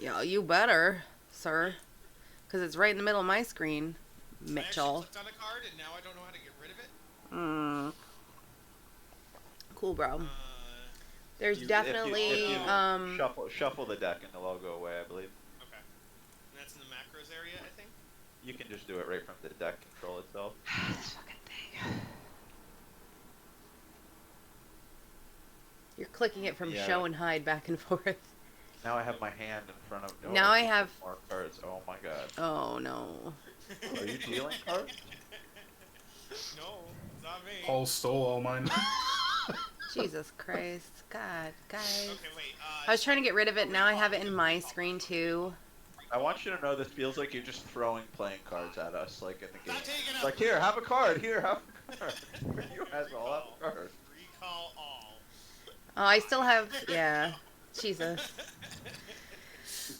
Yeah, you better, sir. Because it's right in the middle of my screen, Mitchell. I actually clicked on a card, and now I don't know how to get rid of it. Cool, bro. There's If definitely, you shuffle the deck and it'll all go away, I believe. Okay. And that's in the macros area, I think? You can just do it right from the deck control itself. This fucking thing. You're clicking it from show and hide back and forth. Now I have my hand in front of... Oh, now I have... more cards. Oh my god. Oh, no. Are you dealing cards? No, it's not me. Paul stole all mine. Jesus Christ. God, guys. Okay, wait. I was trying to get rid of it. Now I have it in my screen, too. I want you to know this feels like you're just throwing playing cards at us, like in the game. Not taking It's like, here, have a card. Here, have a card. You asshole, have a card. Recall all. Oh, I still have... Yeah. Jesus.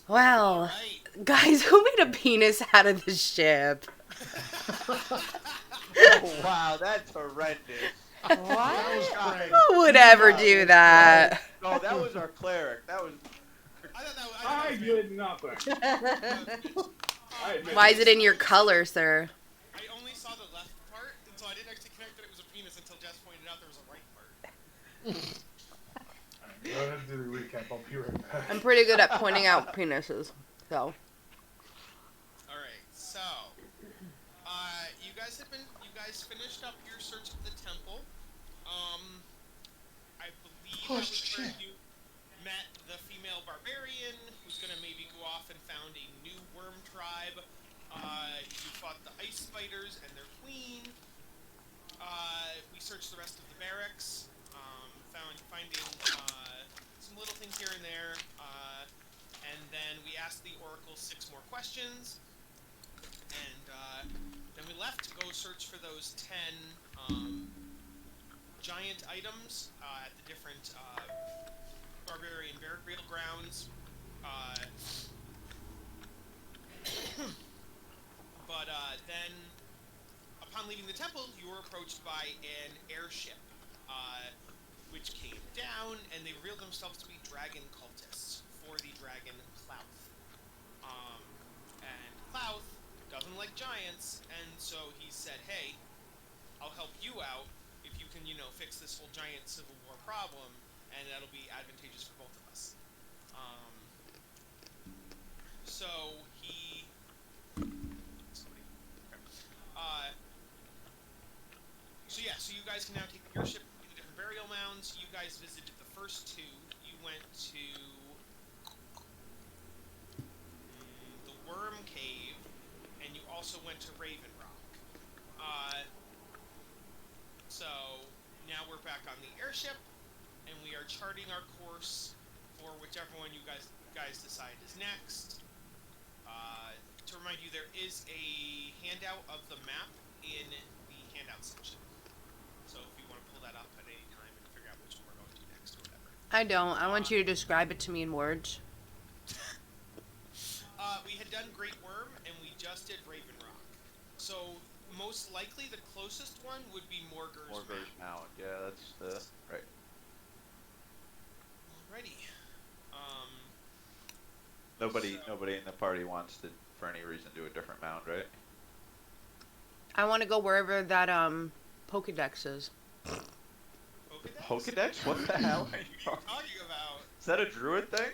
Wow. Right. Guys, who made a penis out of the ship? Oh, wow, that's horrendous. What? Who would ever do that? No, that was our cleric. That was... I thought that was... I did nothing. Why is it in your color, sir? I only saw the left part, and so I didn't actually connect that it was a penis until Jess pointed out there was a right part. Go ahead and do the recap. I'll be right back. I'm pretty good at pointing out penises, so. Alright, so... You guys finished up your search of the temple. I believe that was where you met the female barbarian who's gonna maybe go off and found a new worm tribe. You fought the ice spiders and their queen. We searched the rest of the barracks, finding some little things here and there, and then we asked the oracle 6 more questions, and then we left to go search for those 10 giant items at the different barbarian burial grounds. But then, upon leaving the temple, you were approached by an airship, which came down, and they revealed themselves to be dragon cultists for the dragon Cloak. And Cloak doesn't like giants, and so he said, hey, I'll help you out if you can, fix this whole giant civil war problem, and that'll be advantageous for both of us. So he... So you guys can now take the airship to the different burial mounds. You guys visited the first 2. You went to the Worm Cave, and you also went to Raven Rock. So now we're back on the airship, and we are charting our course for whichever one you guys decide is next. To remind you, there is a handout of the map in the handout section. So if you want to pull that up at any time and figure out which one we're going to next or whatever. I don't. I want you to describe it to me in words. We had done Great Worm, and we just did Raven Rock. So most likely the closest one would be Morgur's Mound. Yeah, that's the... Right. Alrighty. Nobody in the party wants to, for any reason, do a different mound, right? I want to go wherever that, Pokedex is. Pokedex? What the hell are you talking about? Is that a druid thing?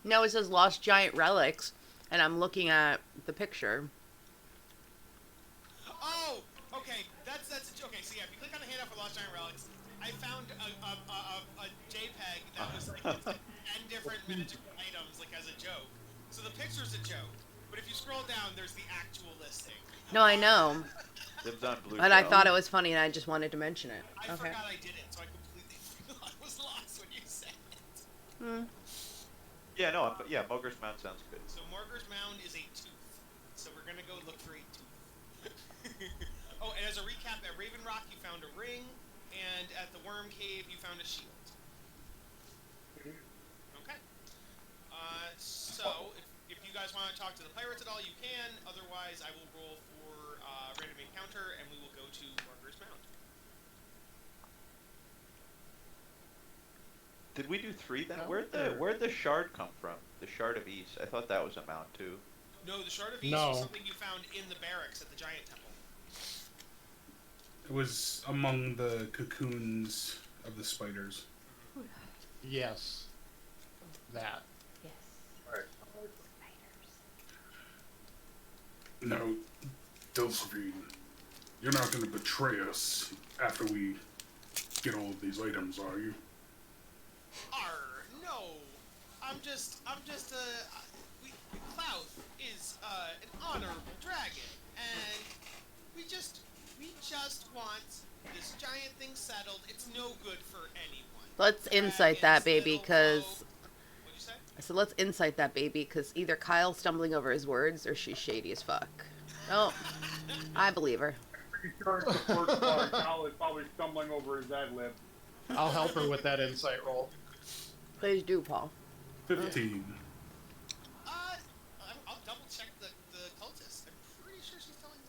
No, it says Lost Giant Relics, and I'm looking at the picture. Oh! Okay, that's okay, so yeah, if you click on the handout for Lost Giant Relics, I found a JPEG that was like 10 different miniature items, like as a joke. So the picture's a joke, but if you scroll down, there's the actual listing. No, I know. But I thought it was funny, and I just wanted to mention it. I forgot I did it, so I completely was lost when you said it. Yeah, no, yeah, Mogur's Mound sounds good. So Morgur's Mound is a tooth. So we're gonna go look for a tooth. Oh, and as a recap, at Raven Rock you found a ring, and at the Worm Cave you found a shield. Okay. So if you guys want to talk to the pirates at all, you can. Otherwise, I will roll for random encounter, and we will go to Morgur's Mound. Did we do 3 then? No, Where'd the shard come from? The shard of East. I thought that was a mound too. No, the Shard of East No. was something you found in the barracks at the Giant Temple. It was among the cocoons of the spiders. Yes. That. Yes. Alright. Spiders. Now, Delphine, you're not going to betray us after we get all of these items, are you? No. I'm just Cloud is an honorable dragon, and we just want this giant thing settled. It's no good for anyone. Let's insight that, Dragons, baby, little because... folk- What'd you say? I said, let's insight that, baby, because either Kyle's stumbling over his words or she's shady as fuck. Oh, I believe her. Pretty sure it's the first part. Kyle is probably stumbling over his ad lib. I'll help her with that insight roll. Please do, Paul. 15. I'll double check the cultist. I'm pretty sure she's telling the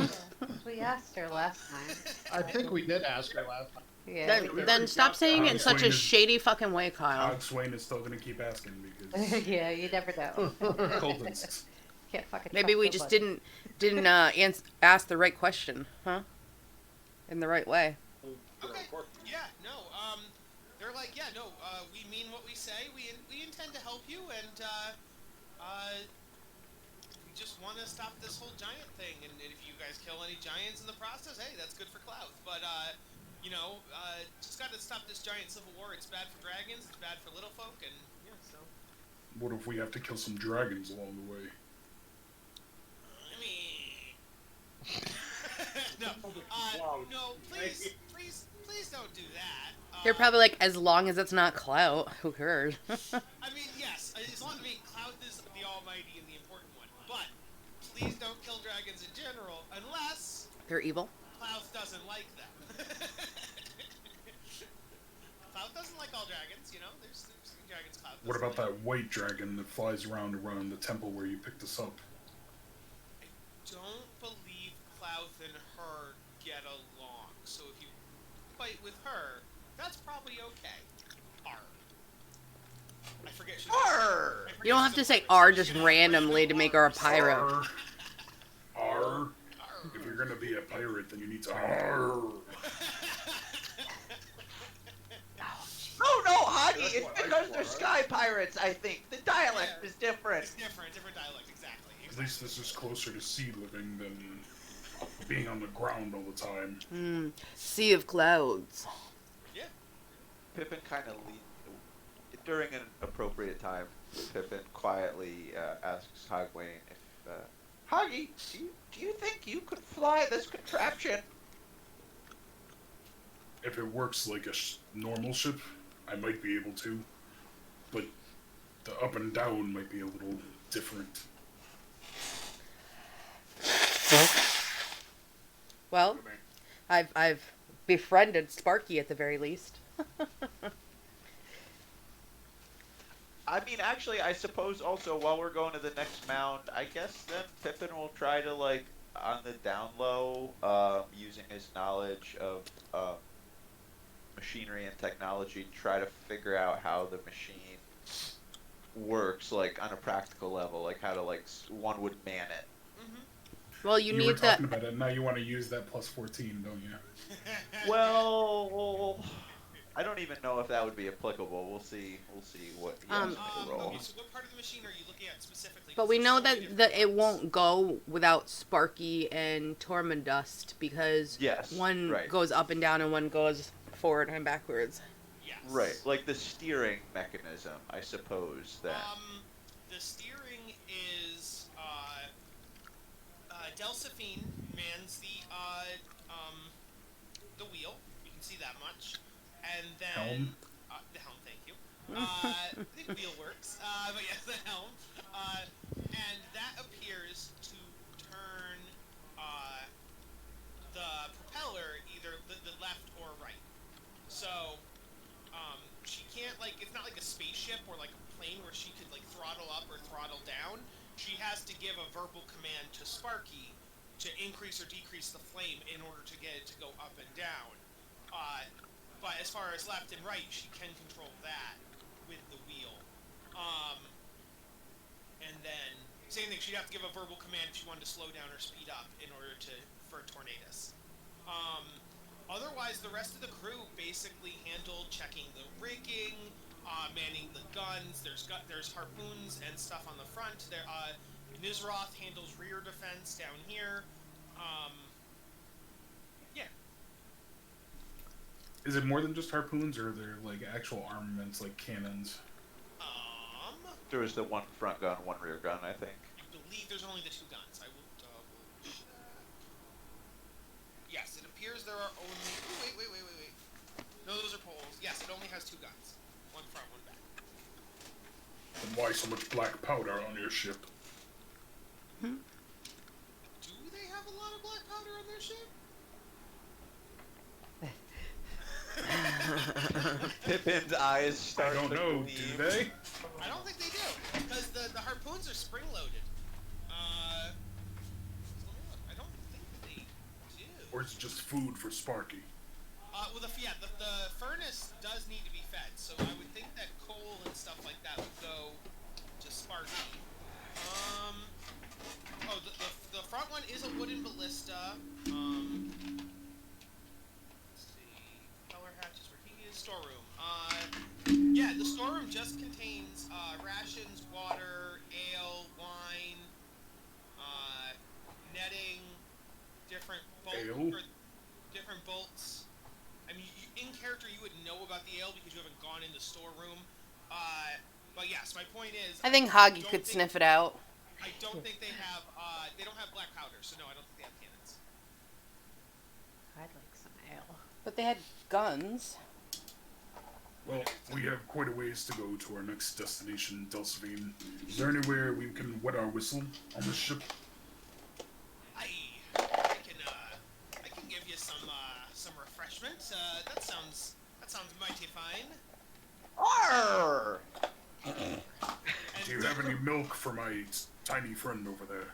truth, though. We asked her last time. I think we did ask her last time. Yeah. Then stop saying it in such a Swain is- shady fucking way, Kyle. Todd Swain is still going to keep asking because Yeah, you never know. cultists. Can't fucking Maybe trust we just nobody. didn't ask the right question, huh? In the right way. Okay. Yeah. No. They're like, yeah. No. We mean what we say. We intend to help you, and we just want to stop this whole giant thing. And if you guys kill any giants in the process, hey, that's good for Cloud. But just got to stop this giant civil war. It's bad for dragons. It's bad for little folk, and yeah. So. What if we have to kill some dragons along the way? I mean. No, please don't do that. They're probably like, as long as it's not clout, who cares? I mean, yes, as long as Cloud is the almighty and the important one, but please don't kill dragons in general unless They're evil. Cloud doesn't like them. Cloud doesn't like all dragons, you know. There's dragons Cloud doesn't What about like. that white dragon that flies around the temple where you picked us up? Don't believe Cloud and her get along. So if you fight with her, that's probably okay. R. I forget. Arr! You don't have to say R just randomly to make her a pirate. Arr. Arr. If you're gonna be a pirate, then you need to arr. No, Hagi, it's because they're sky pirates, I think. The dialect is different. It's different dialect, exactly. At least this is closer to sea living than being on the ground all the time. Sea of clouds. Yeah. Pippin kind of during an appropriate time, Pippin quietly asks Hogwain if, Hagi, do you think you could fly this contraption? If it works like a normal ship, I might be able to. But the up and down might be a little different. Well, I've befriended Sparky at the very least. I mean, actually, I suppose also while we're going to the next mound, I guess then Pippin will try to, like, on the down low, using his knowledge of machinery and technology, try to figure out how the machine works, like, on a practical level, like how to, like, one would man it. Well, you were need that. talking about it, now you want to use that plus 14, don't you? Well, I don't even know if that would be applicable. We'll see what he has to roll. Okay, so what part of the machine are you looking at specifically? But we know that it won't go without Sparky and Tormundust because Yes, one right. goes up and down and one goes forward and backwards. Yes. Right, like the steering mechanism, I suppose, then. The steering is Delphine mans the wheel. You can see that much, and then Helm? the helm. Thank you. I think wheel works, but yes, the helm, and that appears to turn the propeller either the left or right. So she can't, like, it's not like a spaceship or like a plane where she could, like, throttle up or throttle down. She has to give a verbal command to Sparky to increase or decrease the flame in order to get it to go up and down. But as far as left and right, she can control that with the wheel. And then, same thing, she'd have to give a verbal command if she wanted to slow down or speed up in order for Tornadus. Otherwise, the rest of the crew basically handled checking the rigging, manning the guns. There's harpoons and stuff on the front. Nizroth handles rear defense down here. Yeah. Is it more than just harpoons, or are there like actual armaments like cannons? There was the one front gun, one rear gun, I think. I believe there's only the 2 guns. I will double check. Yes, it appears there are only. Ooh, wait. No, those are poles. Yes, it only has 2 guns. One front, one back. And why so much black powder on your ship? Do they have a lot of black powder on their ship? Pippin's eyes I start don't to know, gleam. do they? I don't think they do, because the harpoons are spring-loaded. Let me look. I don't think they do. Or is it just food for Sparky? Well, the furnace does need to be fed, so I would think that coal and stuff like that would go to Sparky. The front one is a wooden ballista. Let's see. Color hatches where he is. Storeroom. Yeah, the storeroom just contains rations, water, ale, wine, netting, different Ale? different bolts. I mean, in character, you would know about the ale because you haven't gone in the storeroom. But yes, my point is, I think Hoggy could sniff it out. I don't think they have. They don't have black powder, so no, I don't think they have cannons. I'd like some ale. But they had guns. Well, we have quite a ways to go to our next destination, Delsvine. Is there anywhere we can wet our whistle on this ship? I can give you some refreshment. That sounds mighty fine. Arr! Do you have any milk for my tiny friend over there?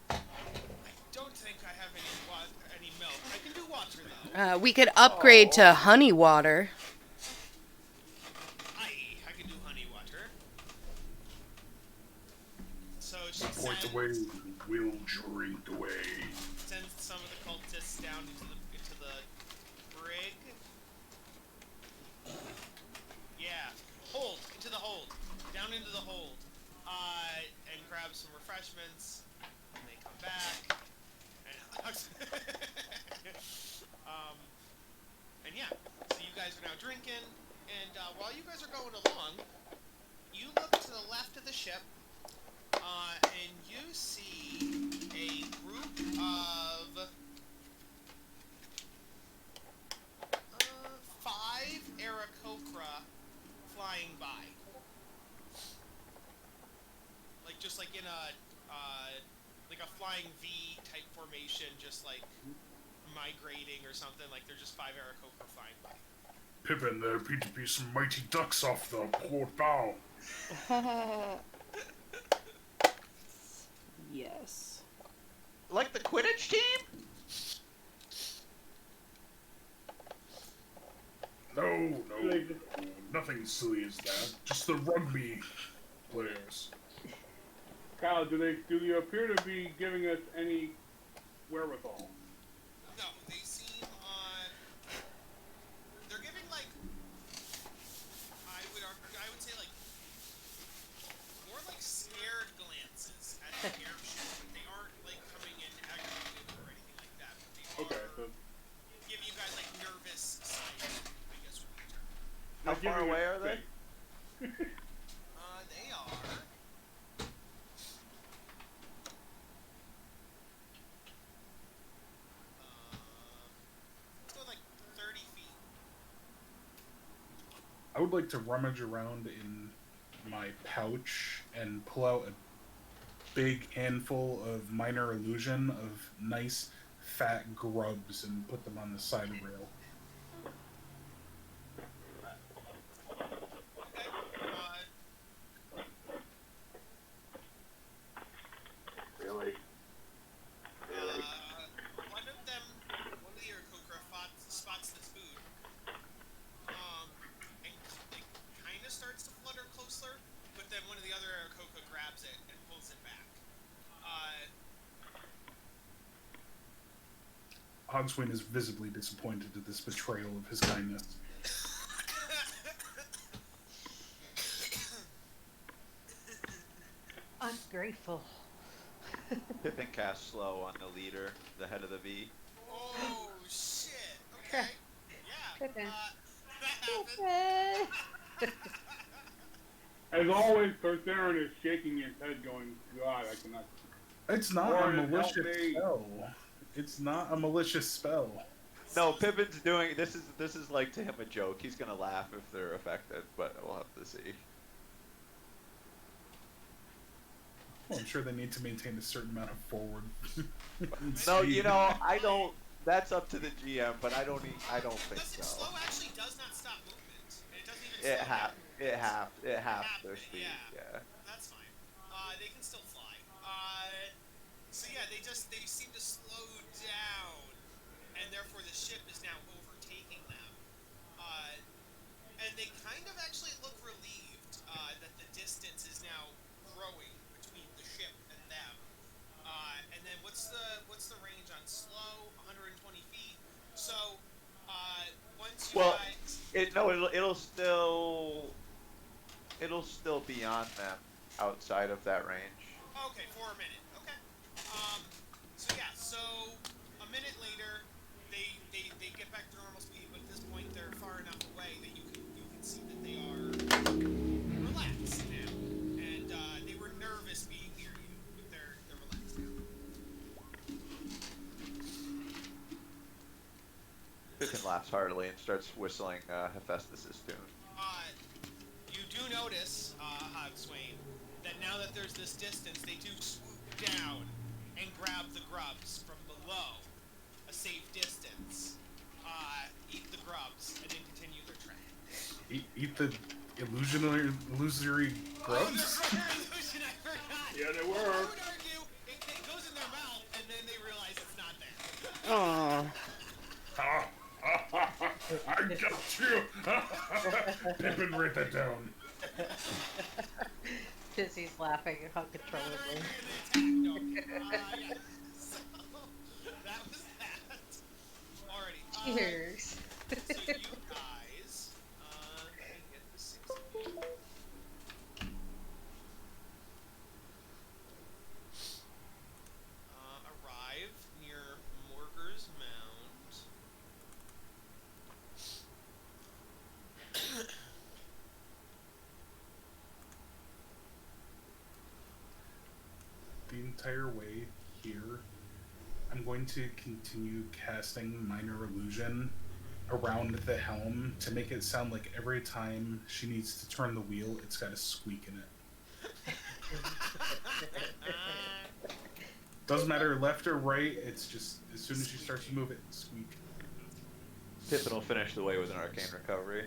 I don't think I have any milk. I can do water though. We could upgrade to honey water. I can do honey water. So she Point away, we'll drink away. sends some of the cultists down into the brig. Yeah, hold into the hold, down into the hold, and grab some refreshments. And they come back, and and yeah, so you guys are now drinking, and while you guys are going along, you look to the left of the ship, and you see a group of 5 Aarakocra flying by. Just like in a flying V type formation, just like migrating or something. Like they're just 5 Aarakocra flying by. Pippin, there appear to be some mighty ducks off the port bow. Yes. Like the Quidditch team? No, nothing silly as that. Just the rugby players. Kyle, do you appear to be giving us any wherewithal? No, they seem they're giving I would say more scared glances at the airship, but they aren't coming in aggravated or anything like that. But they Okay, so give you guys nervous signs, I guess would be the term. How they're far giving away us are they? space. They are. Let's go 30 feet. I would like to rummage around in my pouch and pull out a big handful of minor illusion of nice fat grubs and put them on the side rail. Okay. Really? One of the Aarakocra spots this food Hogswain is visibly disappointed at this betrayal of his kindness. Ungrateful. Pippin casts slow on the leader, the head of the V. Oh shit. Okay. Yeah. Pippin. That happened. As always, Perserin is shaking his head, going, "God, I cannot." It's not Lord, a help malicious me. spell. It's not a malicious spell. No, Pippin's doing this is like to him a joke. He's gonna laugh if they're affected, but we'll have to see. Well, I'm sure they need to maintain a certain amount of forward. No, speed. you know, I don't. That's up to the GM, but I don't think Listen, so. slow actually does not stop movement. And it doesn't even slow down. It half their Half, speed. Yeah. That's fine. They can still fly. So yeah, they seem to slow down, and therefore the ship is now overtaking them. And they kind of actually look relieved that the distance is now growing between the ship and them. And then what's the range on slow? 120 feet. So once you Well, guys, it'll still be on them outside of that range. okay, for a minute. Okay. So yeah, so a minute later, they get back to normal speed, but at this point they're far enough away that you can see that they are relaxed now, and they were nervous being near you, but they're relaxed now. Pippin laughs heartily and starts whistling Hephaestus' tune. You do notice, Hogswain, that now that there's this distance, they do swoop down and grab the grubs from below, a safe distance, eat the grubs, and then continue their trek. Eat the illusory grubs? Oh, they're illusion, I forgot! Yeah, they were. I would argue it goes in their mouth, and then they realize it's not there. Oh. I got you! Pippin, write that down. Dizzy's laughing uncontrollably. No. Yeah. So, that was that. Alrighty. Cheers. So you guys, can get the 60. Arrive near Morger's Mound. The entire way here, I'm going to continue casting Minor Illusion around the helm to make it sound like every time she needs to turn the wheel, it's got a squeak in it. Doesn't matter left or right, it's just as soon as she starts to move it, squeak. Pippin will finish the way with an arcane recovery.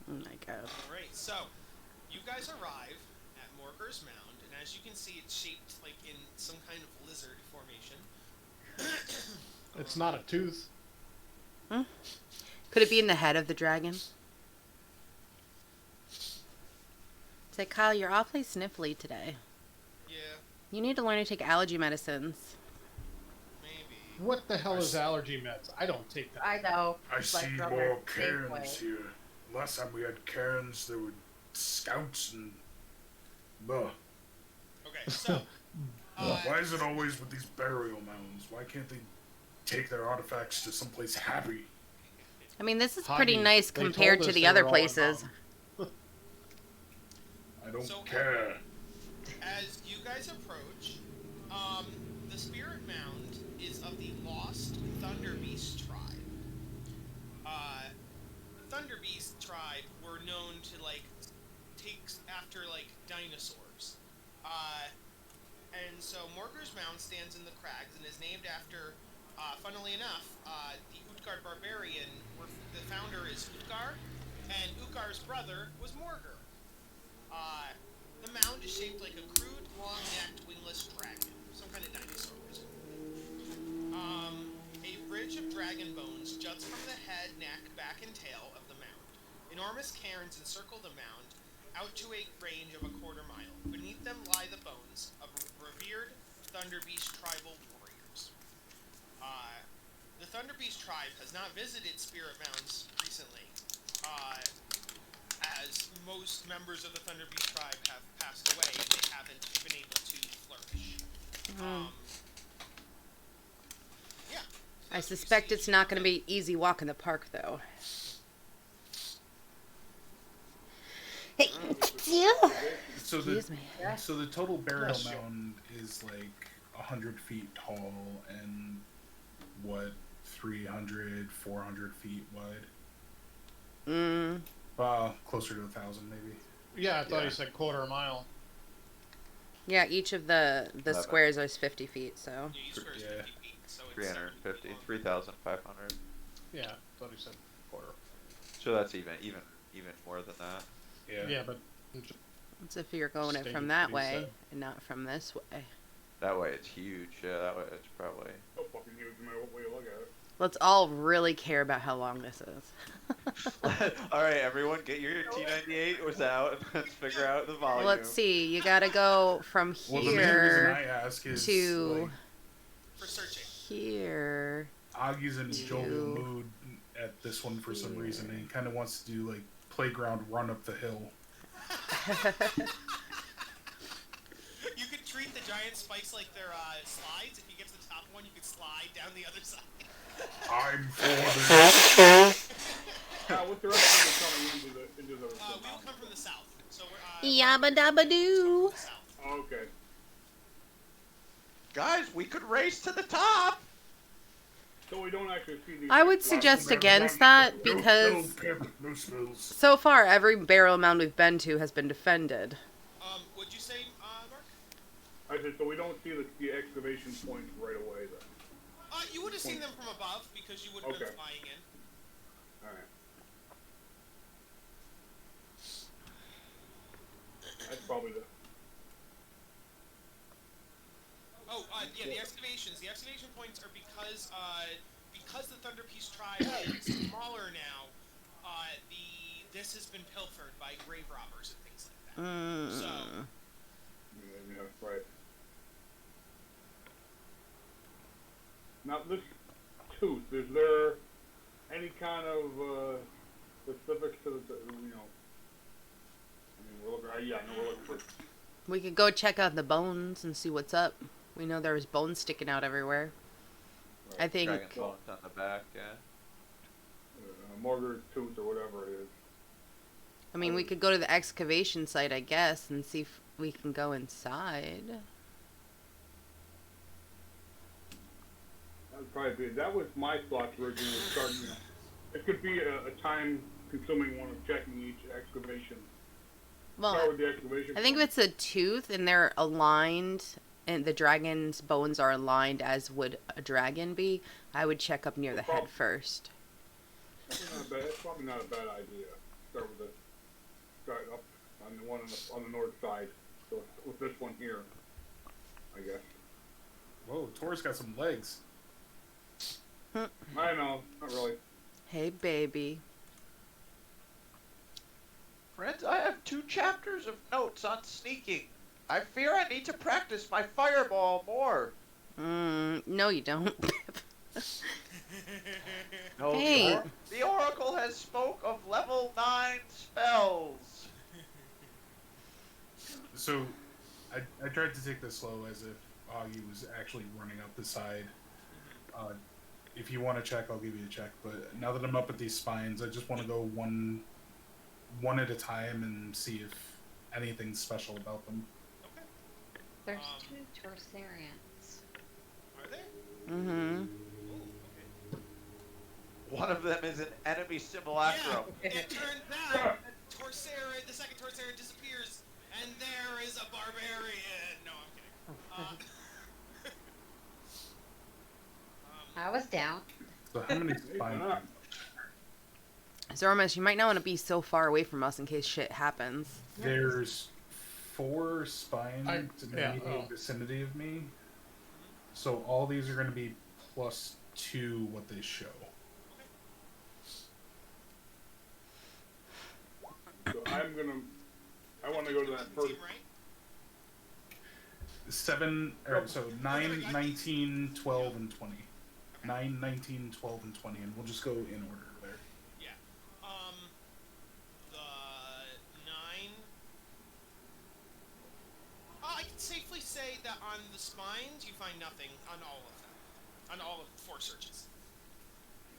Oh my god. Alright, so you guys arrive at Morger's Mound, and as you can see, it's shaped like in some kind of lizard formation. It's not a tooth. Could it be in the head of the dragon? Say, Kyle, you're awfully sniffly today. Yeah, You need to learn to take allergy medicines. maybe. What the hell is allergy meds? I don't take that. I know. I Like see Drummer more Safeway. Karens here. Last time we had Karens, there were scouts and... Ugh. Okay, so Why is it always with these burial mounds? Why can't they take their artifacts to someplace happy? I mean, this is pretty Hoggy, nice they compared told to us the they other were all in places. Mound. I don't So- care. as you guys approach, the Spirit Mound is of the lost Thunderbeast tribe. Thunderbeast tribe were known to take after dinosaurs. And so Morger's Mound stands in the crags and is named after, funnily enough, the Utgard barbarian. The founder is Utgar, and Utgar's brother was Morger. The mound is shaped like a crude, long-necked, wingless dragon, some kind of dinosaur. A ridge of dragon bones juts from the head, neck, back, and tail of the mound. Enormous cairns encircle the mound, out to a range of a quarter mile. Beneath them lie the bones of revered Thunder Beast tribal warriors. The Thunder Beast tribe has not visited Spirit Mounds recently, as most members of the Thunder Beast tribe have passed away and they haven't been able to flourish. Yeah. I suspect it's not going to be easy walk in the park, though. Hey, So excuse me. So the total burial Bless you. mound is like 100 feet tall and what, 300, 400 feet wide? Closer to 1,000 maybe. Yeah, I thought Yeah. you said quarter a mile. Yeah, each of the Love it. squares is 50 feet, so. Yeah, each square is Yeah. 50 feet, so it's 350, 70 long. 3,500. Yeah, I thought you said quarter. So that's even more than that. Yeah. Yeah, but It's if you're going it Stated from that pretty way sad. and not from this way. That way it's huge. Yeah, that way it's probably. So fucking huge no matter what way you look at it. Let's all really care about how long this is. All right, everyone, get your T98 was out and let's figure out the volume. Let's see. You gotta go from Well, the main reason I here ask is to like, For searching. here. Augie's in a jovial to- mood at this one for some reason, and he kind of wants to do like playground run up the hill. You could treat the giant spikes like they're slides. If you get to the top one, you could slide down the other side. I'm for this. What's the rest of it coming into the We will come from the south. So we're, Yabba dabba doo. from the south. Oh, okay. Guys, we could race to the top. So we don't actually see these. I would suggest against that because No spills. so far every burial mound we've been to has been defended. Would you say, Mark? I said, so we don't see the excavation points right away then. You would have seen them from above because you would have been Okay. flying in. Alright. That's probably the. Yeah, the excavations. The excavation points are because the Thunder Peace tribe is smaller now. This has been pilfered by grave robbers and things like that. So, Yeah, right. Now this tooth, is there any kind of specifics to the, I mean, we're looking, I know we're looking for. We could go check out the bones and see what's up. We know there was bones sticking out everywhere. I think Dragon bones on the back, yeah. Mortar's tooth or whatever it is. I mean, we could go to the excavation site, I guess, and see if we can go inside. That would probably be, that was my thoughts originally, was starting, it could be a time-consuming one of checking each excavation. Start Well, with the excavation. I think if it's a tooth and they're aligned, and the dragon's bones are aligned as would a dragon be, I would check up near the head first. That's probably not a bad idea. Start up on the one on the north side. So with this one here, I guess. Whoa, Tor's got some legs. I know, not really. Hey, baby. Friends, I have 2 chapters of notes on sneaking. I fear I need to practice my fireball more. No, you don't. No, Hey. the Oracle has spoke of level 9 spells. So, I tried to take this slow as if Augie was actually running up the side. If you want to check, I'll give you a check. But now that I'm up at these spines, I just want to go one at a time and see if anything's special about them. Okay. There's two Torsarians. Are there? Mm-hmm. Oh, okay. One of them is an enemy simulacrum. Yeah, it turns out the second Torsarian disappears, and there is a barbarian. No, I'm kidding. I was down. So how many Hey, spines? why not? Zormus, you might not want to be so far away from us in case shit happens. There's 4 spines in the yeah, immediate oh. vicinity of me. So all these are going to be +2 what they show. So I want to go to that first. Team right? So 9, 19, 12, and 20. 9, 19, 12, and 20, and we'll just go in order there. Yeah. The 9. I can safely say that on the spines, you find nothing on all of them. On all of 4 searches.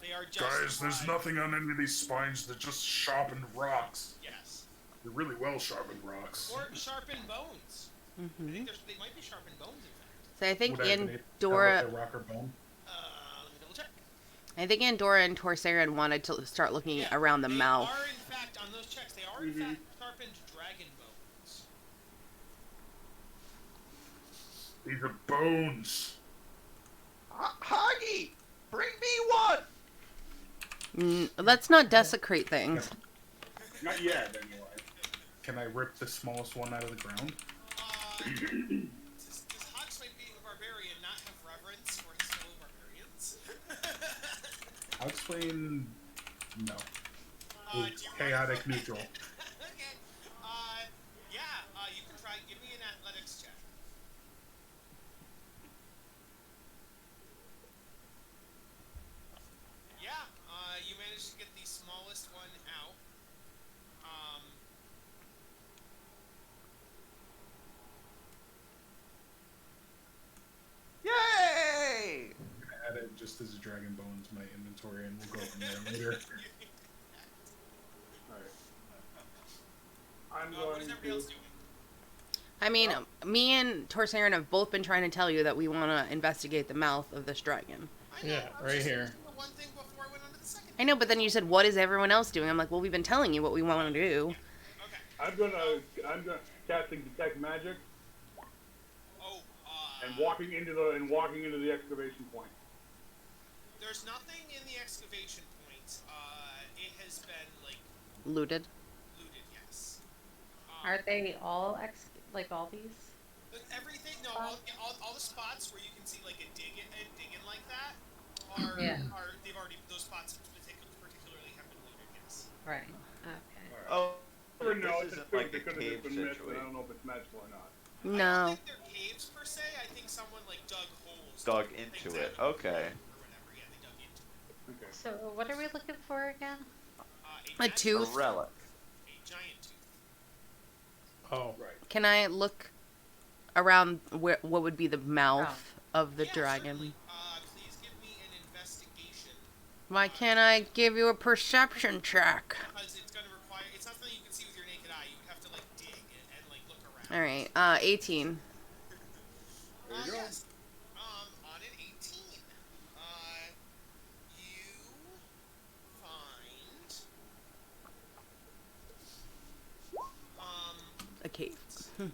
They are just... Guys, there's nothing on any of these spines. They're just sharpened rocks. Yes. They're really well sharpened rocks. Or sharpened bones. I Mm-hmm. think they might be sharpened bones, in fact. So I think Would I have been able to tell Andorra, if they're rock or bone? Let me double check. I think Andorra and Torsarin wanted to start looking Yeah, around the they mouth. are, in fact, on those checks, they are, in fact, sharpened dragon bones. These are bones. Hoggy, bring me one. Let's not desecrate things. Not yet, anyway. Can I rip the smallest one out of the ground? Does Hogsmeade being a barbarian not have reverence for his fellow barbarians? I'll explain. No. Do you Chaotic want- neutral. Okay. Yeah, you can try. Give me an athletics check. Yeah, you managed to get the smallest one out. Yay! I'm gonna add it just as a dragon bone to my inventory, and we'll go from there later. Alright. I'm What going is everybody else doing? I mean, me and Torsarin have both been trying to tell you that we want to investigate the mouth of this dragon. I know, Yeah, I was right just here. doing the one thing before I went on to the second. I know, but then you said, what is everyone else doing? I'm like, well, we've been telling you what we want to do. Okay. I'm gonna casting detect magic Oh, and walking into the excavation point. there's nothing in the excavation point. It has been, like, Looted. looted, yes. Are they all like all these? Everything, no, all the spots where you can see, like, a dig in like that Yeah. they've already, those spots particularly have been looted, yes. Right. Okay. Oh, Or no, this it's isn't like a it could have cave just been missed, but I situation. don't know if it's magical or not. I don't No. think they're caves per se. I think someone, like, dug holes. Dug to put into things it. out Okay. Or whatever. Yeah, they dug into it. Okay. So what are we looking for again? A Magic- tooth? A relic. A giant tooth. Oh, Right. Can I look around what would be the mouth of the Yeah, dragon? certainly. Please give me an investigation. Why can't I give you a perception check? Because it's going to require... It's not something you can see with your naked eye. You would have to, like, dig and like, look around. Alright, 18. There you go. Yes. On an 18, you find... A cave. You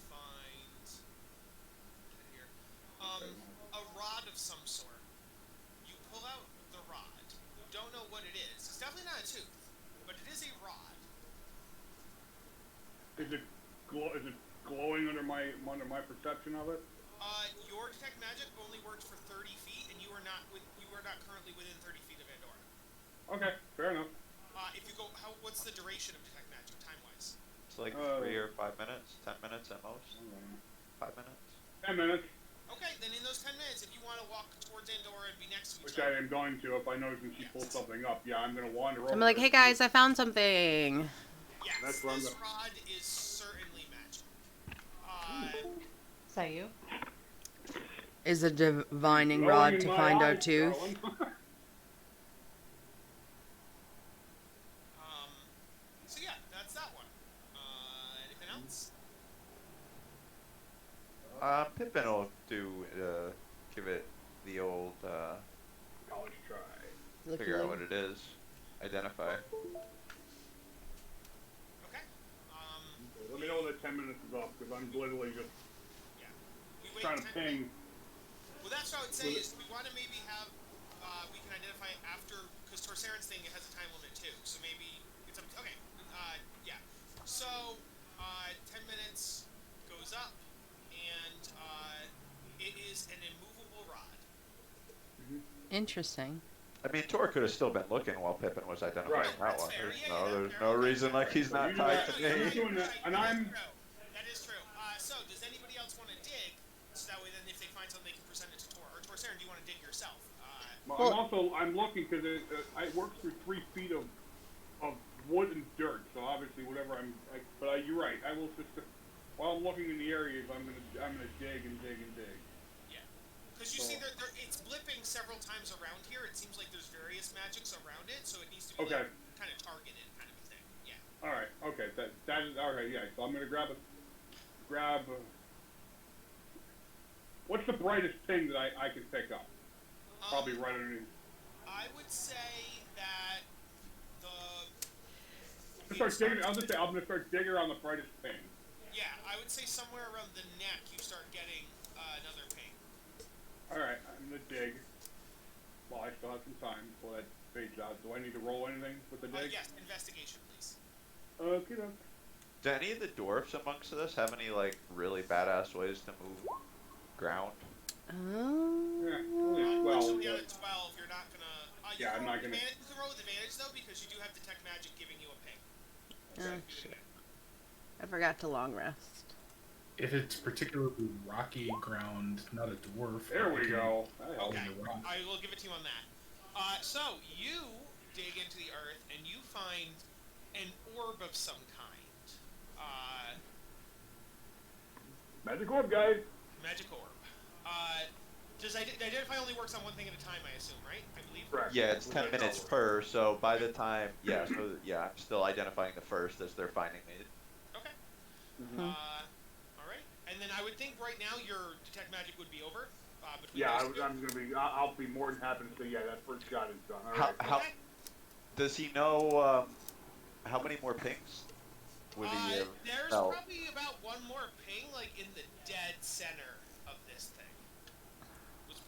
find... Here. A rod of some sort. You pull out the rod. You don't know what it is. It's definitely not a tooth, but it is a rod. Is it glowing under my perception of it? Your detect magic only works for 30 feet, and you are not currently within 30 feet of Andorra. Okay, fair enough. If you go, what's the duration of detect magic time-wise? It's like 3 or 5 minutes, 10 minutes at most. 5 minutes. 10 minutes, Okay, then in those 10 minutes, if you want to walk towards Andorra and be next to each which I other, am going to if I notice when she pulls something up. Yeah, I'm gonna wander over. I'm like, hey guys, I found something. yes, That's what I'm this go- rod is certainly magic. Is that you? Is a divining Glowing rod in to my find our eyes, tooth? darling. So yeah, that's that one. Anything else? Pippin will give it the old, College try. figure out what it is. Identify. Okay. Let me know when the 10 minutes is up, because I'm literally just Yeah. We wait trying to 10 ping. Well, that's what I would say is we want to maybe have, we can identify after, because Torsarin's thing has a time limit too, so maybe it's up to, okay, yeah. So, 10 minutes goes up, and, it is an immovable rod. Interesting. I mean, Tor could have still been looking while Pippin was identifying Right. that That's one. fair. There's Yeah, there's fair. no Okay, reason fair. like he's not You tied do to that. me. You're doing that, and That is I'm- true. That is true. So, does does anybody else want to dig? So that way, then if they find something, they can present it to Tor. Or Torsarin, do you want to dig yourself? Well, I'm looking because it works through 3 feet of wood and dirt. So obviously, whatever you're right. I will just while I'm looking in the areas, I'm gonna dig and dig and dig. Yeah, because you see, it's blipping several times around here. It seems like there's various magics around it, so it needs to be Okay. kind of targeted, kind of a thing. Yeah. All right. Okay. That is all right. Yeah. So I'm gonna grab. What's the brightest thing that I can pick up? Probably right underneath. I would say that I'm gonna start digging around the brightest thing. Yeah, I would say somewhere around the neck you start getting another ping. All right, I'm gonna dig. Well, I still have some time before that fades out. Do I need to roll anything with the dig? Yes, investigation, please. Okay. Do any of the dwarfs amongst us have any like really badass ways to move ground? Only Yeah. unfortunately, on a 12, you're not gonna. Yeah, I'm not gonna. You can roll with advantage though, because you do have detect magic giving you a ping. Oh, shit. I forgot to long rest. If it's particularly rocky ground, not a dwarf. There we go. Okay, I will give it to you on that. So you dig into the earth and you find an orb of some kind. Magic orb, guys. Magic orb. Does identify only works on one thing at a time, I assume, right? I believe. Correct. Yeah, it's 10 minutes per, so by the time, I'm still identifying the first as they're finding me. Okay. Mm-hmm. All right. And then I would think right now your detect magic would be over. I'll be more than happy to say, yeah, that first shot is done. All right. How does he know how many more pings would he have? There's probably about one more ping, like in the dead center of this thing.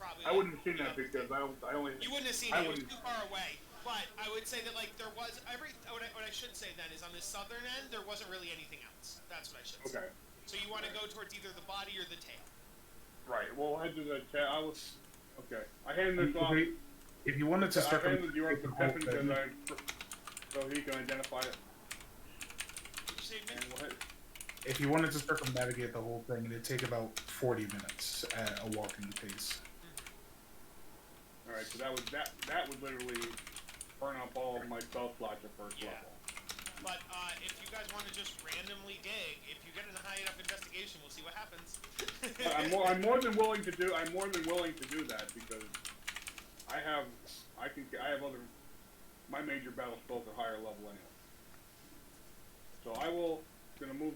Probably, I wouldn't have seen that because I only. You wouldn't have seen it. It was too far away. But I would say that like there was what I should say then is on the southern end there wasn't really anything else. That's what I should say. Okay. So you want to go towards either the body or the tail. Right. Well, head to the tail. Okay. I handed this off. If you wanted to start I handed you off to Pippin so he can identify it. Did you say if you wanted to circumnavigate the whole thing, it'd take about 40 minutes at a walking pace. All right, so that would literally burn up all of my spell slots at first level. But if you guys want to just randomly dig, if you get a high enough investigation, we'll see what happens. I'm more than willing to do that because I have other my major battle spells are higher level anyway. So I'm gonna move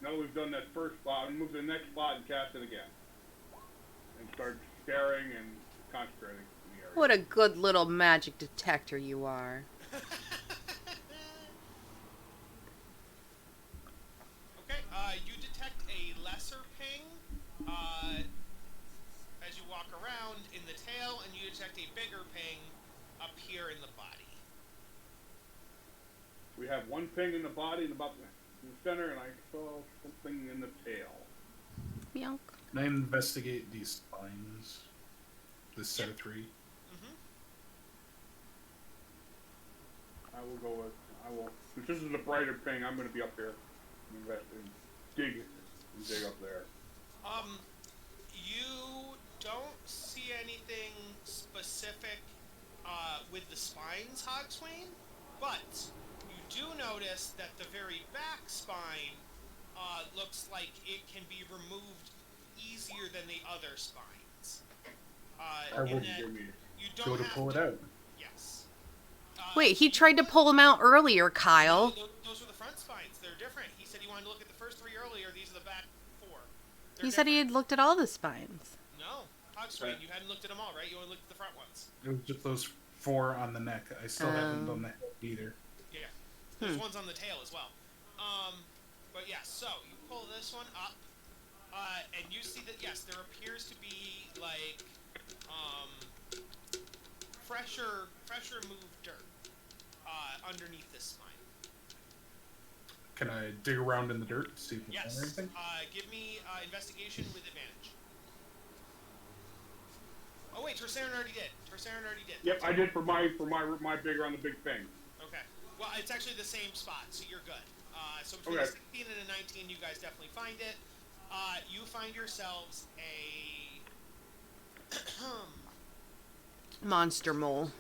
now that we've done that first spot, I'm gonna move to the next spot and cast it again. And start staring and concentrating in the area. What a good little magic detector you are. Okay, you detect a lesser ping as you walk around in the tail, and you detect a bigger ping up here in the body. We have one ping in the body and about in the center, and I saw something in the tail. Meow. Can I investigate these spines? This set of 3? Mm-hmm. Since this is a brighter ping, I'm going to be up here and dig up there. You don't see anything specific with the spines, Hogswain, but you do notice that the very back spine looks like it can be removed easier than the other spines. I will go to pull it out. Yes. Wait, he tried to pull him out earlier, Kyle. Those were the front spines. They're different. He said he wanted to look at the first 3 earlier. These are the back 4. He said he had looked at all the spines. No. Hogswain, you hadn't looked at them all, right? You only looked at the front ones. It was just those 4 on the neck. I still haven't done the head either. Yeah. There's ones on the tail as well. But yeah, so you pull this one up, and you see that, yes, there appears to be, like, fresher moved dirt underneath this spine. Can I dig around in the dirt to see if I find Yes. anything? Give me investigation with advantage. Oh wait, Torsarin already did. Yep, I did for my big around the big thing. Okay. Well, it's actually the same spot, so you're good. So between Okay. a 16 and a 19, you guys definitely find it. You find yourselves a Monster mole.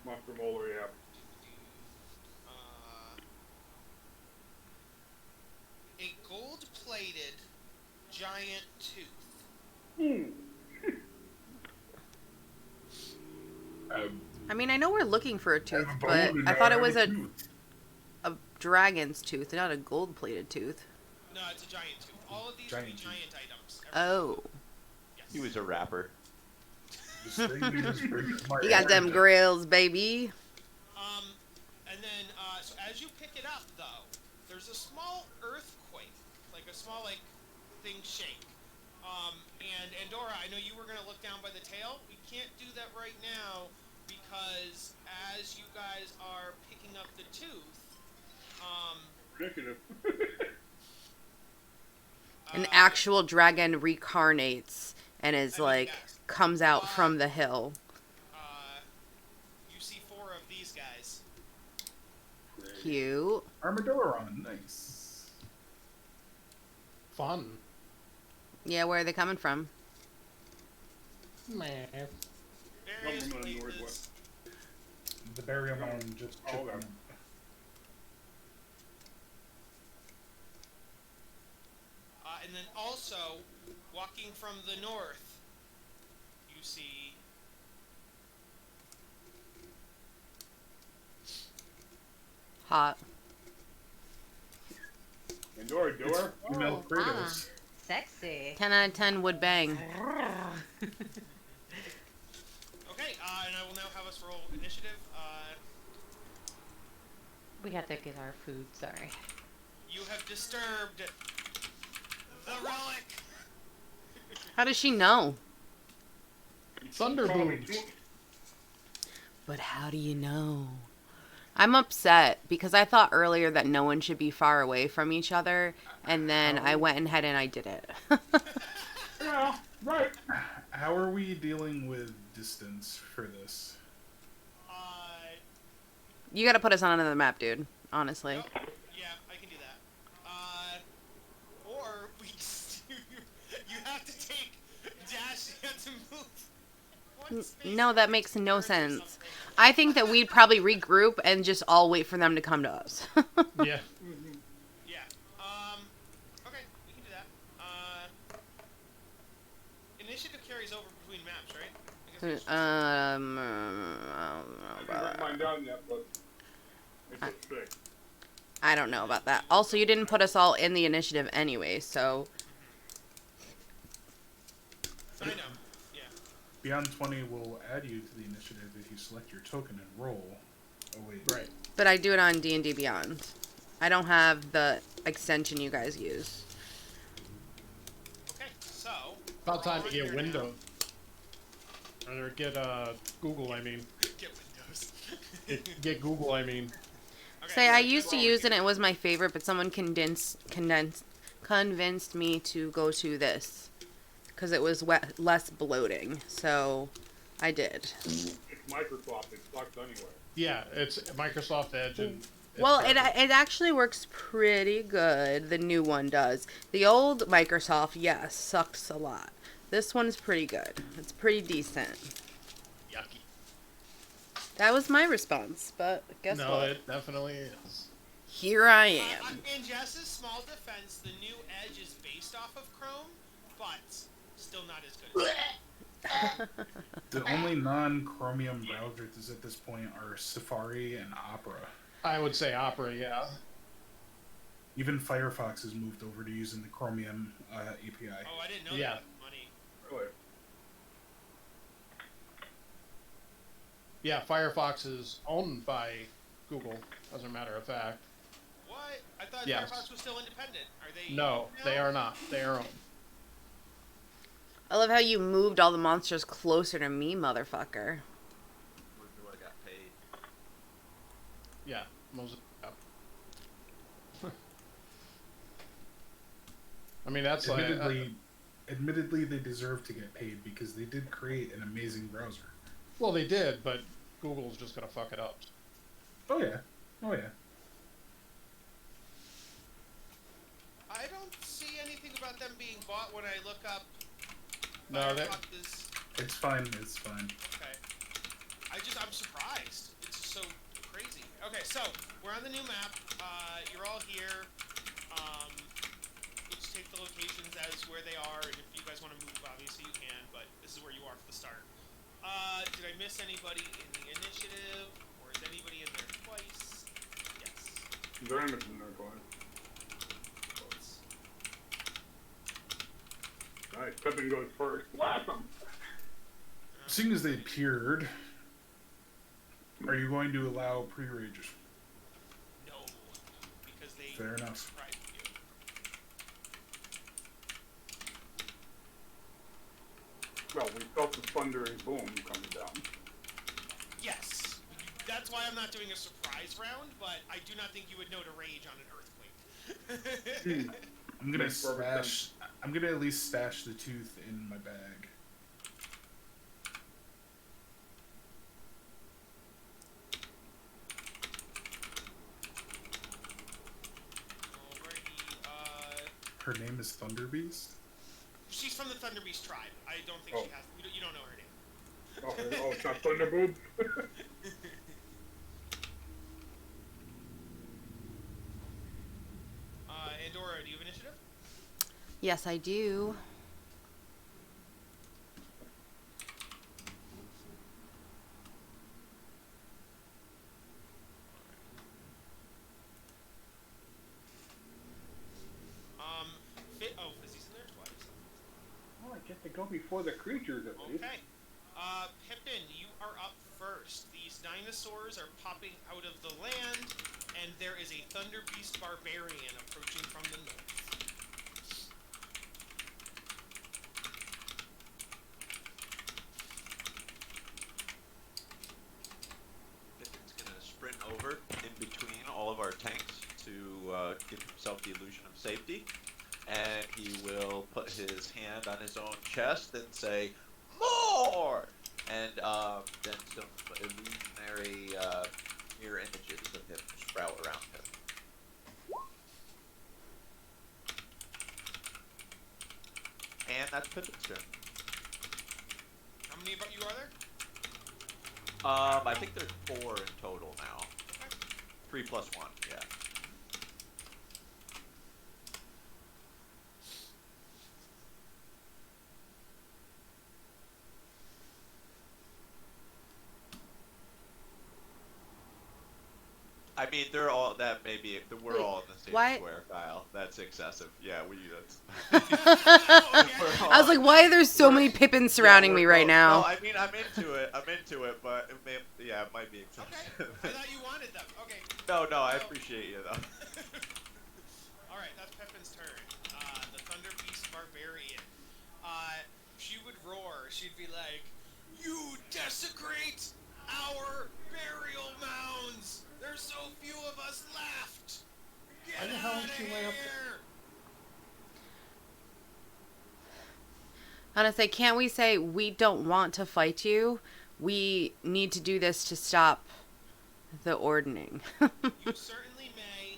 Monster molar, yeah. A gold-plated giant tooth. I mean, I know we're looking for a tooth, Have a but bone and I thought it have was a tooth. dragon's tooth, not a gold-plated tooth. No, it's a giant tooth. All of these Giant would be tooth. giant items. Oh, Yes. He was a rapper. This thing is pretty smart. you got them grills, baby. And then, so as you pick it up, though, there's a small earthquake, like a small, like, thing shake. And Andorra, I know you were going to look down by the tail. We can't do that right now because as you guys are picking up the tooth, Initiative. An actual dragon reincarnates and is I mean, like yes. comes out from the hill. You see 4 of these guys. Cute. Armadoron, nice. Fun. Yeah, where are they coming from? Man. Various From the places. northwest. The burial mound just Oh, chipped okay. them. And then also, walking from the north, you see Hot. And door. Female Oh, Kratos. Sexy. 10 out of 10 would bang. Okay, and I will now have us roll initiative. We have to get our food, sorry. You have disturbed the relic. How does she know? Thunder boom. But how do you know? I'm upset because I thought earlier that no one should be far away from each other, and then I went ahead and I did it. Yeah, right. How are we dealing with distance for this? You gotta put us on another map, dude. Honestly. Oh, yeah, I can do that. Or we just you have to take dash. You have to move. One space No, that makes no or sense. something. I think that we'd probably regroup and just all wait for them to come to us. Yeah. Yeah. Okay, we can do that. Initiative carries over between maps, right? I guess I don't know I about haven't that. mine down yet, but it's a big. I don't know about that. Also, you didn't put us all in the initiative anyway, so I know. Yeah. Beyond 20 will add you to the initiative if you select your token and roll. Oh wait. Right. but I do it on D&D Beyond. I don't have the extension you guys use. Okay, so About time to we're get on here Windows. Or get Google, I mean. now. Get Windows. Get Google, I mean. Okay, Say, so I that's used to what use we're it and it was my favorite, but someone convinced me to go to this. Because it was less bloating, so I did. It's Microsoft. It sucks anyway. Yeah, it's Microsoft Edge and... it's Well, perfect. it actually works pretty good. The new one does. The old Microsoft, yes, sucks a lot. This one's pretty good. It's pretty decent. Yucky. That was my response, but guess No, what? it definitely is. Here I am. In Jess's small defense, the new Edge is based off of Chrome, but still not as good as The only non-Chromium browsers at this point are Safari and Opera. I would say Opera, yeah. Even Firefox has moved over to using the Chromium API. Oh, I didn't know Yeah. that. Money. Really? Yeah, Firefox is owned by Google, as a matter of fact. What? I thought Yes. Firefox was still independent. Are they? No, now? they are not. They are owned. I love how you moved all the monsters closer to me, motherfucker. Who I got paid. Yeah, most. Yeah. I mean, that's like. Admittedly, they deserve to get paid because they did create an amazing browser. Well, they did, but Google's just gonna fuck it up. Oh yeah. Oh yeah. I don't see anything about them being bought when I look up No, that Firefox's. It's fine. It's fine. Okay. I'm surprised. It's so crazy. Okay, so we're on the new map. You're all here. We'll just take the locations as where they are, and if you guys want to move, obviously you can, but this is where you are for the start. Did I miss anybody in the initiative? Or is anybody in there twice? Yes. They're in there going. Twice. Nice. Pippin goes first. Blast him! Seeing as they appeared, are you going to allow pre-rages? No. Because they Fair enough. tried you. Well, we felt the thundering boom coming down. Yes. That's why I'm not doing a surprise round, but I do not think you would know to rage on an earthquake. I'm gonna Makes perfect stash. I'm gonna at least stash the tooth in my bag. Alrighty, Her name is Thunderbeast. she's from the Thunderbeast tribe. I don't think Oh. she has. You don't know her name. Oh, it's not Thunderboob? Andorra, do you have initiative? Yes, I do. Fizzy's in there twice. Oh, I get to go before the creatures at least. Okay. Pippin, you are up first. These dinosaurs are popping out of the land, and there is a Thunder Beast barbarian approaching from the north. Pippin's gonna sprint over in between all of our tanks to give himself the illusion of safety, and he will put his hand on his own chest and say, "More!" And then some illusionary mirror images of him sprout around him. And that's Pippin's turn. How many of you are there? I think there's 4 in total now. Okay. 3 plus 1, yeah. I mean, they're all, that may be, we're Wait, all in the same why- square, Kyle. That's excessive. Yeah, that's... I was like, why are there so many Pippins surrounding me right now? No, I mean, I'm into it, but it may, yeah, it might be Okay. excessive. I thought you wanted them. Okay. No, I appreciate you, though. Alright, that's Pippin's turn. The Thunder Beast Barbarian. She would roar. She'd be like, "You desecrate our burial mounds! There's so few of us left! Get Why the hell out is of she way up here!" I'm gonna say, can't we say we don't want to fight you? We need to do this to stop the ordning. You certainly may.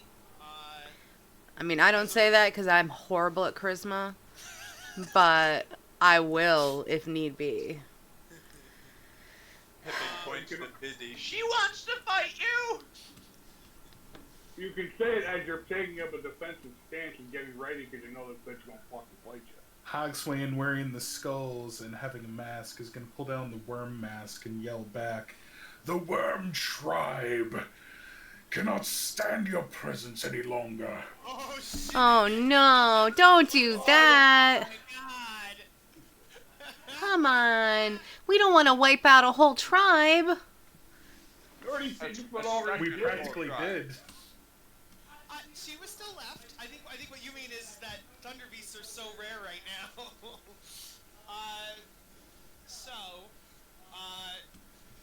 I mean, I don't say that because I'm horrible at charisma, but I will if need be. Pippin points to Busy. She wants to fight you! You can say it as you're taking up a defensive stance and getting ready because you know this bitch won't fucking fight you. Hogswain wearing the skulls and having a mask is going to pull down the worm mask and yell back, "The Worm Tribe cannot stand your presence any longer." Oh, shit! Oh no, don't do that. Oh, my God! Come on. We don't want to wipe out a whole tribe. You already said you put already We did. practically did. She was still left. I think what you mean is that Thunder Beasts are so rare right now.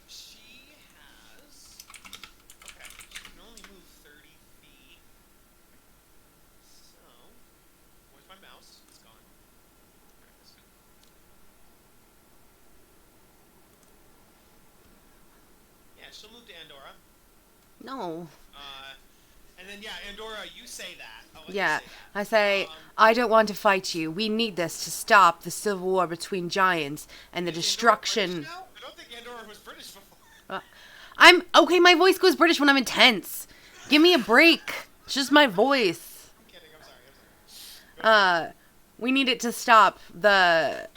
She has... Okay, she can only move 30 feet. So... Where's my mouse? It's gone. There it is. Yeah, she'll move to Andorra. No. And then, yeah, Andorra, you say that. I'll let Yeah, you say that. I say, I don't want to fight you. We need this to stop the civil war between giants and the Is Andorra destruction. British now? I don't think Andorra was British before. I'm okay. My voice goes British when I'm intense. Give me a break. It's just my voice. I'm kidding. I'm sorry. We need it to stop the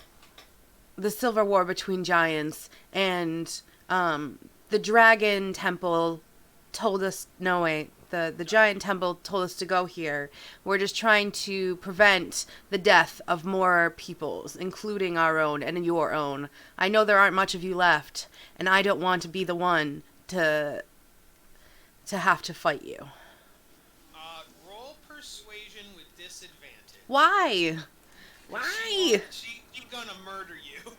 civil war between giants, and the dragon temple told us. No wait. The giant temple told us to go here. We're just trying to prevent the death of more peoples, including our own and your own. I know there aren't much of you left, and I don't want to be the one to have to fight you. Roll persuasion with disadvantage. Why? Why? She's gonna murder you.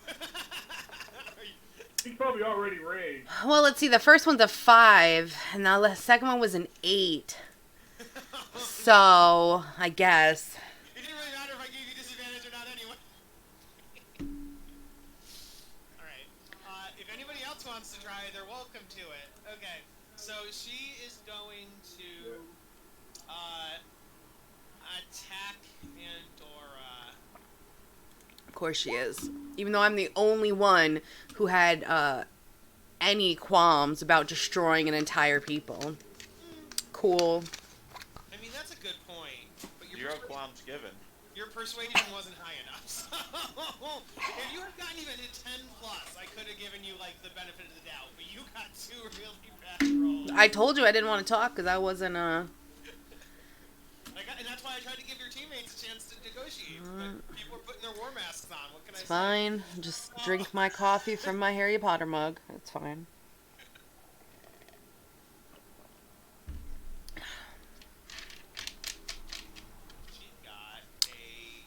He's probably already raged. Well, let's see. The first one's a 5, and the second one was an 8. So, I guess. It didn't really matter if I gave you disadvantage or not anyway. Alright. If anybody else wants to try, they're welcome to it. Okay. So she is going to attack Andorra. Of course she is. Even though I'm the only one who had any qualms about destroying an entire people. Cool. I mean, that's a good point. But Zero qualms given. your persuasion wasn't high enough. So if you had gotten even a 10 plus, I could have given you like the benefit of the doubt. But you got 2 really bad rolls. I told you I didn't want to talk because I wasn't, and that's why I tried to give your teammates a chance to negotiate. But people are putting their war masks on. What can I It's say? fine. Just drink my coffee from my Harry Potter mug. It's fine. She got a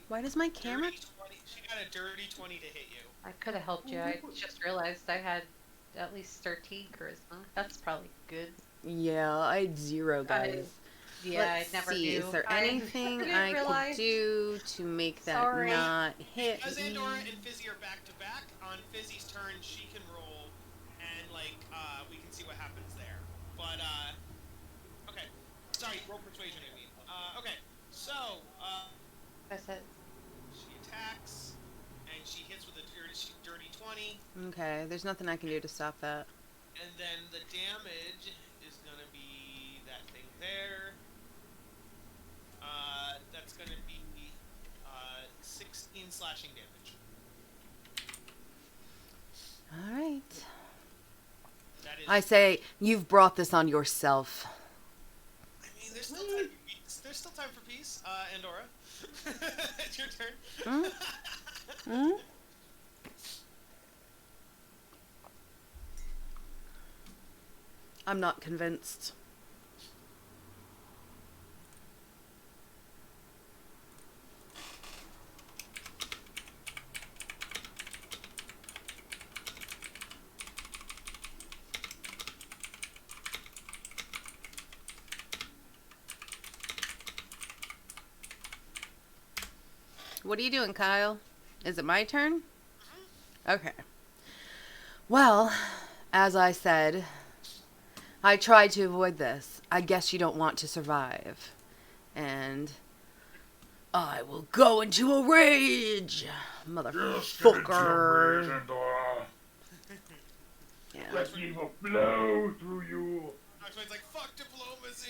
Why does my camera... dirty 20. She got a dirty 20 to hit you. I could have helped you. I just realized I had at least 13 charisma. That's probably good. Yeah, I had 0, guys. Yeah, Let's I never see. do. Is there I anything didn't I realize. could do to make that Sorry. not hit Because me? Andorra and Fizzy are back to back, on Fizzy's turn she can roll, and we can see what happens there. But okay, sorry, roll persuasion. I mean, okay, so That's it. she attacks, and she hits with a dirty 20, Okay, there's nothing I can do to stop that. and then the damage is gonna be that thing there. That's gonna be 16 slashing damage. Alright. That is. I say, you've brought this on yourself. I mean, there's still time for peace. There's still time for peace, Andorra. It's your turn. Hmm? I'm not convinced. What are you doing, Kyle? Is it my turn? Okay. Well, as I said, I tried to avoid this. I guess you don't want to survive. And I will go into a rage, motherfucker. Yeah. Let evil flow through you. Oxway's like, fuck diplomacy!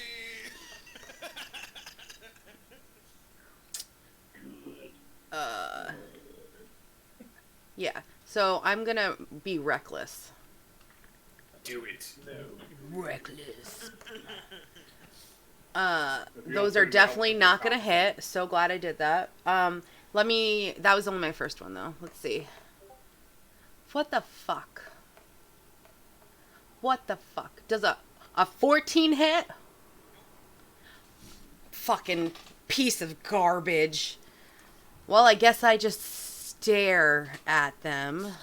Yeah. So I'm gonna be reckless. Do it. Reckless. Those are definitely not gonna hit. So glad I did that. That was only my first one though. Let's see. What the fuck? What the fuck? Does a 14 hit? Fucking piece of garbage. Well, I guess I just stare at them.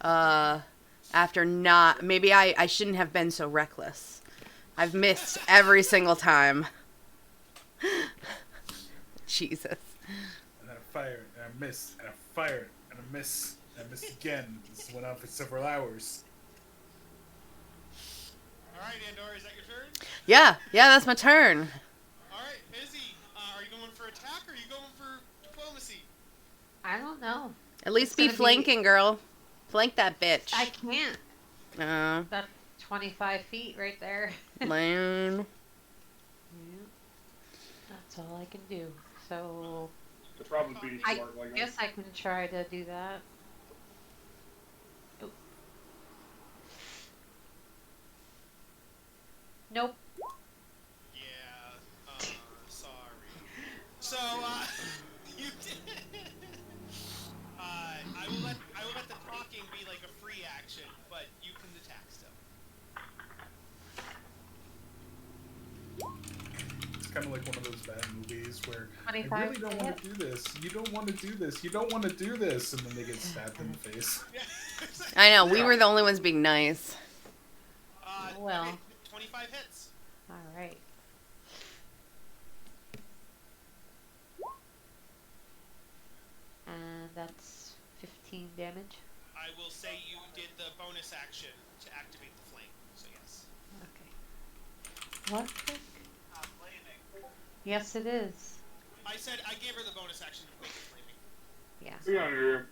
After not... Maybe I shouldn't have been so reckless. I've missed every single time. Jesus. And then I fire, and I miss, and I fire, and I miss, and I miss again. This went on for several hours. Alright, Andor, is that your turn? Yeah, that's my turn. Alright, Izzy, are you going for attack or are you going for diplomacy? I don't know. At least It's be gonna flanking, girl. Flank that bitch. I can't. Oh, That's 25 feet right there. man. Yeah. That's all I can do. So The problem is being I smart like guess I can try to do that. Oh. Nope. Yeah, sorry. So, you did. I will let the talking be like a free action, but you can attack still. It's kind of like one of those bad movies where I 25 really don't want to do this. You don't want to do this. You don't want to do this, and then they get stabbed in the face. Yeah. I know, we were the only ones being nice. Well. Okay, 25 hits. All right. And that's 15 damage. I will say you did the bonus action to activate the flame, so yes. Okay. What? Yes, it is. I said I gave her the bonus action to make it flaming. Yeah. Get out of here.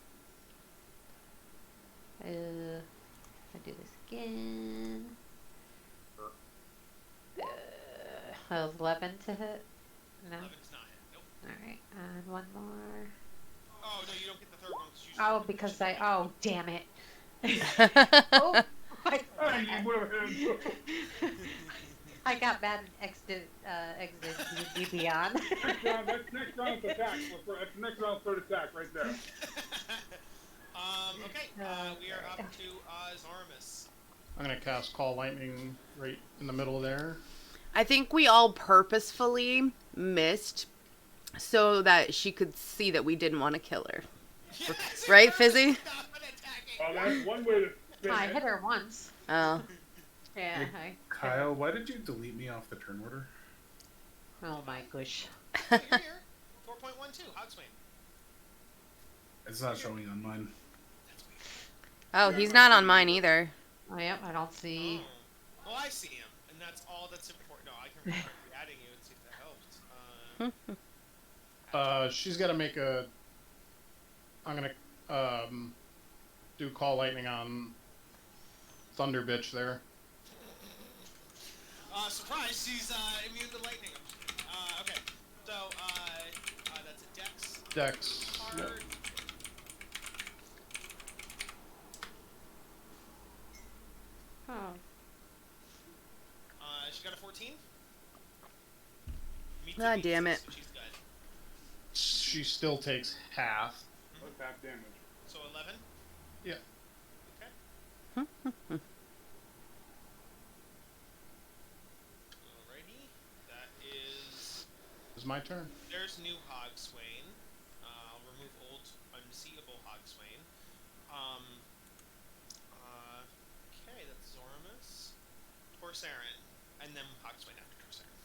I do this again. 11 to hit. No. 11's not it. Nope. All right, and one more. Oh, no, you don't get the third one. Oh, because oh, damn it. Oh, my Hey, you would have I got bad exit beyond. That's next round's attack. That's next round's third attack right there. Okay, we are up to Zormus. I'm gonna cast Call Lightning right in the middle there. I think we all purposefully missed so that she could see that we didn't want to kill her. Right, Fizzy? Oh, that's one way to spin I it. hit her once. Oh. Yeah. Kyle, why did you delete me off the turn order? Oh my gosh. You're here. 4.12, Hogswain. It's not showing on mine. That's weird. Oh, he's not on mine either. Oh, yep, I don't see. Oh. Well, I see him, and that's all that's important. No, I can start adding you and see if that helps. She's got to make a. I'm gonna do Call Lightning on Thunder Bitch there. Surprise, she's immune to lightning. Okay, so that's a dex Dex. card. Yep. Oh. She got a 14. Ah, damn it. So she's good. She still takes half. What's half damage? So 11. Yeah. Okay. Alrighty, that is. It's my turn. There's new Hogswain. I'll remove old unseeable Hogswain. Okay, that's Zormus, Torsarin, and then Hogswain after Torsarin.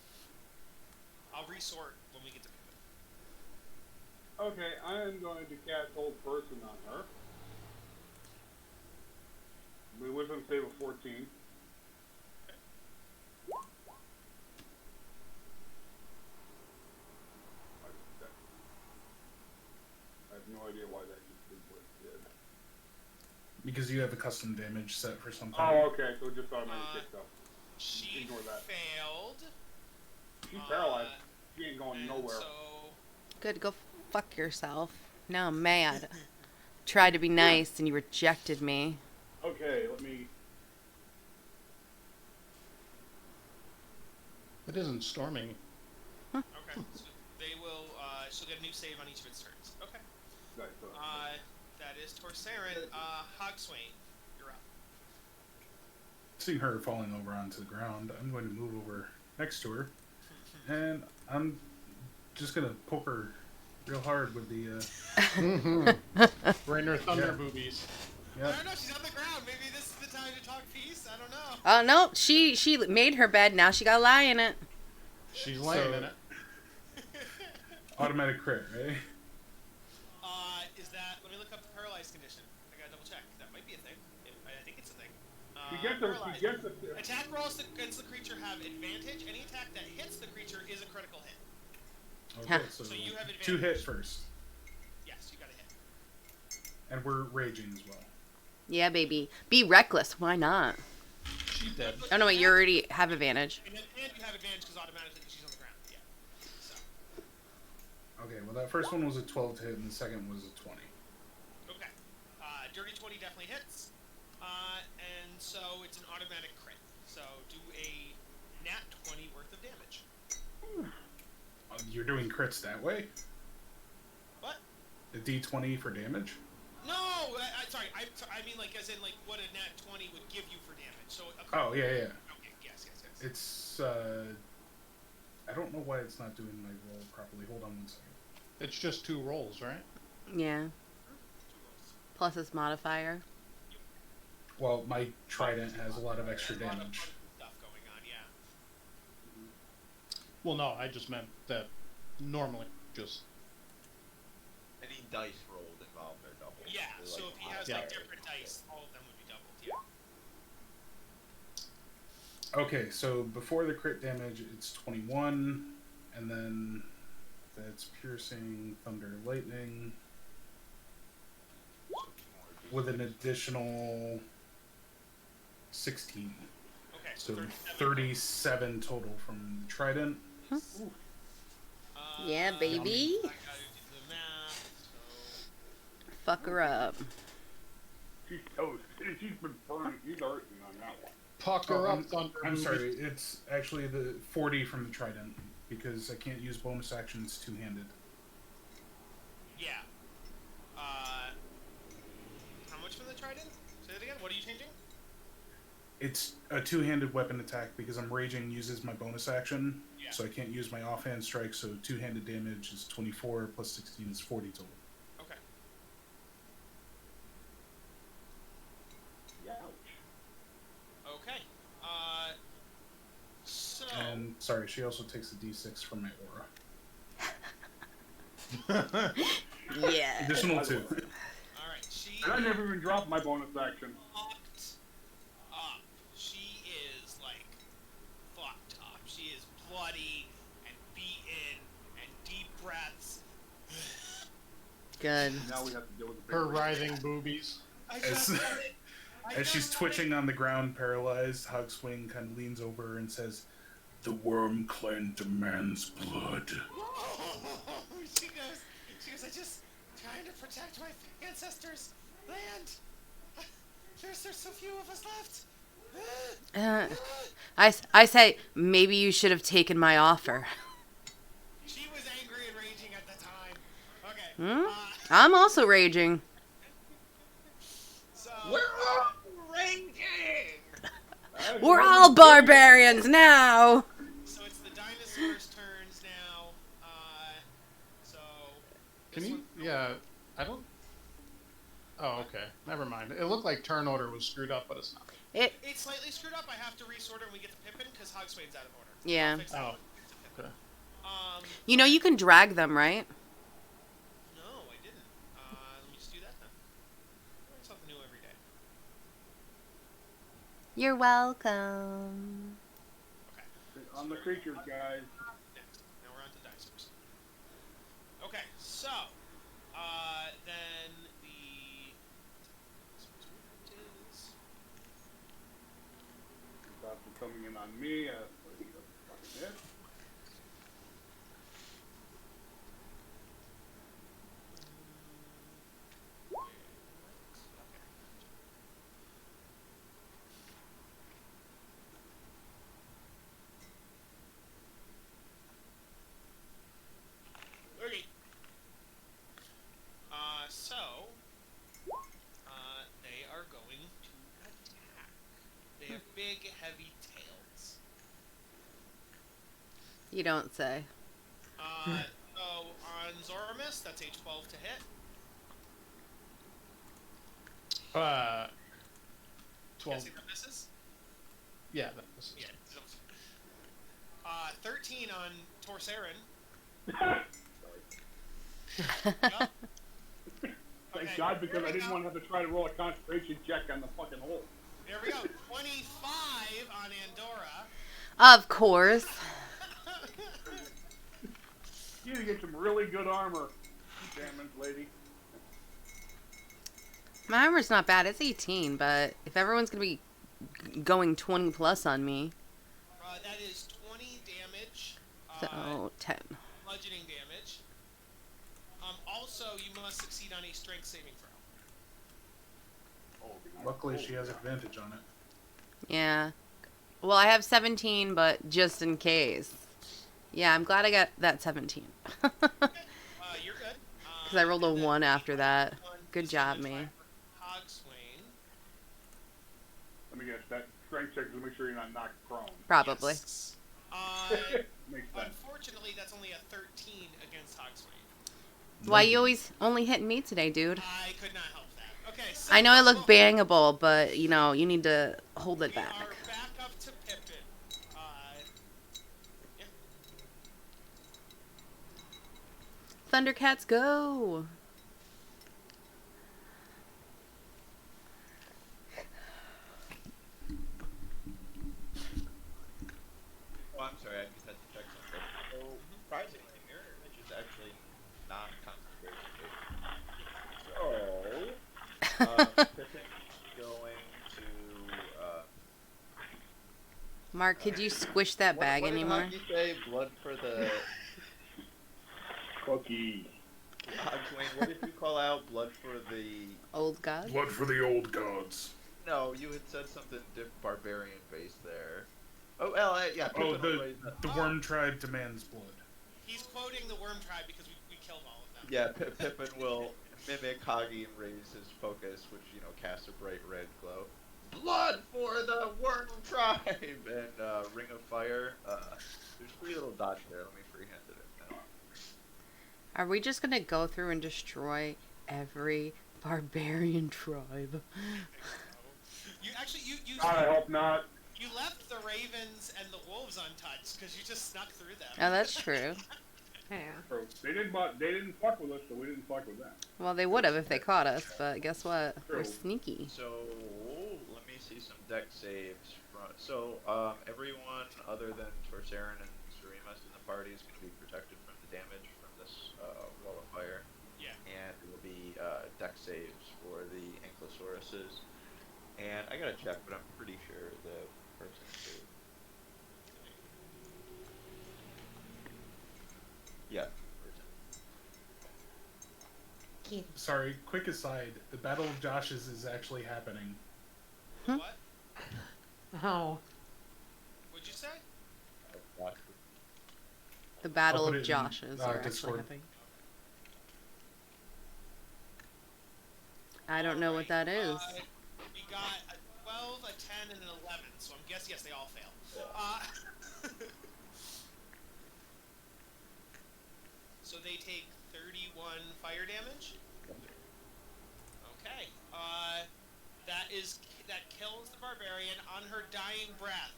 I'll resort when we get to Pippin. Okay, I am going to cast Hold Person on her. My wisdom save of 14. I have no idea why that just did what it did. Because you have a custom damage set for something. Oh, okay, so it just automatically kicked up. She Ignore that. failed. She's paralyzed. She ain't going And nowhere. so Good, go fuck yourself. Now I'm mad. Tried to be nice and you rejected me. Okay, let me. It isn't storming. okay, so they will. She'll get a new save on each of its turns. Okay. That is Torsarin. Hogswain, you're up. Seeing her falling over onto the ground, I'm going to move over next to her, and I'm just gonna poke her real hard with the. Right in her thunder Yeah. boobies. I Yep. don't know. She's on the ground. Maybe this is the time to talk peace. I don't know. Oh no, she made her bed. Now she got to lie in it. She's laying So- in it. Automatic crit, right? Is that? Let me look up the paralyzed condition. I gotta double check. That might be a thing. I think it's a thing. Paralyzed. He gets the. Attack rolls against the creature have advantage. Any attack that hits the creature is a critical hit. Okay, so, So you have 2 hit advantage. first. Yes, you got a hit. And we're raging as well. Yeah, baby. Be reckless. Why not? She dead. Oh, no, wait. You already have advantage. And you have advantage because automatically she's on the ground. Yeah. So. Okay, well, that first one was a 12 to hit, and the second was a 20. Okay. Dirty 20 definitely hits. And so it's an automatic crit. So do a nat 20 worth of damage. You're doing crits that way? What? A d20 for damage? No! Sorry. I mean, like, as in, like, what a nat 20 would give you for damage. So a Oh, yeah. Okay, yes. It's, I don't know why it's not doing my roll properly. Hold on 1 second. It's just 2 rolls, right? Yeah. 2 rolls. Plus its modifier. Well, my trident has a lot of extra There's a lot of damage. fun stuff going on, yeah. Well, no, I just meant that normally just... Any dice rolled involved are doubled. Yeah, They're so like if he has, Yeah. like, different dice, all of them would be doubled, yeah. Okay, so before the crit damage, it's 21, and then that's piercing, thunder, lightning, with an additional 16. Okay, So 37. 37 total from the trident. Yeah, baby. I gotta do the math, so... Fuck her up. She's toast. She's been burned. She's hurting on that one. Pucker Oh, up, Thunder. I'm movie. sorry, it's actually the 40 from the trident, because I can't use bonus actions two-handed. Yeah. How much from the trident? Say that again. What are you changing? It's a two-handed weapon attack because I'm raging uses my bonus action, Yeah. so I can't use my offhand strike, so two-handed damage is 24 plus 16 is 40 total. Okay. Ouch. Okay. So... And, sorry, she also takes a d6 from my aura. Yeah. Additional 2. Alright, she... And I never even dropped my bonus action. fucked up. She is, like, fucked up. She is bloody and beaten and deep breaths. Good. Now we have to deal with the Her big writhing boobies. I As- just got it. I As she's just got twitching on the ground, paralyzed, Hogswing kind of leans over and says, "The worm clan demands blood." She goes, I just trying to protect my ancestors' land. There's so few of us left. I say, maybe you should have taken my offer. She was angry and raging at the time. Okay. Hmm? I'm also raging. So We're all raging! That We're is all barbarians now. so it's the dinosaurs' turns now. So Can this you? one- Yeah, I don't. Oh, okay. Never mind. It looked like turn order was screwed up, but it's not. It's slightly screwed up. I have to resort it when we get to Pippin because Hogswain's out of order. Yeah. I'll fix that Oh, when we get to Pippin. okay. You know you can drag them, right? No, I didn't. Let me just do that then. Learn something new every day. You're welcome. Okay. on the creatures, guys. Next. Now we're on to dinosaurs. Okay, so then the Stop from coming in on me. He doesn't fucking hit. Okay. So they are going to attack. They have big, heavy tails. You don't say. So on Zoramis, that's a 12 to hit. 12. Guessing that misses? Yeah, that was. Yeah. 13 on Torsarin. Thank Okay, God, because here I we didn't go. want to have to try to roll a concentration check on the fucking hole. There we go. 25 on Andorra. Of course. You need to get some really good armor, damage lady. My armor's not bad. It's 18, but if everyone's gonna be going 20 plus on me, That is 20 damage. so 10. Bludgeoning damage. Also, you must succeed on a strength saving throw. Luckily, she has advantage on it. Yeah. Well, I have 17, but just in case. Yeah, I'm glad I got that 17. You're good. Because I rolled a And then 1 after that. one Good is job, gonna me. try for Cogswain. Let me guess, that strength check to make sure you're not knocked prone. Probably. Yes. Makes sense. Unfortunately, that's only a 13 against Cogswain. Why you always only hitting me today, dude? I could not help that. Okay, so I know I look bangable, but, you know, you need to hold it we back. are back up to Pippin. Yeah. Thundercats, go! Oh, I'm sorry, I just had to check something. So, surprisingly, Mirror Image is actually not concentration based. So, Pippin's going to, Mark, could you squish that bag what anymore? did Hockey say? Blood for the... Cookie. Dwayne, what did you call out? Blood for the... Old god? Blood for the old gods. No, you had said something barbarian based there. Oh, well, yeah. Oh, Pippin always- the Worm Tribe demands blood. He's quoting the Worm Tribe because we killed all of them. Yeah, Pippin will mimic Hagi and raise his focus, which, you know, casts a bright red glow. Blood for the Worm Tribe! And Ring of Fire. There's 3 little dots there. Let me freehand it now. Are we just gonna go through and destroy every barbarian tribe? You actually, you I hope not. you left the ravens and the wolves untouched because you just snuck through them. Oh, that's true. Yeah. They didn't fuck with us, so we didn't fuck with them. Well, they would have if they caught us, but guess what? We're True. sneaky. So, let me see some deck saves. So, everyone other than Torsarin and Surimas in the party is going to be protected from the damage from this wall of fire. Yeah. And it will be deck saves for the Ankylosauruses. And I gotta check, but I'm pretty sure the person saved. Yeah, person. Sorry, quick aside. The Battle of Josh's is actually happening. What? Oh. What'd you say? The Battle put of it in, Josh's are actually Discord. happening. I don't know what that is. We got a 12, a 10, and an 11. So I'm guessing yes, they all fail. So they take 31 fire damage. Okay. That kills the barbarian on her dying breath.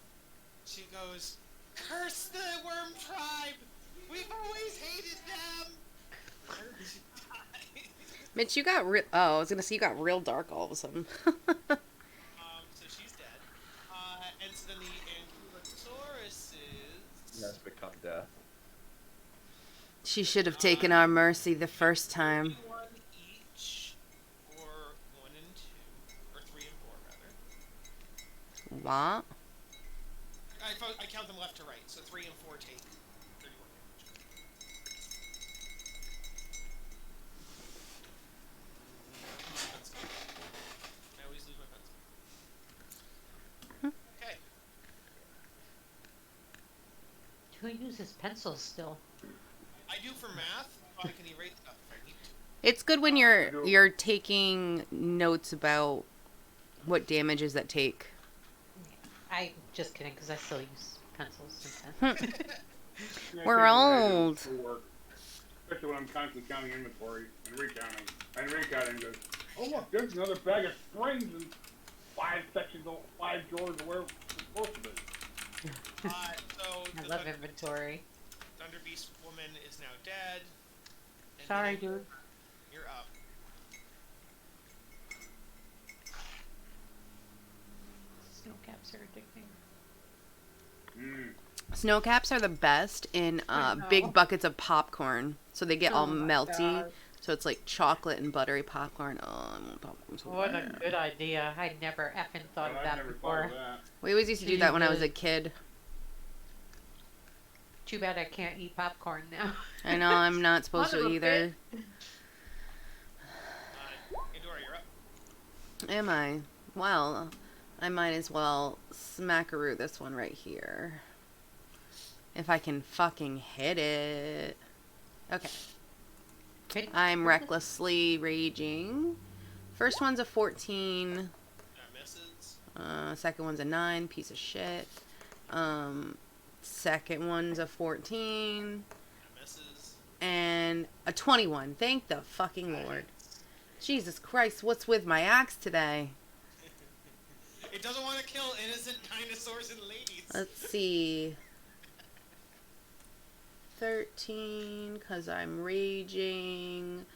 She goes, "Curse the Worm Tribe! We've always hated them." She dies. Mitch, you got real. Oh, I was gonna say you got real dark all of a sudden. So she's dead. And so then the Ankylosauruses. Has become death. She should have taken our mercy the first time. 1 each, or 1 and 2, or 3 and 4 rather. What? I count them left to right, so 3 and 4 take 31 damage. Pencil. I always lose my pencil. Okay. Who uses pencils still? I do for math. I can erase stuff if I need to. It's good when you're taking notes about what damages that take. I'm just kidding, because I still use pencils sometimes. Yeah, We're I think old. it'll work. Especially when I'm constantly counting inventory and recounting. And recounting goes, oh look, there's another bag of springs and 5 sections, 5 drawers of where it's supposed to be. So I the love inventory. Thunder Beast woman is now dead. And Sorry, then dude. You're up. Snow caps are addicting. Snow caps are the best in I know. big buckets of popcorn, so they get all Oh my melty. God. So it's like chocolate and buttery popcorn. Oh, I want popcorn so What a bad. good idea. I never effing thought of I've that never before. thought of that. We always used to do that when I was a Jesus. kid. Too bad I can't eat popcorn now. I know I'm not supposed Son to of a either. Endora, you're up. Am I? Well, I might as well smackaroo this one right here. If I can fucking hit it. Okay. I'm recklessly raging. First one's a 14. That misses. Second one's a 9. Piece of shit. Second one's a 14. That misses. And a 21. Thank the fucking Lord. Jesus Christ, what's with my axe today? It doesn't want to kill innocent dinosaurs and ladies. Let's see. 13, because I'm raging,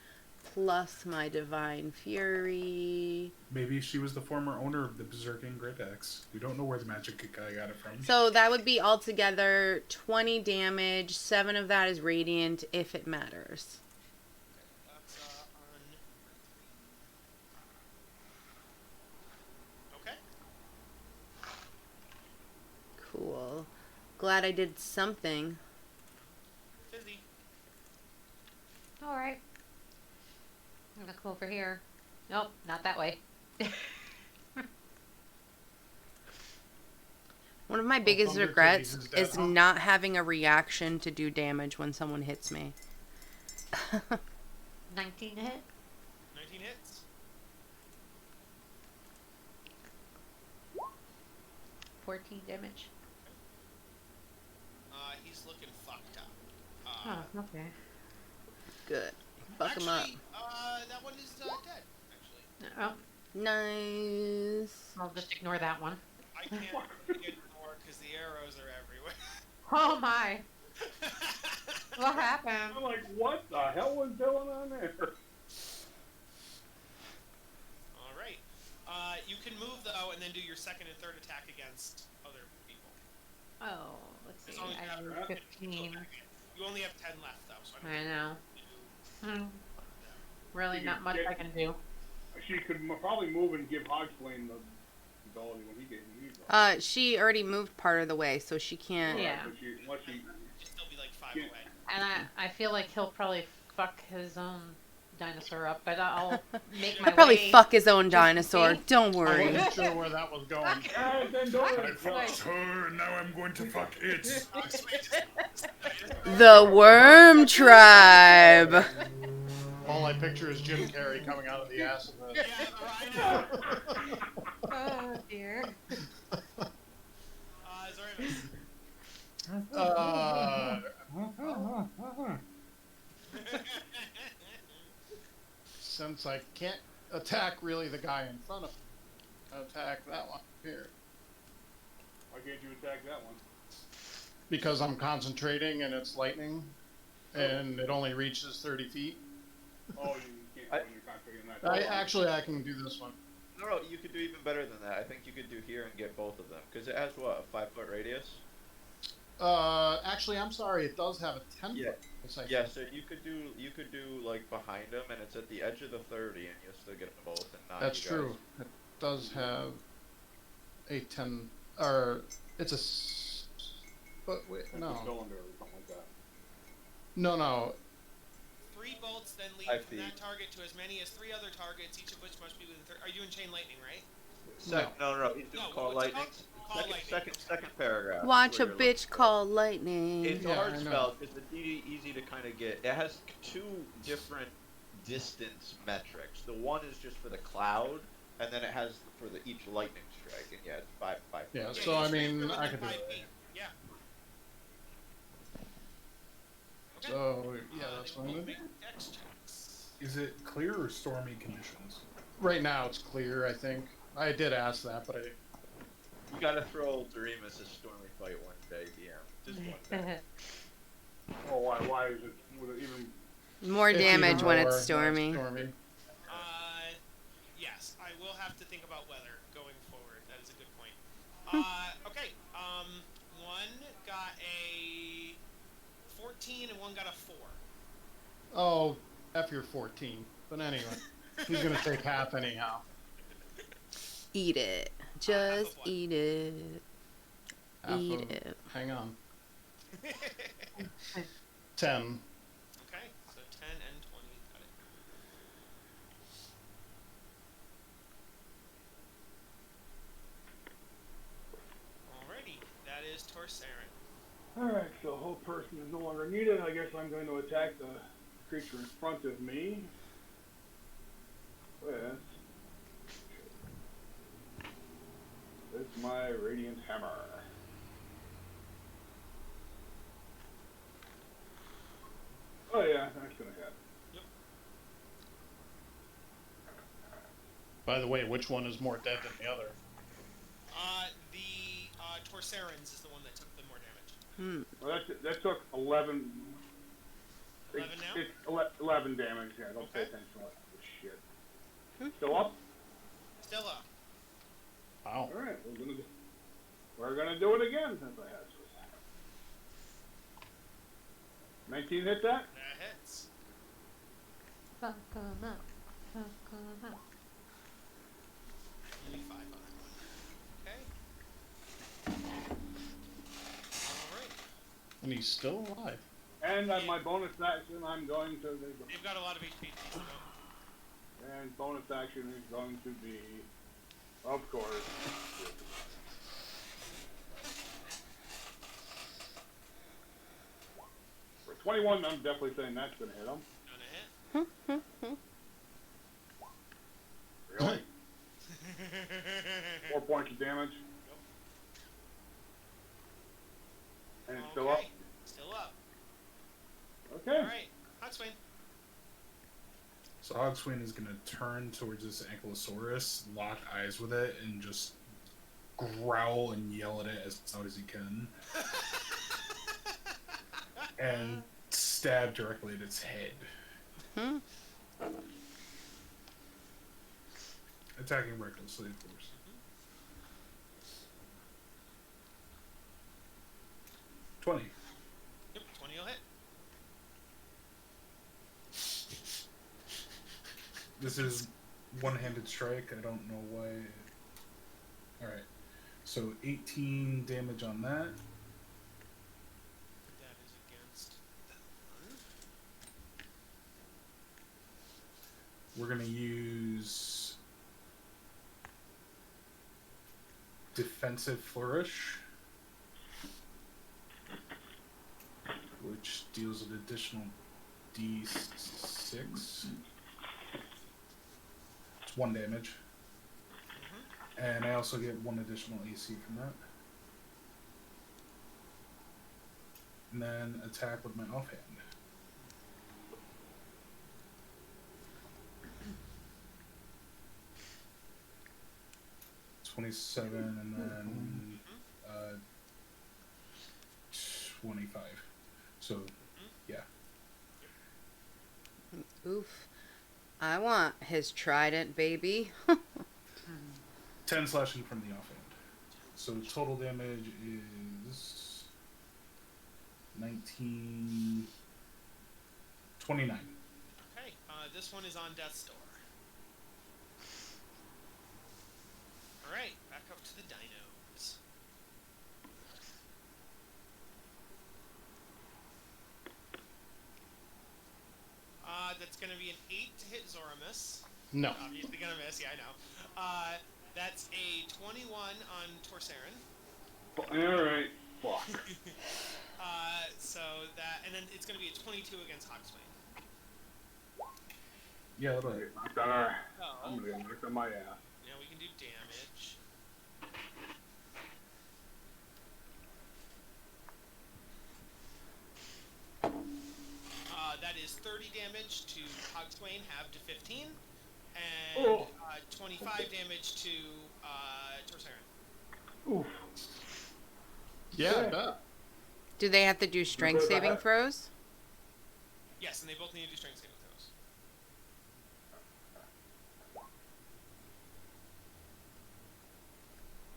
plus my divine fury. Maybe she was the former owner of the Berserking Great Axe. We don't know where the magic guy got it from. So that would be altogether 20 damage. 7 of that is radiant, if it matters. That's on number 3. Okay. Cool. Glad I did something. Fizzy. Alright. I'm gonna come over here. Nope, not that way. One of my biggest Thunder regrets Titties is dead, is huh? not having a reaction to do damage when someone hits me. 19 hit. 19 hits. 14 damage. He's looking fucked up. Oh, okay. Good. Fuck him up. Actually, that one is dead, actually. Oh, Nice. I'll just ignore that one. I can't ignore because the arrows are everywhere. Oh my. What happened? I'm like, what the hell was going on there? Alright. You can move, though, and then do your second and third attack against other people. Oh, let's see. As long as you I have have your 15. You only have 10 left, though, so I I don't know. think Hmm. Really You not can much get- I can do. She could probably move and give Hogsplane the ability when he gave me. She already moved part of the way, so she can't. Yeah. Unless she, It'd still be like 5 Yeah. away. And I feel like he'll probably fuck his own dinosaur up, but I'll make my He'll probably way. fuck his own just in dinosaur. case. Don't I worry. wasn't sure where that was going. and then I don't fucked her, now I'm going to fuck it. The Worm Tribe. All I picture is Jim Carrey coming out of the ass of the... Yeah, right. Oh dear. Sorry, miss. Since I can't attack really the guy in front of me, I'll attack that one here. Why can't you attack that one? Because I'm concentrating and it's lightning, and it only reaches 30 feet. Oh, you can't when you're concentrating on that. I can do this one. No, you could do even better than that. I think you could do here and get both of them. Because it has, what, a 5-foot radius? Actually, I'm sorry, it does have a 10 Yeah. foot. Yes, Yeah, so you could do like behind them, and it's at the edge of the 30, and you'll still get them both and not That's you guys. true. It does have a 10, or it's a, but wait, Like a no. cylinder or something like that. No. 3 bolts then lead 5 from feet. that target to as many as 3 other targets, each of which must be within. Are you in chain lightning, right? No, he's doing No, call what's it lightning. called? Call lightning. Second paragraph. is Watch a where you're looking bitch for. call lightning. It's a Yeah, hard I know. spell because it's easy to kind of get. It has 2 different distance metrics. The one is just for the cloud, and then it has for the each lightning strike. And yeah, it's 5. Yeah, Yeah, so you I should mean, be I within could do 5 it. feet. Yeah. Okay. So, yeah, that's They what I'm will gonna do. make dex checks. Is it clear or stormy conditions? Right now it's clear, I think. I did ask that, but I didn't. You gotta throw Doremus a stormy fight one day, DM. Just one day. Oh, why is it? Would it even? More It's damage even when more it's stormy. Yes, I will have to think about weather going forward. That is a good point. Okay. One got a 14 and one got a 4. Oh, F your 14. But anyway, he's gonna take half anyhow. Eat it. Half Just of what? eat it. Half Eat of, it. hang on. Okay, 10. so 10 and 20. Got it. Alrighty, that is Torsarin. Alright, so whole person is no longer needed. I guess I'm going to attack the creature in front of me with my Radiant Hammer. Oh yeah, that's gonna hit. By the way, which one is more dead than the other? The Torsarin's is the one that took the more damage. Well, that took 11. 11 now? It's 11 damage. Yeah, don't pay Okay. attention to that shit. Still up? Still up. Wow. All right, we're gonna do it again since I have to. 19 hit that? That hits. Fuck 'em up. Fuck 'em up. Only 5 on that one. Okay. Alright. And he's still alive. And my bonus action, I'm going to. They've got a lot of HP. And bonus action is going to be, of course. For 21, I'm definitely saying that's gonna hit him. Gonna hit. Really? 4 points of damage. And it's still up. Okay, Still up. Okay. Alright. Hogswain. So Hogswain is going to turn towards this Ankylosaurus, lock eyes with it, and just growl and yell at it as loud as he can, and stab directly at its head. Hmm. Attacking recklessly, of course. Yep, 20. 20 will hit. This is one-handed strike. I don't know why. Alright. So 18 damage on that. That is against that one. We're going to use Defensive Flourish, which deals an additional D6. It's 1 damage. And I also get 1 additional AC from that. And then attack with my offhand. $27 and then 25. So, yeah. Oof. I want his trident, baby. 10 slashing from the offhand. So total damage is 19, 29. Okay, this one is on Death's Door. Alright, back up to the dinos. That's gonna be an 8 to hit Zoramus. No. Obviously gonna miss, yeah, I know. That's a 21 on Torsarin. Alright. Fuck. So that, and then it's gonna be a 22 against Hogswain. Yeah, that'll hit. Knocked on our, Oh. I'm gonna get knocked on my ass. Now we can do damage. That is 30 damage to Hogswain, halved to 15, and 25 damage to Torsarin. Oof. Yeah, I Okay. bet. Do they have to do strength Because I saving have- throws? Yes, and they both need to do strength saving throws.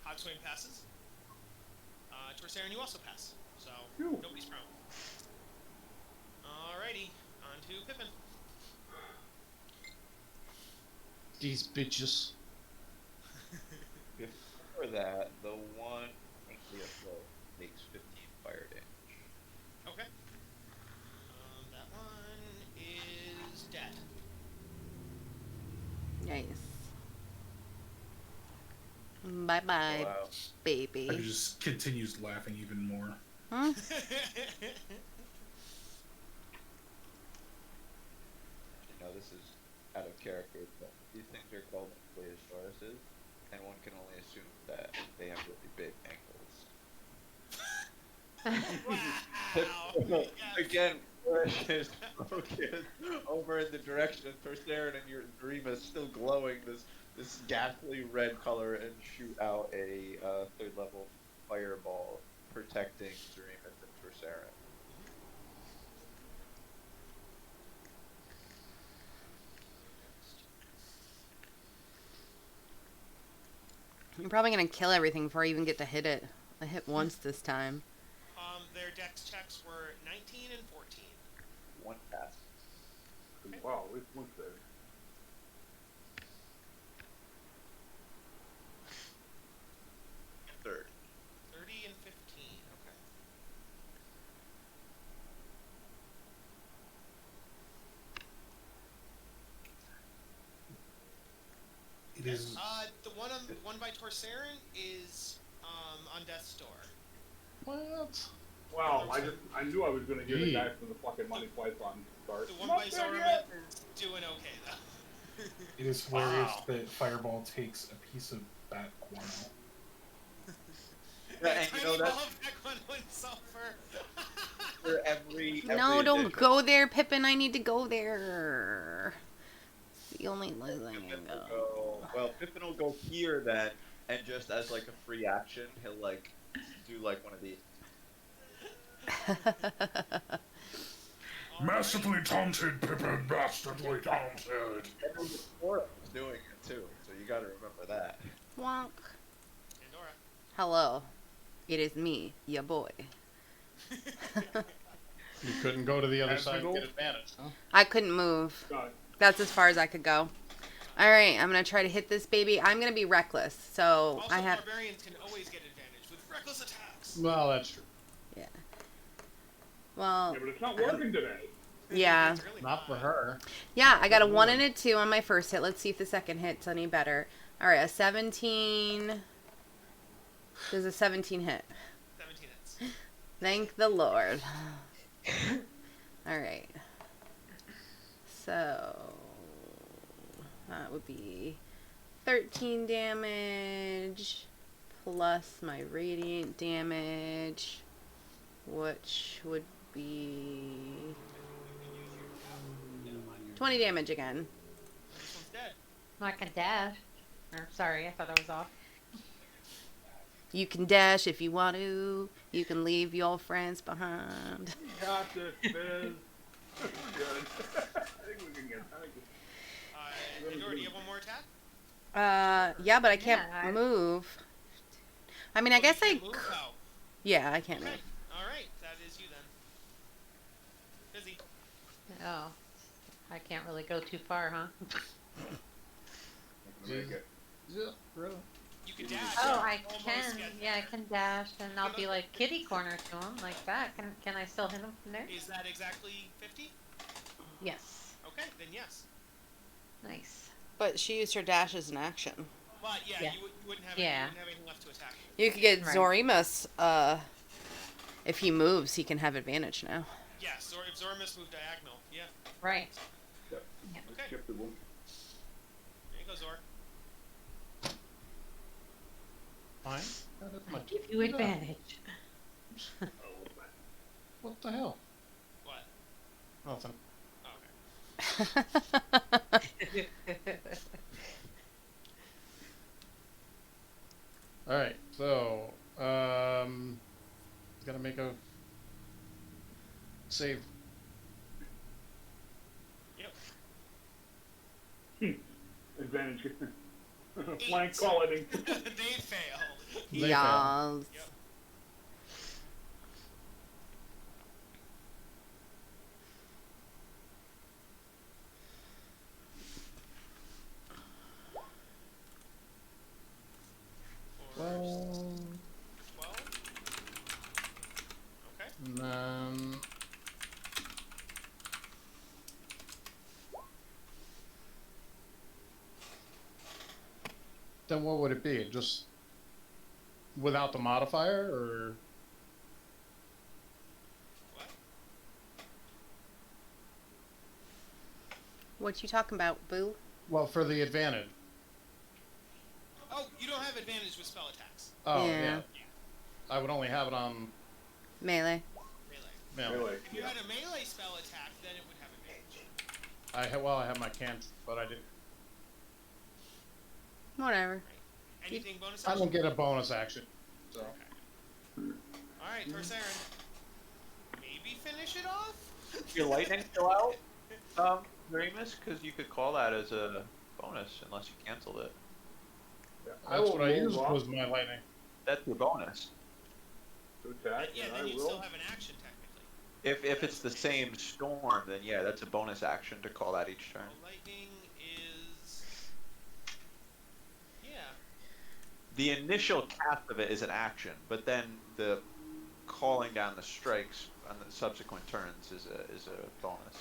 Hogswain passes. Torsarin, you also pass. So, Phew. nobody's prone. Alrighty, on to Pippin. These bitches. Before that, the one currently afloat takes 15 fire damage. Okay. That one is dead. Nice. Bye bye, Wow. baby. And he just continues laughing even more. Huh? This is out of character, but these things are called Pleistauruses, and one can only assume that they have really big ankles. Wow. Again, Bush is focused over in the direction of Torsarin, and your Dream is still glowing this ghastly red color, and shoot out a 3rd level fireball protecting Dream and Torsarin. I'm probably gonna kill everything before I even get to hit it. I hit once this time. Their dex checks were 19 and 14. One pass. Wow, at least one's there. Third. 30 and 15. Okay. It is. The one by Torsarin is on death's door. What? Wow, I knew I was gonna get a Gee. guy from the fucking Money Python start. The one Not by dead Zoromit yet. is doing okay though. It is hilarious Wow. that Fireball takes a piece of bat guano. Yeah, and you know that's for every No, don't edition. go there, Pippin. I need to go there. It's the only place I Pippin can will go. go. Well, Pippin will go here then, and just as like a free action, he'll like do like one of these. Masterfully taunted, Pippin, masterfully taunted. And then the Aura is doing it too, so you got to remember that. Wonk. Pandora. Hello. It is me, your boy. You couldn't go to the other side and get advantage, huh? I couldn't move. God. That's as far as I could go. Alright, I'm gonna try to hit this baby. I'm gonna be reckless, so Also, I have... barbarians can always get advantage with reckless attacks. Well, that's true. Yeah. Well, Yeah, but it's not working today. yeah. It's really Not for her. Yeah, I got a 1 and a 2 on my first hit. Let's see if the second hit's any better. Alright, a 17... Does a 17 hit? 17 hits. Thank the Lord. Alright. So... That would be 13 damage plus my radiant damage, which would be 20 damage again. This one's dead. I can dash. Or, sorry, I thought I was off. You can dash if you want to. You can leave your friends behind. Got this, Biz. Good. I think we can get Pandora, do you have one more attack? Yeah, but I can't Yeah, move. I mean, I guess I... You can't move? Oh. Yeah, I can't Okay. move. Alright, that is you then. Busy. Oh. I can't really go too far, huh? Make it. Yeah, really. You can dash. Oh, I Almost can. get Yeah, I there. can dash, and I'll be like kitty corner to him, like that. Can I still hit him from there? Is that exactly 50? Yes. Okay, then yes. Nice. But she used her dash as an action. But yeah, Yeah. you wouldn't have Yeah. you wouldn't have anything left to attack. You could get Right. Zorimus, if he moves, he can have advantage now. Yes, or if Zormus moved diagonal. Yeah. Right. Yep. Yeah. Okay. Shifted one. There you go, Zor. Fine. That is my- Give you advantage. What the hell? What? Nothing. Oh, okay. Alright, so, gotta make a save. Yep. Advantage. Flank quality. They fail. They Yes. Yep. Then what would it be? Just without the modifier, or What? What you talking about, boo? well, for the advantage? Oh, you don't have advantage with spell attacks. Oh Yeah. yeah. I would only have it on Melee. Melee. melee. Melee. If you Yeah. had a melee spell attack, then it would have advantage. I have my can't, but I did. Whatever. Anything bonus I action? don't get a bonus action. So Alright, Torsarin. Maybe finish it off? Your lightning still out, Remus? Because you could call that as a bonus unless you canceled it. that's what I will used move was off my lightning. That's your bonus. to attack. Yeah, and then I you will. still have an action technically. If it's the same storm, then yeah, that's a bonus action to call that each turn. Lightning is... Yeah. The initial cast of it is an action, but then the calling down the strikes on the subsequent turns is a bonus.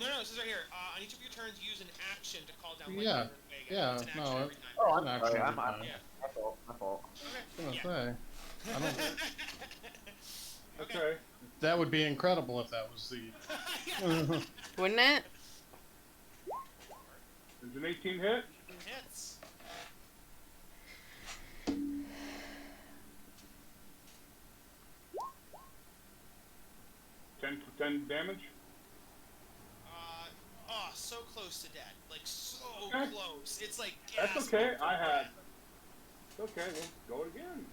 No, it says right here. On each of your turns, use an action to call down lightning. Yeah, or Vega. yeah, It's an action no, every time. Oh, An action sorry, every I'm time. Yeah. my fault. My fault. I was Okay. gonna say I don't. Okay. That would be incredible if that was the. Yeah. Wouldn't it? Is an 18 hit? Hits. Ten damage. Oh, so close to dead. Like, so Okay. close. It's like That's gasp okay. for I had. breath. It's okay. We'll go again.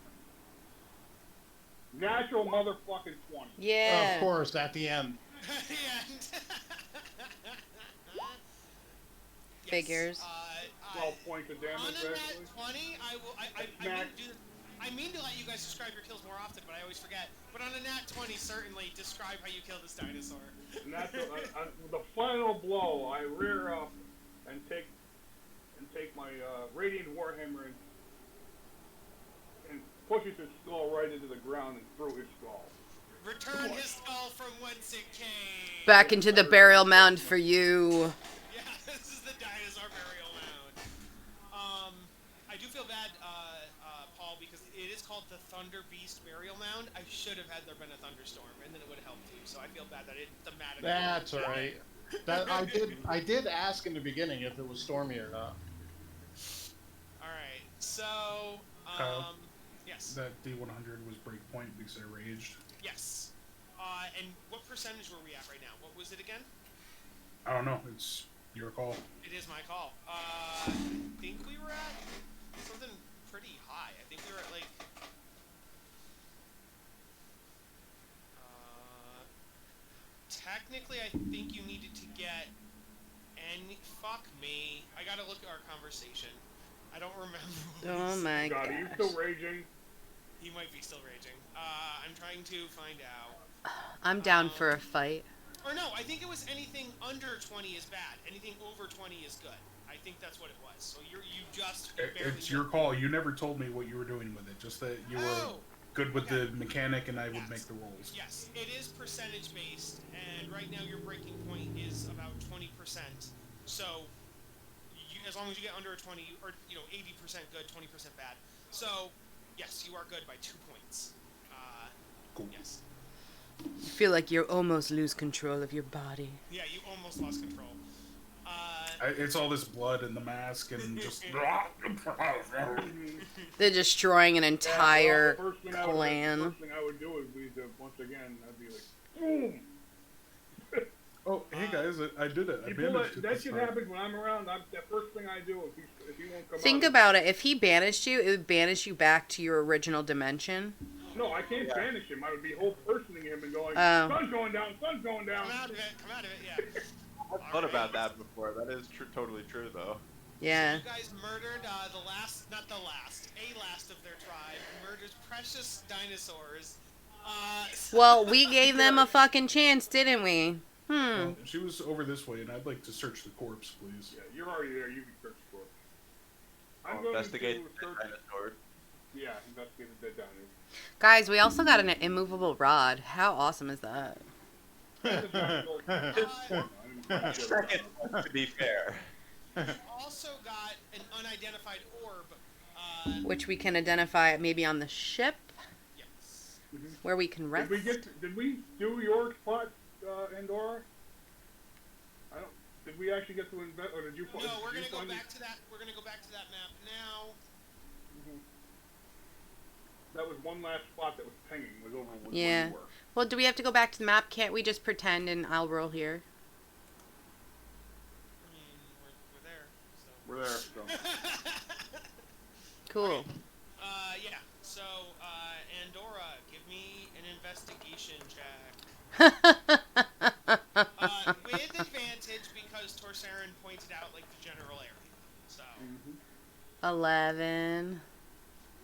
Natural motherfucking 20. Yeah. Of course, at the end. The end. Yes, Figures. 12 points of On damage, a actually. nat 20, I will. I mean to let you guys describe your kills more often, but I always forget. But on a nat 20, certainly describe how you kill this dinosaur. Natural. The final blow, I rear up and take my radiant warhammer and pushes his skull right into the ground and through his skull. Return his skull from whence it came. Back into the burial mound for you. Yeah, this is the dinosaur burial mound. I do feel bad, Paul, because it is called the Thunder Beast Burial Mound. I should have had there been a thunderstorm, and then it would have helped you. So I feel bad that it thematically. That's all right. That I did ask in the beginning if it was stormy or not. All right, so Kyle? yes, That D100 was breakpoint because I raged. yes. And what percentage were we at right now? What was it again? I don't know. It's your call. It is my call. I think we were at something pretty high. I think we were at like. Technically, I think you needed to get any. Fuck me. I gotta look at our conversation. I don't remember. Oh my God, are you gosh. still raging? He might be still raging. I'm trying to find out. I'm down for a fight. Or no, I think it was anything under 20 is bad. Anything over 20 is good. I think that's what it was. So you just barely It's your call. You never told me what you were doing with it. Just that you were Oh, good with okay. the mechanic and I would Yes. make the rolls. Yes, it is percentage based, and right now your breaking point is about 20%. So as long as you get under a 20, or 80% good, 20% bad. So yes, you are good by 2 points. Cool. Yes. You feel like you almost lose control of your body. Yeah, you almost lost control. It's all this blood in the mask and just. They're destroying an entire Well, the clan. first thing I would do would be to, once again, I'd be like, boom! Oh, hey guys, I did it. I You pull bandaged it that this shit time. happens when I'm around. The first thing I do if he won't come Think out. about it. If he banished you, it would banish you back to your original dimension. No, I can't banish him. I would be whole personing him and going, Oh. sun's going down, sun's going down. Come out of it, yeah. I've thought about that before. That is totally true, though. Yeah. You guys murdered the last of their tribe, murdered precious dinosaurs. Well, we gave them a fucking chance, didn't we? Well, she was over this way, and I'd like to search the corpse, please. Yeah, you're already there. You can search for it. I'm I'll going investigate to the search. dinosaur. Yeah, investigate the dead dinosaur. Guys, we also got an immovable rod. How awesome is that? That's a giant gold. Second, to be fair. You also got an unidentified orb. Which we can identify maybe on the ship Yes. where we can rest. Did we do your spot, Andorra? I don't. Did we actually get to invent, or did you? No, we're did you gonna go find back to that. We're gonna go back to that map now. That was one last spot that was pinging. Was over where Yeah. you were. Well, do we have to go back to the map? Can't we just pretend and I'll roll here? I mean, we're there. So. We're there. So. Cool. Yeah. So, Andorra, give me an investigation check. With advantage because Torsarin pointed out like the general area. So. 11.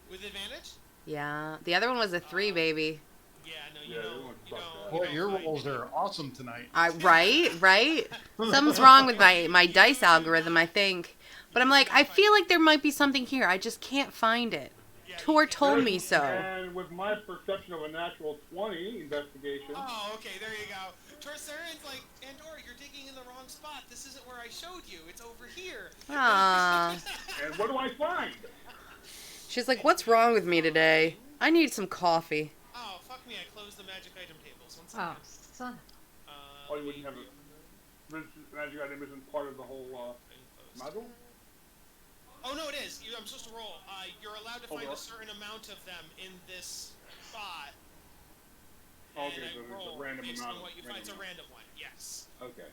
With advantage? Yeah. The other one was a 3, baby. Yeah. No, Yeah, you they don't. won't You fuck don't. that. you Boy, don't your find rolls any- are awesome tonight. Right? Something's wrong with my dice algorithm, I think. But I'm like, I feel like there might be something here. I just can't find it. Yeah, you Tor can't- told me so. And with my perception of a natural 20 investigation, Oh, okay, there you go. Torsarin's like, Andorra, you're digging in the wrong spot. This isn't where I showed you. It's over here. Aww. and what do I find? She's like, what's wrong with me today? I need some coffee. Oh, fuck me, I closed the magic item tables. One Oh, second. son. Oh, you wouldn't have it. Magic item isn't part of the whole module? Oh, no, it is. I'm supposed to roll. You're allowed to find what? a certain amount of them in this spot. Okay, And I so it's a roll random based amount on of- what you find. It's a random random one, yes. Okay.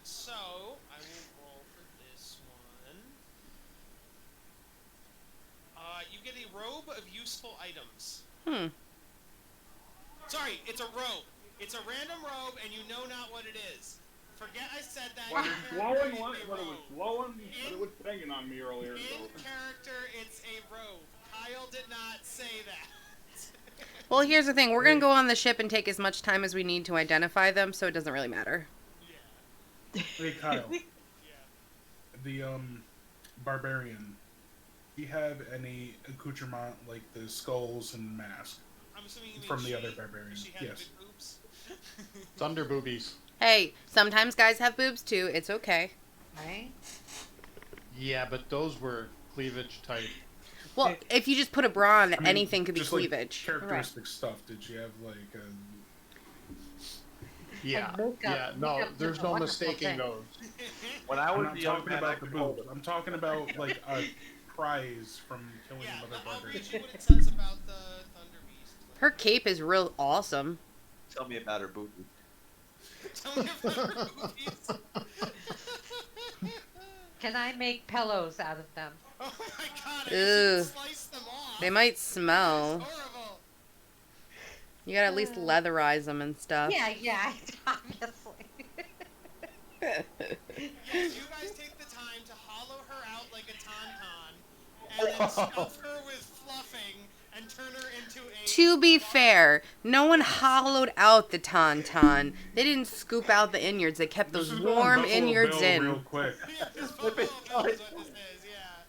So, I will roll for this one. You get a robe of useful items. Sorry, it's a robe. It's a random robe, and you know not what it is. Forget I said that. When Your it's character glowing, is when a it was robe. glowing, but it was banging on me earlier. In So. character, it's a robe. Kyle did not say that. Well, here's the thing. We're going to go on the ship and take as much time as we need to identify them, so it doesn't really matter. Yeah. Hey, Kyle. Yeah. The barbarian. Do you have any accoutrement like the skulls and mask I'm assuming you mean from the she, other barbarian? She had Yes. big boobs. Thunder boobies. Hey, sometimes guys have boobs too. It's okay. Right? Yeah, but those were cleavage type. Well, if you just put a bra on, I mean, anything could be just, like, cleavage. characteristic stuff. Did you have like Yeah, makeup- yeah. No, makeup is there's a no wonderful mistaking thing. those. When I I'm was not a young talking man, I about the could hold boobs. I'm talking about like a prize from killing Yeah, another I'll read barbarian. you what it says about the Thunder Beast. Her cape is real awesome. Tell me about her booty. Tell me about her boobies. Can I make pillows out of them? Oh my god, I Ew. should slice them off. They might smell. It's horrible. You gotta at least leatherize them and stuff. Yeah, obviously. Yes, you guys take the time to hollow her out like a tauntaun, and then stuff her with fluffing, and turn her into a... To be fair, no one hollowed out the tauntaun. They didn't scoop out the innards. They kept those This is going warm Buffalo innards Bill in. real quick. Yeah, this Buffalo Bill is what this is, yeah.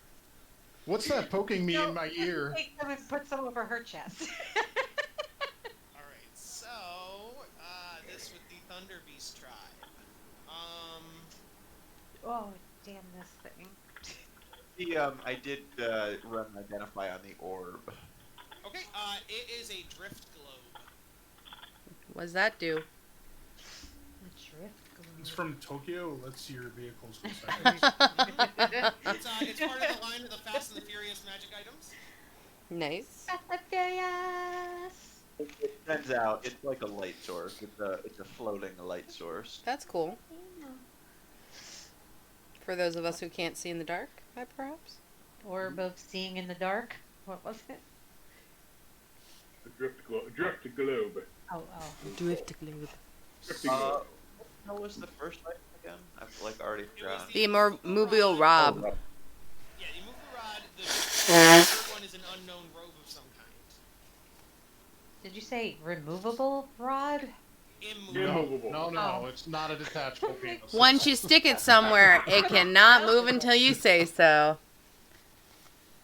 What's that poking me No, in my ear? Take them and put some over her chest. Alright, so, this with the Thunder Beast tribe. Oh, damn this thing. I did run identify on the orb. Okay, it is a drift globe. What does that do? The drift It's globe. from Tokyo. Let's see your vehicles. For a second. It's part of the line of the Fast and the Furious magic items. Nice. Fast and Furious. It turns out it's like a light source. It's a floating light source. That's cool. For those of us who can't see in the dark, perhaps? Orb of seeing in the dark. What was it? Drift globe. Oh. Drift globe. Drifting globe. What was the first item again? I've like already forgotten. The immovable rob. Oh, Yeah, you move the rod. The third one is an unknown robe of some kind. Did you say removable rod? Immovable. No, Oh. it's not a detachable penis. Once you stick it somewhere, it cannot move until you say so.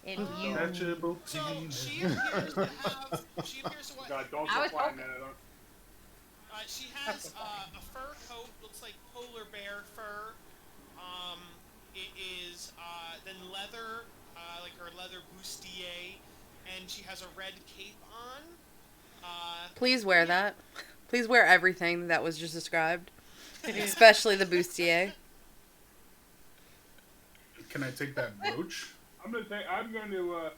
In you. Detachable So penis. she appears to have. She appears to what? God, don't I was apply hoping- that. She has a fur coat, looks like polar bear fur. It is then leather, like her leather bustier, and she has a red cape on. Please wear that. Please wear everything that was just described, especially the bustier. Can I take that brooch? I'm going to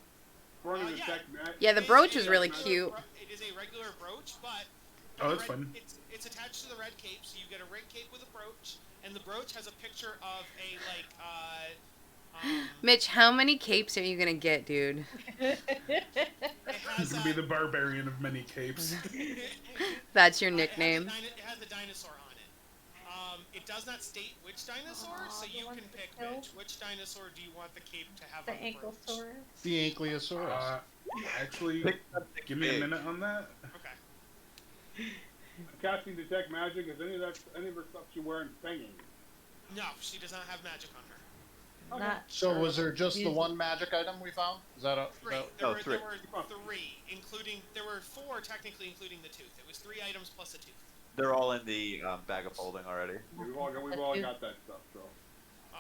burn and Yeah. detect magic. Yeah, the It is brooch a is really regular cute. It is a regular brooch, but Oh, that's red, fine. It's attached to the red cape, so you get a red cape with a brooch, and the brooch has a picture of a Mitch, how many capes are you gonna get, dude? it He's has gonna be the barbarian of many capes. That's your It nickname. has a dinosaur on it. It does not state which dinosaur, so the you one can that pick killed? Which. Which dinosaur do you want the cape to have The on the brooch? Ankylosaurus. The Ankylosaurus. Actually, Pick something give me a big. minute on that. Okay. I'm casting detect magic. Is any of her stuff she wearing pinging? No, she does not have magic on her. Not So sure. was there just the Use- one magic item we found? Is that a... Three. That, There, Oh, were, three. there were three, including there were four technically, including the tooth. It was 3 items plus a tooth. They're all in the bag of holding already. We've all got that stuff. So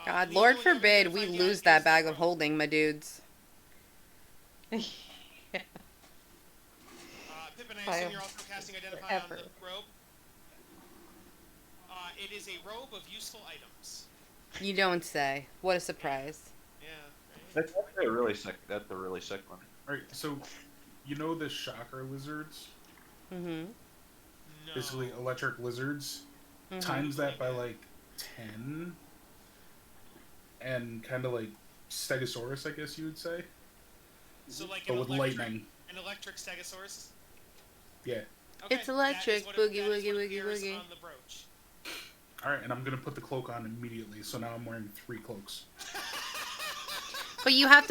God, The Lord only other forbid thing we I find lose is that the bag of rope. holding, my dudes. Pippin, I Fire. assume you're also casting Identify Forever. on the robe. It is a robe of useful items. You don't say. What a surprise. Yeah. Right? That's actually a really sick. That's a really sick one. All right, so you know the shocker lizards, Mm-hmm. No. basically electric lizards. Mm-hmm. Times that by like 10, and kind of like Stegosaurus, I guess you would say, So like but an with electric, lightning. an electric stegosaurus. Yeah. Okay, It's electric, that is boogie, that is woogie, what woogie, appears woogie. on the brooch. All right, and I'm gonna put the cloak on immediately. So now I'm wearing 3 cloaks. But you have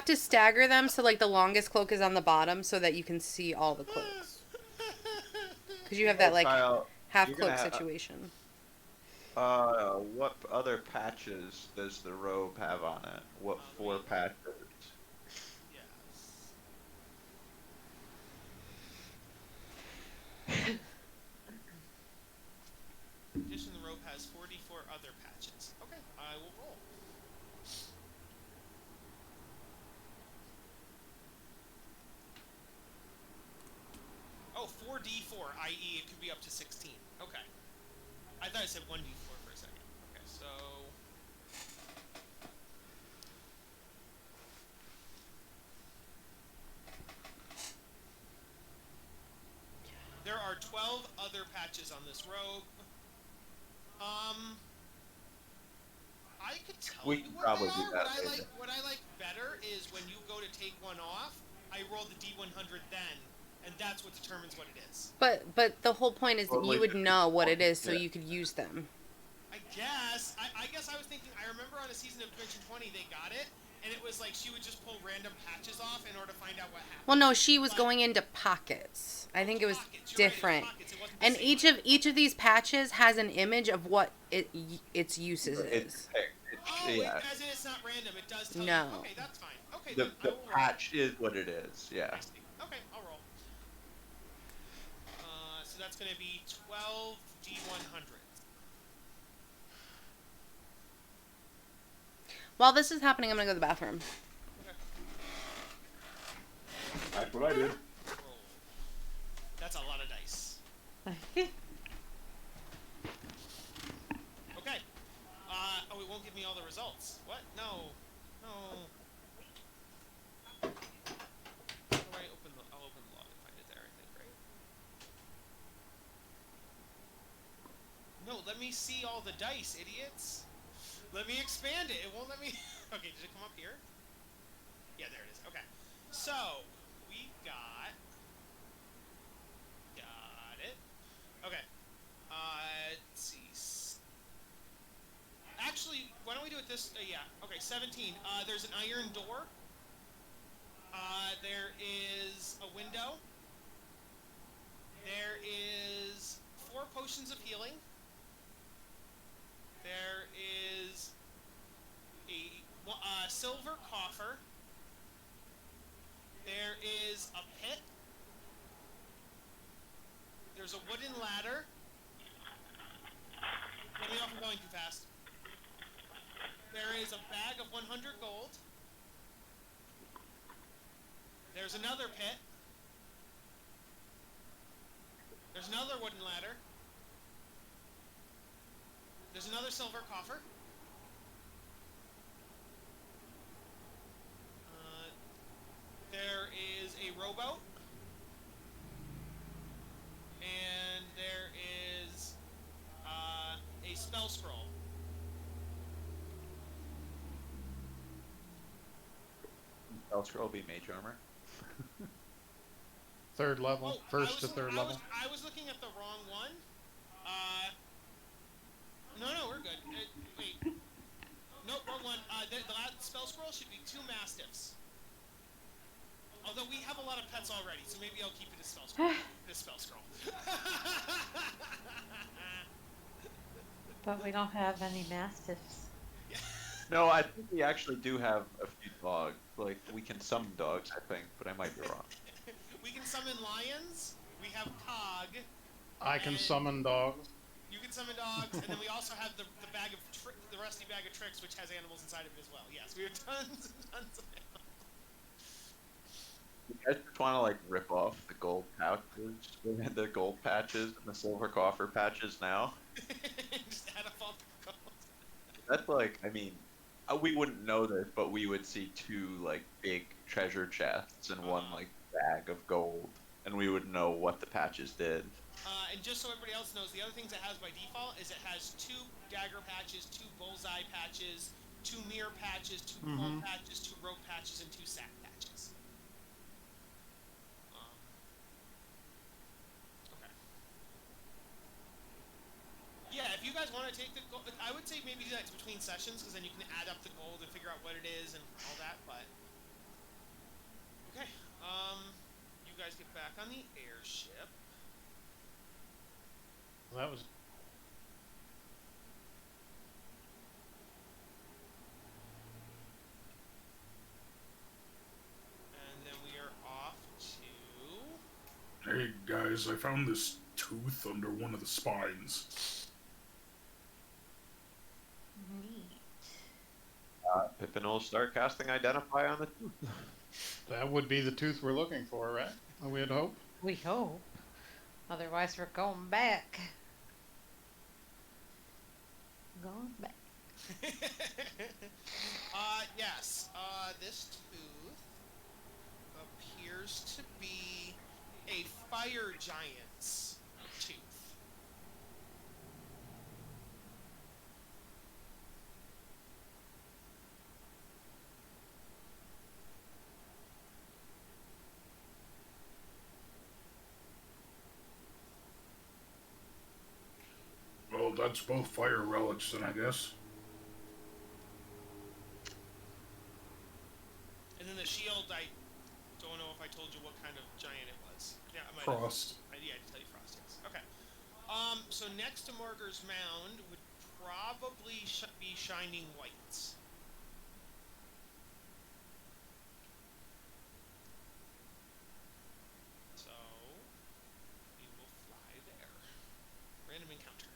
to stagger them so like the longest cloak is on the bottom so that you can see all the cloaks. Because you have that like Kyle, half you're gonna cloak ha- situation. What other patches does the robe have on it? What 4 patches? Yes. In addition, the robe has 44 other patches. Okay, I will roll. Oh, 4d4, i.e. it could be up to 16. Okay. I thought I said 1d4 for a second. Okay, so... There are 12 other patches on this robe. I could tell We you can what probably they do are. that What I later. like better is when you go to take one off, I roll the D100 then, and that's what determines what it is. But the whole point is that Totally you would different. know what it is so Yeah. you could use them. I guess I was thinking. I remember on a season of Dimension 20 they got it, and it was like she would just pull random patches off in order to find out what happened. Well, no, she was going into pockets. I think it was Pockets, you're right, it was different. pockets, it wasn't the And same each one. of these patches has an image of what its uses It's is. picked. Oh, Yeah. as in it's not random. It does tell No. you. Okay, that's fine. Okay, The then I the will roll. patch is what it is. Yeah. I see. Okay, I'll roll. So that's going to be 12 D100s. While this is happening, I'm gonna go to the bathroom. Okay. that's what I did. Roll. That's a lot of dice. Okay. Oh, it won't give me all the results. What? No. No. How do I open the... I'll open the log and find it there, I think, right? No, let me see all the dice, idiots. Let me expand it. It won't let me... Okay, did it come up here? Yeah, there it is. Okay. So, we got... Got it. Okay. Let's see. Actually, why don't we do it this... yeah. Okay, 17. There's an iron door. There is a window. There is 4 potions of healing. There is a silver coffer. There is a pit. There's There's a wooden ladder. Let me know if I'm going too fast. There is a bag of 100 gold. There's another pit. There's another wooden ladder. There's another silver coffer. There is a rowboat. And there is a spell scroll. Spell scroll be mage armor. Third level, Oh, first to third level. I was looking at the wrong one. No, we're good. Wait. Nope, wrong one. The last spell scroll should be 2 mastiffs. Although we have a lot of pets already, so maybe I'll keep it as spell scroll. This spell scroll. But we don't have any mastiffs. Yeah. No, I think we actually do have a few dogs. Like, we can summon dogs, I think, but I might be wrong. We can summon lions. We have Cog. I can and summon dogs. You can summon dogs, and then we also have the bag of the rusty bag of tricks, which has animals inside of it as well. Yes, we have tons and tons of animals. You guys just want to, like, rip off the gold pouches, the gold patches, and the silver coffer patches now? Just add up all the gold. That's like, I mean, we wouldn't know this, but we would see 2, like, big treasure chests and one, like, bag of gold, and we would know what the patches did. And just so everybody else knows, the other things it has by default is it has 2 dagger patches, 2 bullseye patches, 2 mirror patches, 2 pole patches, 2 rope patches, and 2 sack patches. Okay. Yeah, if you guys want to take the gold, I would say maybe do that between sessions, because then you can add up the gold and figure out what it is and all that, but... Okay, you guys get back on the airship. Well, that was. And then we are off to... Hey guys, I found this tooth under one of the spines. Neat. Pippin will start casting Identify on the tooth. That would be the tooth we're looking for, right? We'd hope. We hope. Otherwise, we're going back. Going back. Yes, this tooth appears to be a fire giant's tooth. Well, that's both fire relics then, I guess. And then the shield, I don't know if I told you what kind of giant it was. Yeah, I might Frost. have. Yeah, I did tell you Frost, yes. Okay. So next to Morgar's Mound would probably be Shining Whites. So, we will fly there. Random encounter.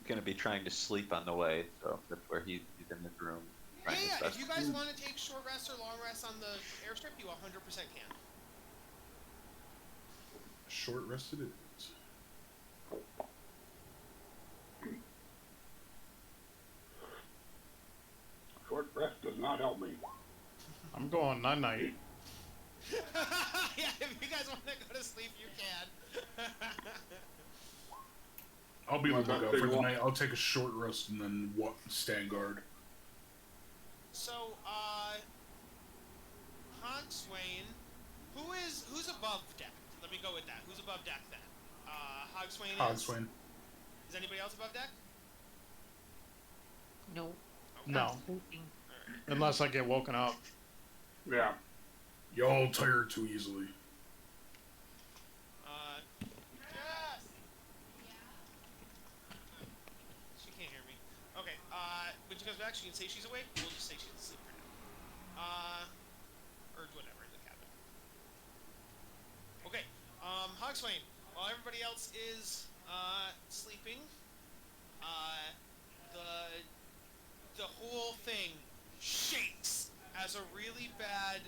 Going to be trying to sleep on the way, so that's where he's in his room. Yeah, trying to if assess you guys food. want to take short rests or long rests on the airstrip, you 100% can. Short rested it is. Short rest does not help me. I'm going night-night. Yeah, if you guys want to go to sleep, you can. I'll be on the Well, lookout that's for the big night. I'll take a short rest and then stand guard. So, Hogswain, who's above deck? Let me go with that. Who's above deck then? Hogswain is? Hogswain. Is anybody else above deck? Nope. Okay. No, Sleeping. Alright. unless I get woken up. Yeah. Y'all tire too easily. Yes! She can't hear me. Okay, would she comes back, she can say she's awake. We'll just say she's asleep for now. Or whatever in the cabin. Okay. Hogswain. While everybody else is sleeping, the whole thing shakes as a really bad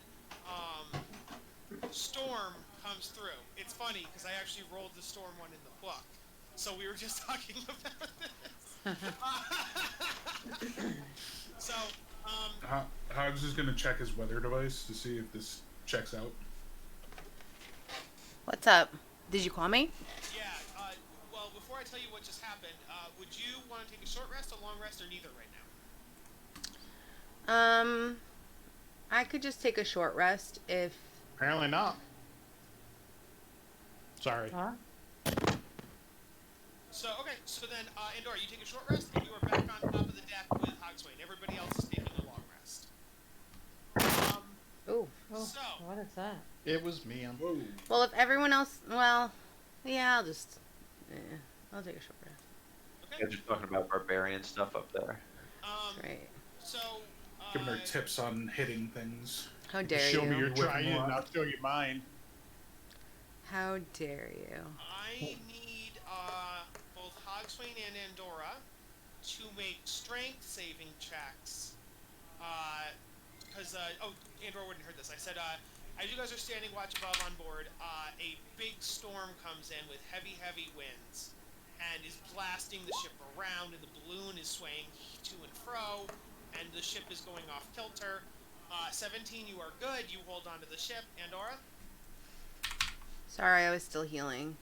storm comes through. It's funny because I actually rolled the storm one in the book, so we were just talking about this. So, Hogs is gonna check his weather device to see if this checks out. What's up? Did you call me? yeah. Well, before I tell you what just happened, would you want to take a short rest, a long rest, or neither right now? I could just take a short rest if... Apparently not. Sorry. Huh? So, okay, so then, Andor, you take a short rest, and you are back on top of the deck with Hogswain. Everybody else is taking a long rest. Ooh. Oh, So, what is that? It was me. Whoa. Well, if everyone else... Well, yeah, I'll just... I'll take a short rest. okay, You guys are talking about barbarian stuff up there. Right. so, Giving her tips on hitting things. How dare Show you? me your Whip 'em trident, up. I'll show you mine. How dare you? I need, both Hogswain and Andorra to make strength saving checks. Because, Andorra wouldn't heard this. I said, as you guys are standing watch above on board, a big storm comes in with heavy, heavy winds and is blasting the ship around, and the balloon is swaying to and fro, and the ship is going off kilter. 17, you are good. You hold on to the ship. Andorra? Sorry, I was still healing.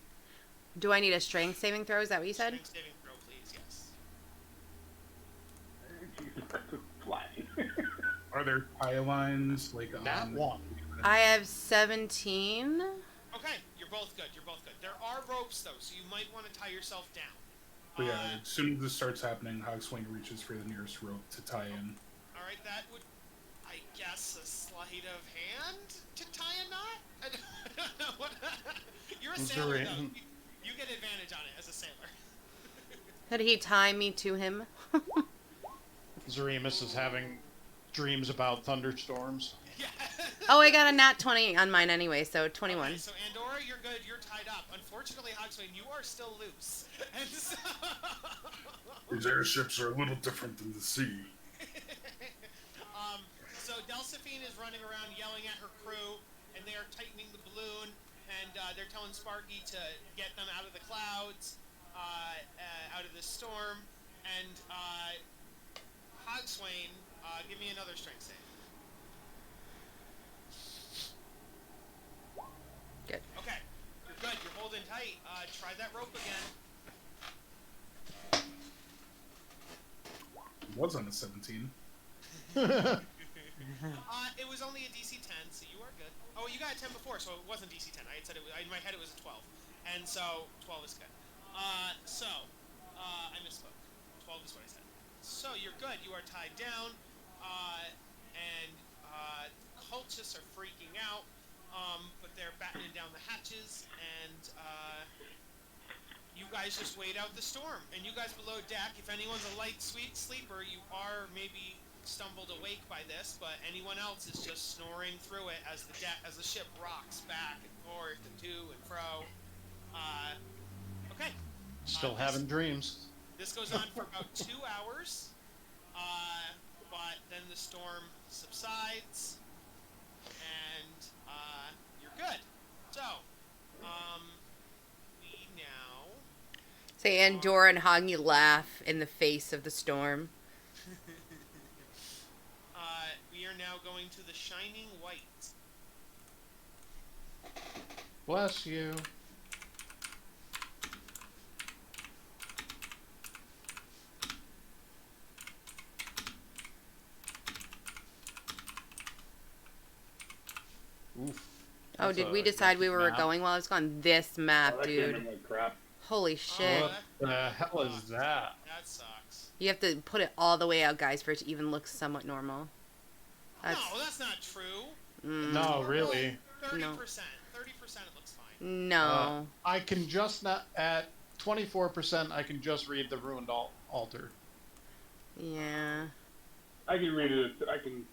Do I need a strength saving throw? Is that what you said? Strength saving throw, please. Yes. Flying. Are there tie lines like That on? one. I have 17. Okay, you're both good. You're both good. There are ropes though, so you might want to tie yourself down. But yeah, as soon as this starts happening, Hogswain reaches for the nearest rope to tie in. All right, that would, I guess, a sleight of hand to tie a knot. I don't know what. You're a sailor though. You get advantage on it as a sailor. Could he tie me to him? Zeremus is having dreams about thunderstorms. Yeah. Oh, I got a nat 20 on mine anyway, so 21. Okay, so Andorra, you're good. You're tied up. Unfortunately, Hogswain, you are still loose. And so. These airships are a little different than the sea. So Delphine is running around yelling at her crew, and they are tightening the balloon, and they're telling Sparky to get them out of the clouds, out of this storm, and Hogswain, give me another strength save. Good. Okay, you're good. You're holding tight. Try that rope again. It was on a 17. It was only a DC 10, so you are good. Oh, you got a 10 before, so it wasn't DC 10. I had said it was, in my head it was a 12, and so 12 is good. I misspoke. 12 is what I said. So you're good. You are tied down, and cultists are freaking out, but they're battening down the hatches, and you guys just wait out the storm. And you guys below deck, if anyone's a light, sweet sleeper, you are maybe stumbled awake by this, but anyone else is just snoring through it as the ship rocks back and forth and to and fro. Okay. Still having dreams. This goes on for about 2 hours, but then the storm subsides, and you're good. So, we now. Say Andorra and Hoggy laugh in the face of the storm. We are now going to the Shining White. Bless you. Oof. Oh, That's did a we decide we were map. going while I was gone? This map, Oh, that came dude. in like crap. Holy shit. What the hell is that? That sucks. You have to put it all the way out, guys, for it to even look somewhat normal. That's... No, that's not true. No, really. 30%. No. 30% it looks fine. No. I can just not at 24%. I can just read the ruined altar. Yeah. I can read it. I can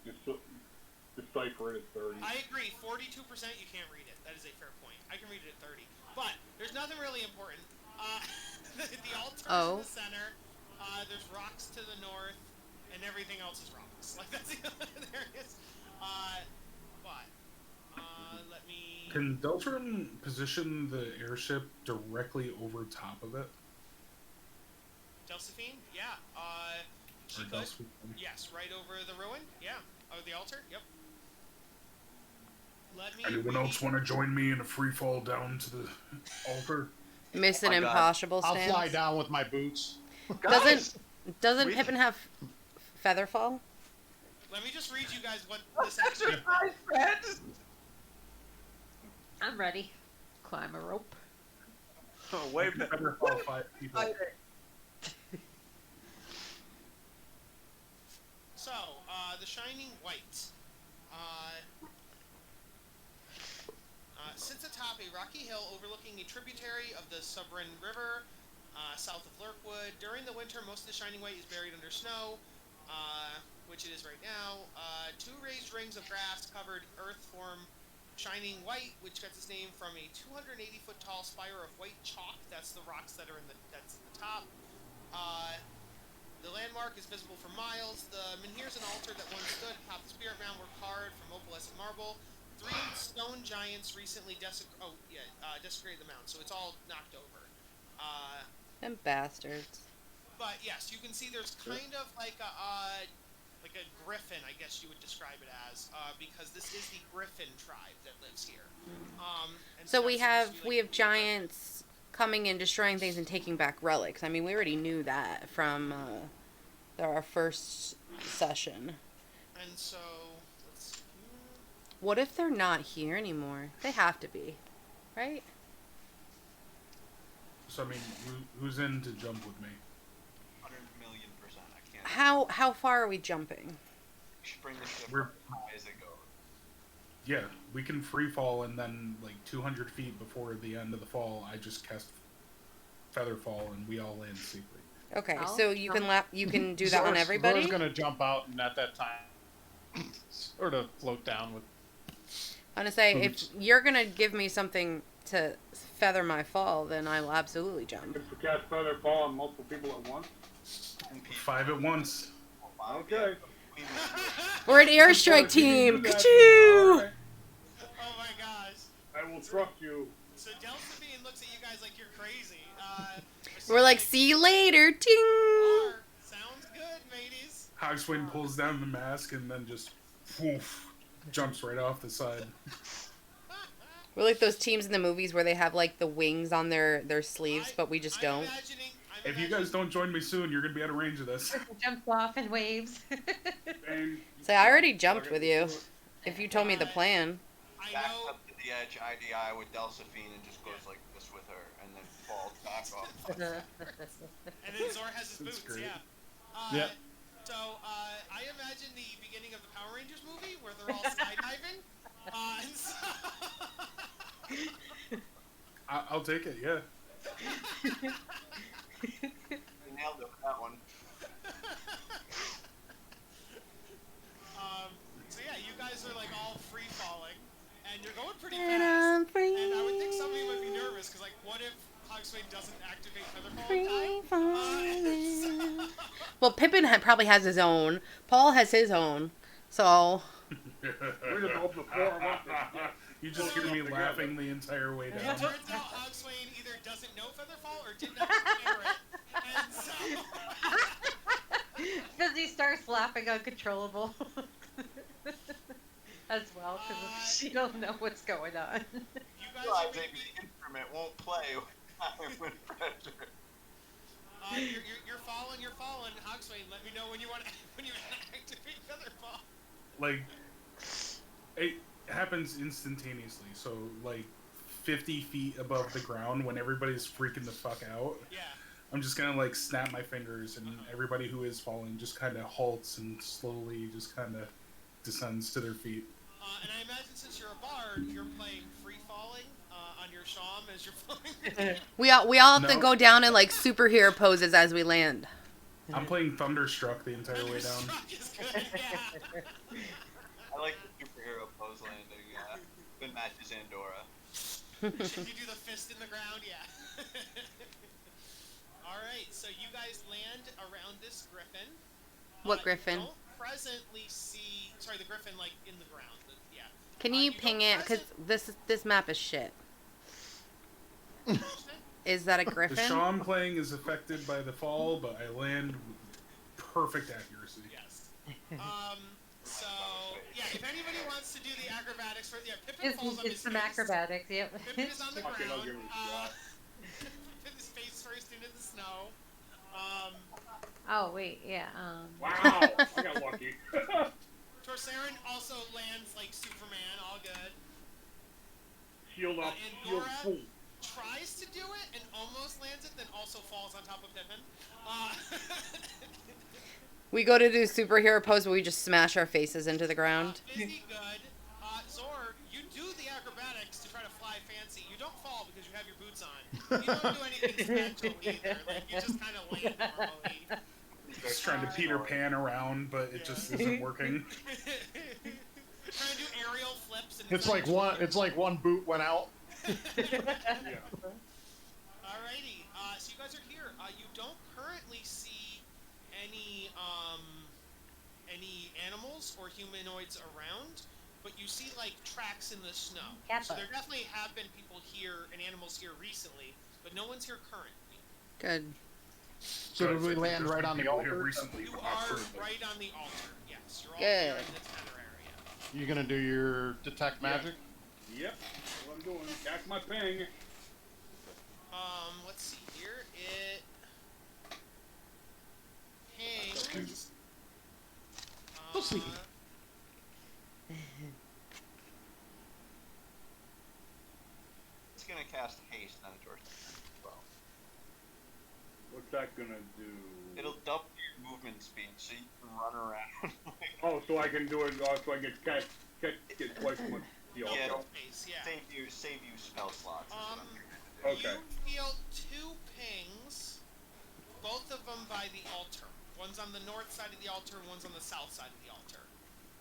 decipher it at 30. I agree. 42% you can't read it. That is a fair point. I can read it at 30. But there's nothing really important. The altar is in the center. There's rocks to the north, and everything else is rocks. Like that's there it is. But let me. Can Deltron position the airship directly over top of it? Delphine? Yeah. She Or could. Delphine? Yes, right over the ruin. Yeah. Oh, the altar. Yep. Let me. Anyone else want to join me in a free fall down to the altar? Mission Oh my God. Impossible I'll stance. fly down with my boots. Doesn't we- Pippin have Featherfall? Let me just read you guys what this actually. I'm ready. Climb a rope. Oh, wait a minute. Featherfall 5 people. So, the Shining White. Sits atop a rocky hill overlooking a tributary of the Subrin River, south of Lurkwood. During the winter, most of the Shining White is buried under snow, which it is right now. Two raised rings of grass-covered earth form Shining White, which gets its name from a 280-foot tall spire of white chalk. That's the rocks that are that's at the top. The landmark is visible for miles. The menhirs and altar that once stood atop the spirit mound were carved from opalescent marble. 3 stone giants recently desecrated the mound, so it's all knocked over. Them bastards. But yes, you can see there's kind of like a griffin, I guess you would describe it as, because this is the Griffin tribe that lives here. And So we that's have supposed to be, like, giants coming in, destroying things, and taking back relics. I mean, we already knew that from our first session. And so let's see here. What if they're not here anymore? They have to be, right? So, I mean, who's in to jump with me? 100,000,000%. I can't. How far are we jumping? You should bring the ship We're- up as high as it goes. Yeah, we can free fall, and then, like, 200 feet before the end of the fall, I just cast Featherfall, and we all land safely. Okay, I'll so you can do that on everybody. Zora's gonna jump out and at that time sort of float down with. I'm gonna say, if you're gonna give me something to feather my fall, then I will absolutely jump. If you cast feather fall on multiple people at once. 5 at once. Okay. We're an airstrike team. Alright. Ka-choo! Oh my gosh. I will trust you. So Delphine looks at you guys like you're crazy. We're like, see you later. Ting. Sounds good, mateys. Hogswain pulls down the mask and then just woof, jumps right off the side. We're like those teams in the movies where they have like the wings on their sleeves, but we just I'm don't. If you guys don't join me soon, you're gonna be out of range of this. Jumps off and waves. And Say, I already jumped with you. If you told me the plan. I Backs know. up to the edge, IDI with Delphine, and just goes like this with her, and then falls back off. And then Zor has his That's boots, great. yeah. Yep. So, I imagine the beginning of the Power Rangers movie where they're all skydiving. And so... I'll take it, yeah. You nailed it with that one. So yeah, you guys are like all free falling, and you're going pretty fast. And I would think some of you might be nervous, because like, what if Hogswain doesn't activate Featherfall in time? Well, Pippin probably has his own. Paul has his own. So we're just open the floor of us. You just hear me laughing the entire way It down. turns out Hogswain either doesn't know Featherfall or did not prepare it. And so... Because he starts laughing uncontrollable. As well, because she don't know what's going on. You guys are Realizing maybe... the instrument won't play with pressure. You're falling. Hogswain, let me know when you want to activate Featherfall. Like, it happens instantaneously. So, like, 50 feet above the ground when everybody's freaking the fuck out. Yeah. I'm just gonna, like, snap my fingers, and everybody who is falling just kind of halts and slowly just kind of descends to their feet. And I imagine since you're a bard, you're playing free falling on your shawm as you're falling. we all have to No. go down in like superhero poses as we land. I'm playing Thunderstruck the entire way down. Thunderstruck is good, yeah. I like the superhero pose landing. Good matches Andorra. You do the fist in the ground, yeah. Alright, so you guys land around this griffin. What griffin? You don't presently see... Sorry, the griffin, like, in the ground. Yeah. Can you ping it? Because this map is shit. Is that a The griffin? Shaw I'm playing is affected by the fall, but I land with perfect accuracy. Yes. So, yeah, if anybody wants to do the acrobatics for... Yeah, Pippin falls on his It's some face. acrobatics, yep. Pippin is on the Fuck it, I'll ground. give it a shot. Pippin is face first into the snow. Oh, wait, yeah, Wow, I got lucky. Torsarin also lands like Superman, all good. Shield up, shield Andorra full. tries to do it and almost lands it, then also falls on top of Pippin. We go to do superhero pose, but we just smash our faces into the ground. Busy, good. Zor, you do the acrobatics to try to fly fancy. You don't fall because you have your boots on. You don't do anything special either. Like, you just kind of land normally. Just trying to Peter Pan around, but it just isn't working. Trying to do aerial flips. And It's like one boot went out. Yeah. Alrighty, so you guys are here. You don't currently see any animals or humanoids around, but you see like tracks in the snow. Kappa. So there definitely have been people here and animals here recently, but no one's here currently. Good. So did we land right on the People here altar? recently You were are not right on the altar. Yes, you're all Good. here in the center area. You gonna do your detect magic? Yep, that's what I'm doing. Catch my ping. Let's see here. It hangs. So sleepy. It's gonna cast haste on a torch as well. What's that gonna do? It'll double your movement speed, so you can run around. Oh, so I can do it. So I get twice as much. Deal. Yeah. Double space, yeah. Save you spell slots. Is what I'm trying to do. Okay. You feel two pings, both of them by the altar. One's on the north side of the altar, one's on the south side of the altar.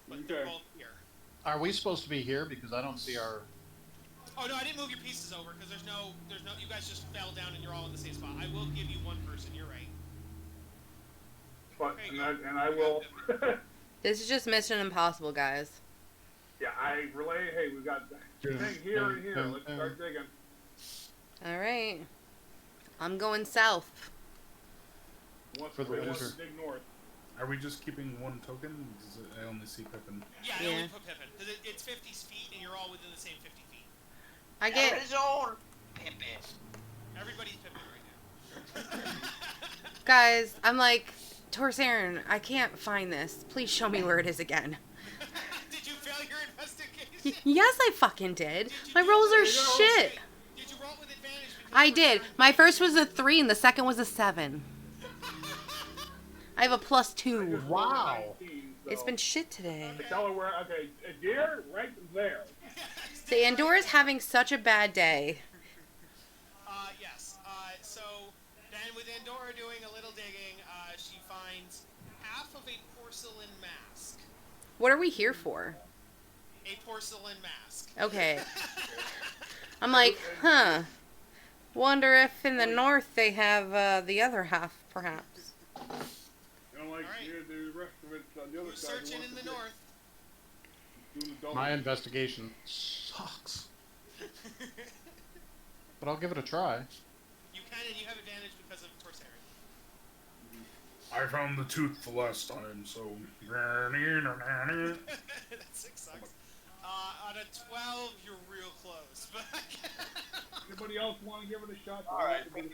But they're Okay. both here. Are we supposed to be here? Because I don't see our... Oh no, I didn't move your pieces over because there's no, you guys just fell down and you're all in the same spot. I will give you one person, you're right. But There you go. and I will. This is just Mission Impossible, guys. Yeah, I relay. Hey, we got thing here and here. Let's start digging. All right. I'm going south. Once For the we winter. dig north. Are we just keeping one token? I only see Pippin. Yeah, I Yeah. only put Pippin because it's 50 feet and you're all within the same 50 feet. I get... Arizona! Pippin. Everybody's Pippin right now. Guys, I'm like, Torsarin, I can't find this. Please show me where it is again. Did you fail your investigation? Yes, I fucking did. Did you My do- rolls are Did you roll- shit. Did you roll with advantage? Because I you were did. trying- My first was a 3 and the second was a 7. I have a +2. Wow. 19, It's so- been shit today. Tell her where. Okay, a deer right there. The Andorra's having such a bad day. Yes. So then with Andorra doing a little digging, she finds half of a porcelain mask. What are we here for? A porcelain mask. Okay. I'm like, huh. Wonder if in the north they have the other half, perhaps. You know, like Alright. the rest of it's on the other Who's side. searching in the north? Doing the double. My investigation sucks. But I'll give it a try. You can, and you have advantage because of Torsarin. I found the tooth the last time, so. That 6 sucks. On a 12, you're real close. But Anybody else want to give it a shot? Alright, I'm gonna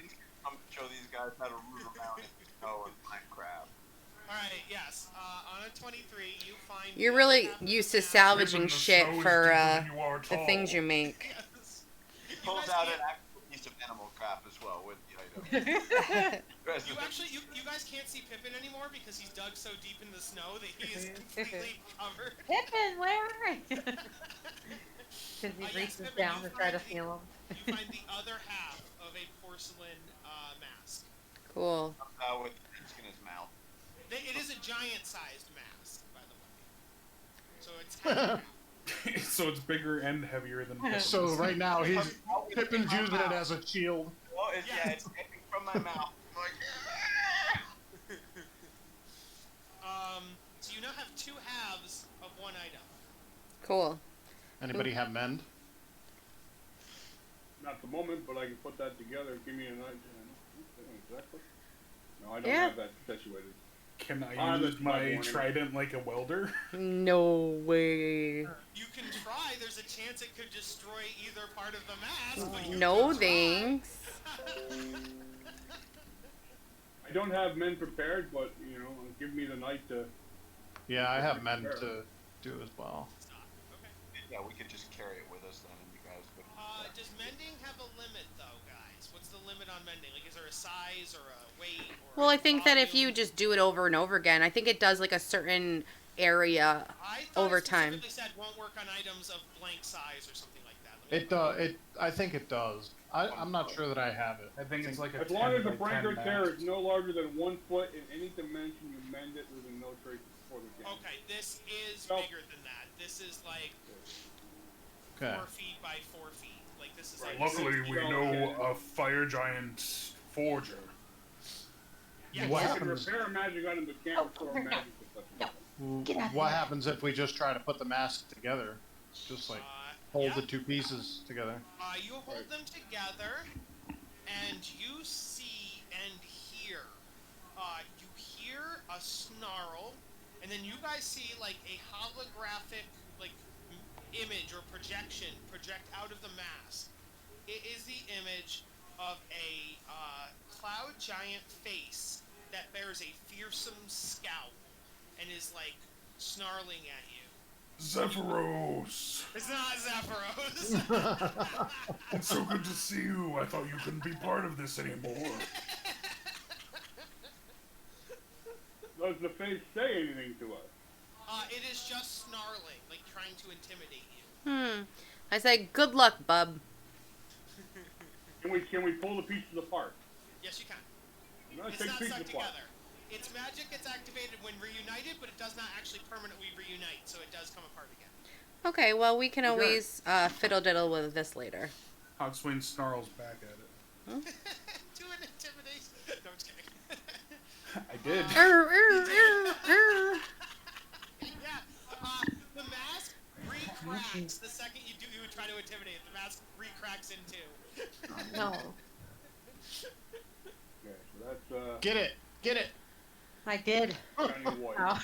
show these guys how to root around in snow and find crab. Alright, yes. On a 23, you find... You're the really half of the used to mask. salvaging The shit snow is for deeper than you are the tall. things you make. Yes. He You pulls guys out can't- an actual piece of animal crap as well with the item. You guys can't see Pippin anymore because he's dug so deep in the snow that he is completely covered. Pippin, where? Because he Yes, reaches Pippin, down you to try to find the- feel him. You find the other half of a porcelain mask. Cool. With the disc in his mouth. giant-sized mask, by the way. So it's heavy. So it's bigger and heavier than. So right now Pippin's using it as a shield. Oh, it's dripping from my mouth. I'm like, So you now have 2 halves of one item. Cool. Anybody have mend? Not at the moment, but I can put that together. Give me a night. Exactly. No, I don't Yeah. have that situated. Can I That's use my my warning. trident like a welder? No way. You can try. There's a chance it could destroy either part of the mask. But you No can try. thanks. I don't have men prepared, but give me the night to. Yeah, I have mend to do as well. Okay. yeah, we could just carry it with us then, and you guys would. Does mending have a limit, though, guys? What's the limit on mending? Like, is there a size or a weight? Or Well, a I think that if you volume? just do it over and over again, I think it does like a certain area I thought over it time. specifically said won't work on items of blank size or something like that. Let me It I think it does. I'm not sure that I have it. I think it's like a. As long 10 as the by 10 breaker max. tear is no larger than 1 foot in any dimension, you mend it within no traces before the game. Okay, this is Nope. bigger than that. This is like Okay. 4 feet by 4 feet. Like this is like. Luckily, we So, know a fire giant forger. Yeah, What You yeah. can happens? repair a magic item, but can't restore magic if that's No. Get out of What here. happens if we just try to put the mask together? Just like hold yeah. the 2 pieces together. You hold them together, and you see and hear. You hear a snarl, and then you guys see like a holographic like image or projection project out of the mask. It is the image of a cloud giant face that bears a fearsome scowl and is like snarling at you. Zephyros! It's not Zephyros. It's so good to see you. I thought you couldn't be part of this anymore. Does the face say anything to us? It is just snarling, like trying to intimidate you. I say, good luck, bub. Can we pull the pieces apart? Yes, you can. No, It's take not pieces stuck apart. together. Its magic gets activated when reunited, but it does not actually permanently reunite, so it does come apart again. Okay, well, we can Okay. always fiddle diddle with this later. Hogswain snarls back at it. Do an intimidation. No, I'm just kidding. I did. Yeah, the mask re-cracks the second you would try to intimidate it. The mask re-cracks in two. No. Okay, so that's Get it! Get it! I did. shiny white. Ow.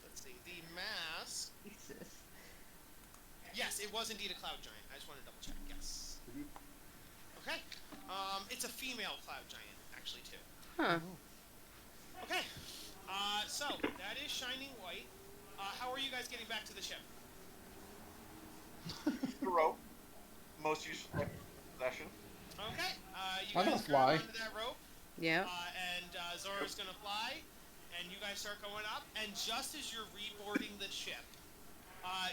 Let's see. The mask. Jesus. Yes, it was indeed a cloud giant. I just want to double check. Yes. Okay. It's a female cloud giant, actually, too. Huh. Okay. So that is shining white. How are you guys getting back to the ship? The rope. Most useful possession. Okay. You I'm gonna guys grab fly. onto that rope. Yeah. And Zora's gonna fly, and you guys start going up. And just as you're reboarding the ship,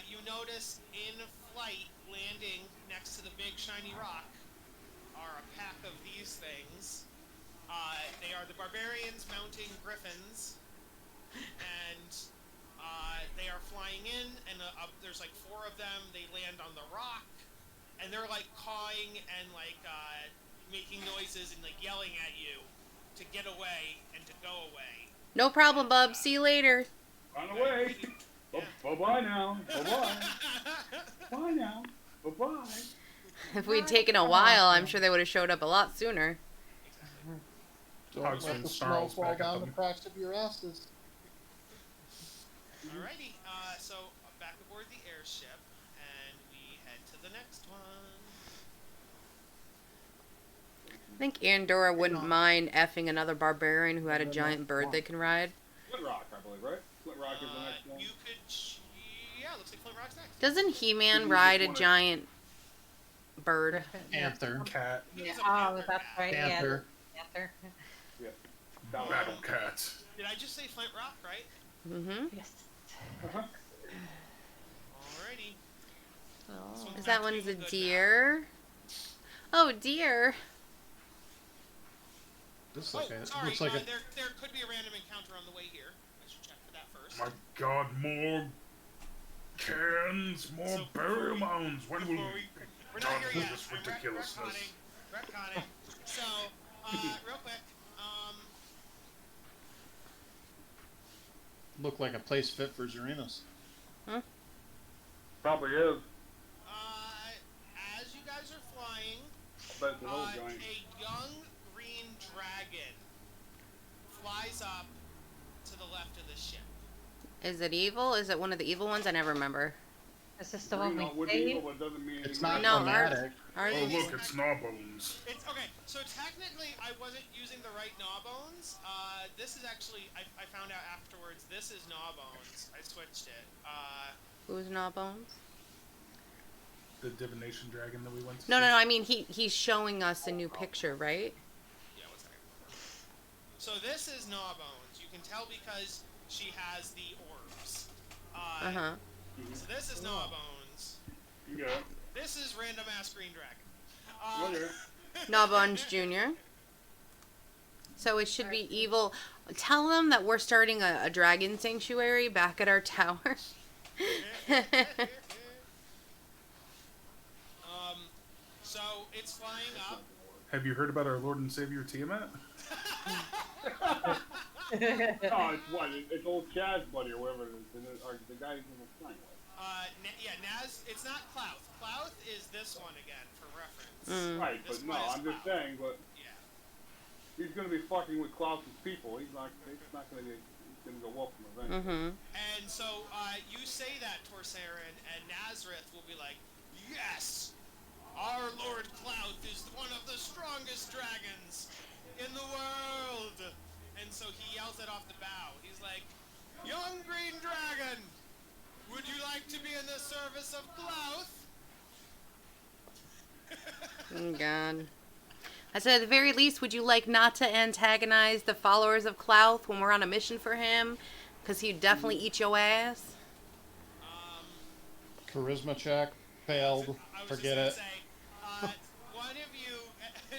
you notice in flight, landing next to the big shiny rock, are a pack of these things. They are the barbarians mounting griffins, and they are flying in. And there's like 4 of them. They land on the rock, and they're like cawing and like making noises and like yelling at you to get away and to go away. No problem, bub. See you later. Run away. Yeah. Bye-bye now. Bye-bye. Bye now. Bye-bye. If we'd taken a while, I'm sure they would have showed up a lot sooner. Don't Hogswain let the snarls snow fall back at down the them. cracks of your asses. Alrighty, so back aboard the airship, and we head to the next one. I think Andorra wouldn't mind effing another barbarian who had a giant bird they can ride. Flint Rock, I believe, right? Flint Rock is the next one. You could, yeah, looks like Flint Rock's next. Doesn't He-Man Didn't ride a just wanna- giant bird? Griffin. Yeah. Panther. Cat. He Yeah. was a Oh, panther that's cat. right. Panther. Yeah. Panther. Battle cat. Did I just say Flint Rock, right? Mm-hmm. Yes. Uh-huh. Alrighty. Oh. Is that one's a deer? Oh, deer. This Oh, like a, sorry, looks like a there could be a random encounter encounter on the way here. I should check for that first. My God, more cans, more So burial mounds. When will Before we we, be we're done not here with yet. this I'm ridiculousness? retconning. So, real quick, Look like a place fit for Xerinos. Probably is. as you guys are flying, I bet it's an old giant. a young green dragon flies up to the left of the ship. Is it evil? Is it one of the evil ones? I never remember. Is this the one we would be evil, saved? but it doesn't mean It's anything. not No, dramatic. Ours Oh, is- look, it's Gnawbones. It's okay. So technically, I wasn't using the right Gnawbones. This is actually I found out afterwards. This is Gnawbones. I switched it. Who's Gnawbones? The divination dragon that we went to. No, see. I mean he's showing us a new picture, right? Yeah, one second. So this is Gnawbones. You can tell because she has the orbs. So this is Gnawbones. Yeah. This is random ass green dragon. Okay. Gnawbones Jr. So it should be evil. Tell them that we're starting a dragon sanctuary back at our tower. So it's flying up. Have you heard about our Lord and Savior Tiamat? Oh, it's what? It's old Chaz buddy or whatever it is. Or the guy who was playing with. Naz. It's not Clout. Clout is this one again for reference. Right, This but no, one is I'm just Clout. saying, but Yeah. he's gonna be fucking with Klaus's people. He's not gonna get. He's gonna go welcome eventually. And so you say that, Torsarin, and Nazareth will be like, yes, our Lord Clout is one of the strongest dragons in the world. And so he yells it off the bow. He's like, young green dragon, would you like to be in the service of Clout? Oh God. I said, at the very least, would you like not to antagonize the followers of Clouth when we're on a mission for him? Because he'd definitely eat your ass. Charisma check. Failed. I was Forget just it. gonna say, one of you,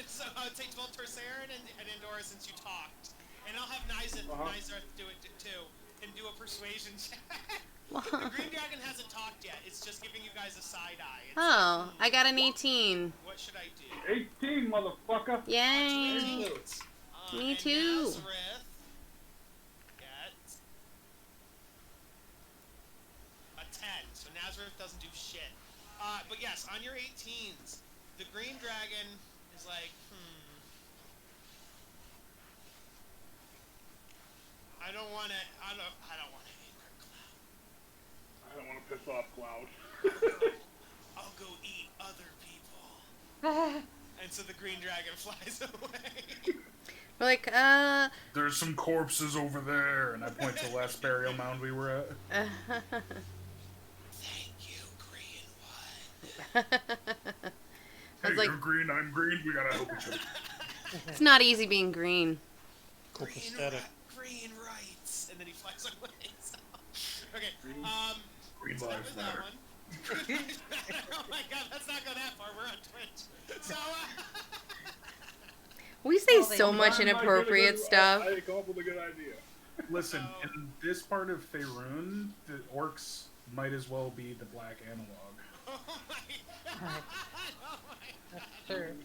so I would take both Torsarin and Endora since you talked. And I'll have Nazareth do it too, and do a persuasion check. The green dragon hasn't talked yet. It's just giving you guys a side eye. It's Oh, I got an 18. what should I do? 18, motherfucker. Yay. Me And too. Nazareth gets a 10. So Nazareth doesn't do shit. But yes, on your 18s, the green dragon is like, I don't want to anger Cloud. I don't want to piss off Cloud. I'll go eat other people. And so the green dragon flies away. We're like, There's some corpses over there, and I point to the last burial mound we were at. Thank you, green one. I Hey, was like, you're green, I'm green, we gotta help each other. it's not easy being green. Copacetic. Green rights. And then he flies away. So. Okay, Green so that lives was matter. that one. Oh my god, let's not go that far. We're on Twitch. So, We say Well, they- so much inappropriate stuff. I come up with a good idea. Listen, in this part of Faerun, the orcs might as well be the black analog. oh my god. Oh my god. That's true.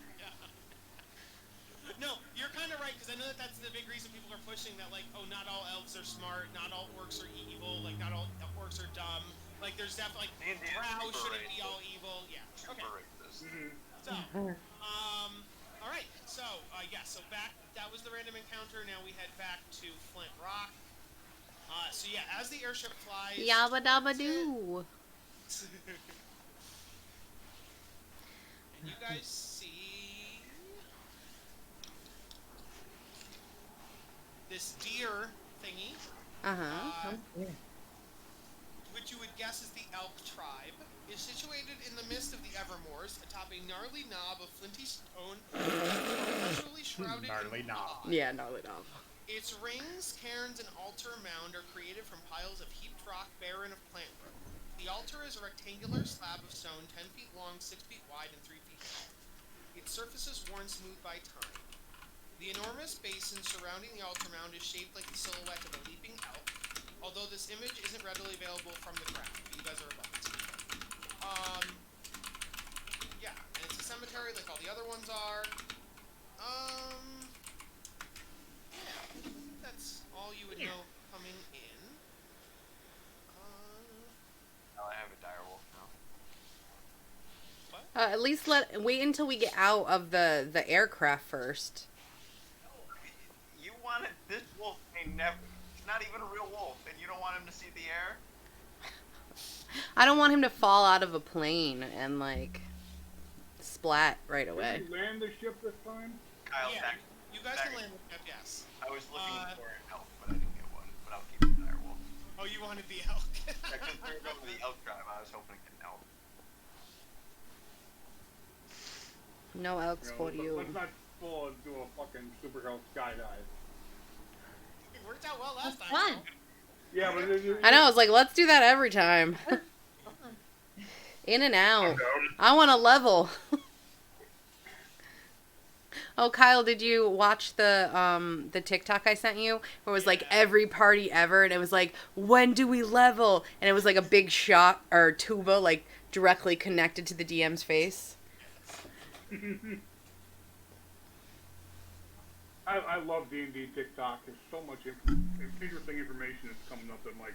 No, you're kind of right, because I know that that's the big reason people are pushing that, like, oh, not all elves are smart, not all orcs are evil, like, not all orcs are dumb. Like, there's definitely, like, D&D is Drow super shouldn't right. be all evil. Yeah, okay. Super racist. So, alright, so, yeah, so back, that was the random encounter, now we head back to Flint Rock. So yeah, as the airship flies... Yabba dabba doo. And you guys see... this deer thingy, Uh-huh. which you would guess is the Elk Tribe, is situated in the midst of the Evermoors, atop a gnarly knob of flinty stone, perpetually shrouded Gnarly in knob. fog. Yeah, gnarly knob. Its rings, cairns, and altar mound are created from piles of heaped rock barren of plant growth. The altar is a rectangular slab of stone 10 feet long, 6 feet wide, and 3 feet tall. Its surface is worn smooth by time. The enormous basin surrounding the altar mound is shaped like the silhouette of a leaping elk, although this image isn't readily available from the ground. You guys are above it. Yeah, and it's a cemetery like all the other ones are. Yeah, that's all you would know coming in. Now I have a direwolf now. At least wait until we get out of the aircraft first. You wanted this wolf ain't never. It's not even a real wolf, and you don't want him to see the air. I don't want him to fall out of a plane and like splat right away. Did you land the ship this time? Kyle, Yeah, back. you guys back- can land the ship, yes. I was looking for an elk, but I didn't get one. But I'll keep the direwolf. Oh, you wanted the elk. Because we were going to the Elk Tribe, I was hoping to get an elk. No elks for you. Let's not fall into a fucking superhero skydive. It worked out well last time. Fun. Yeah, but I know. I was like, let's do that every time. In and out. I want a level. Oh, Kyle, did you watch the TikTok I sent you? Where it was like every party ever, and it was like, when do we level? And it was like a big shot or tuba like directly connected to the DM's face. I love D&D TikTok. There's so much interesting information that's coming up that I'm like,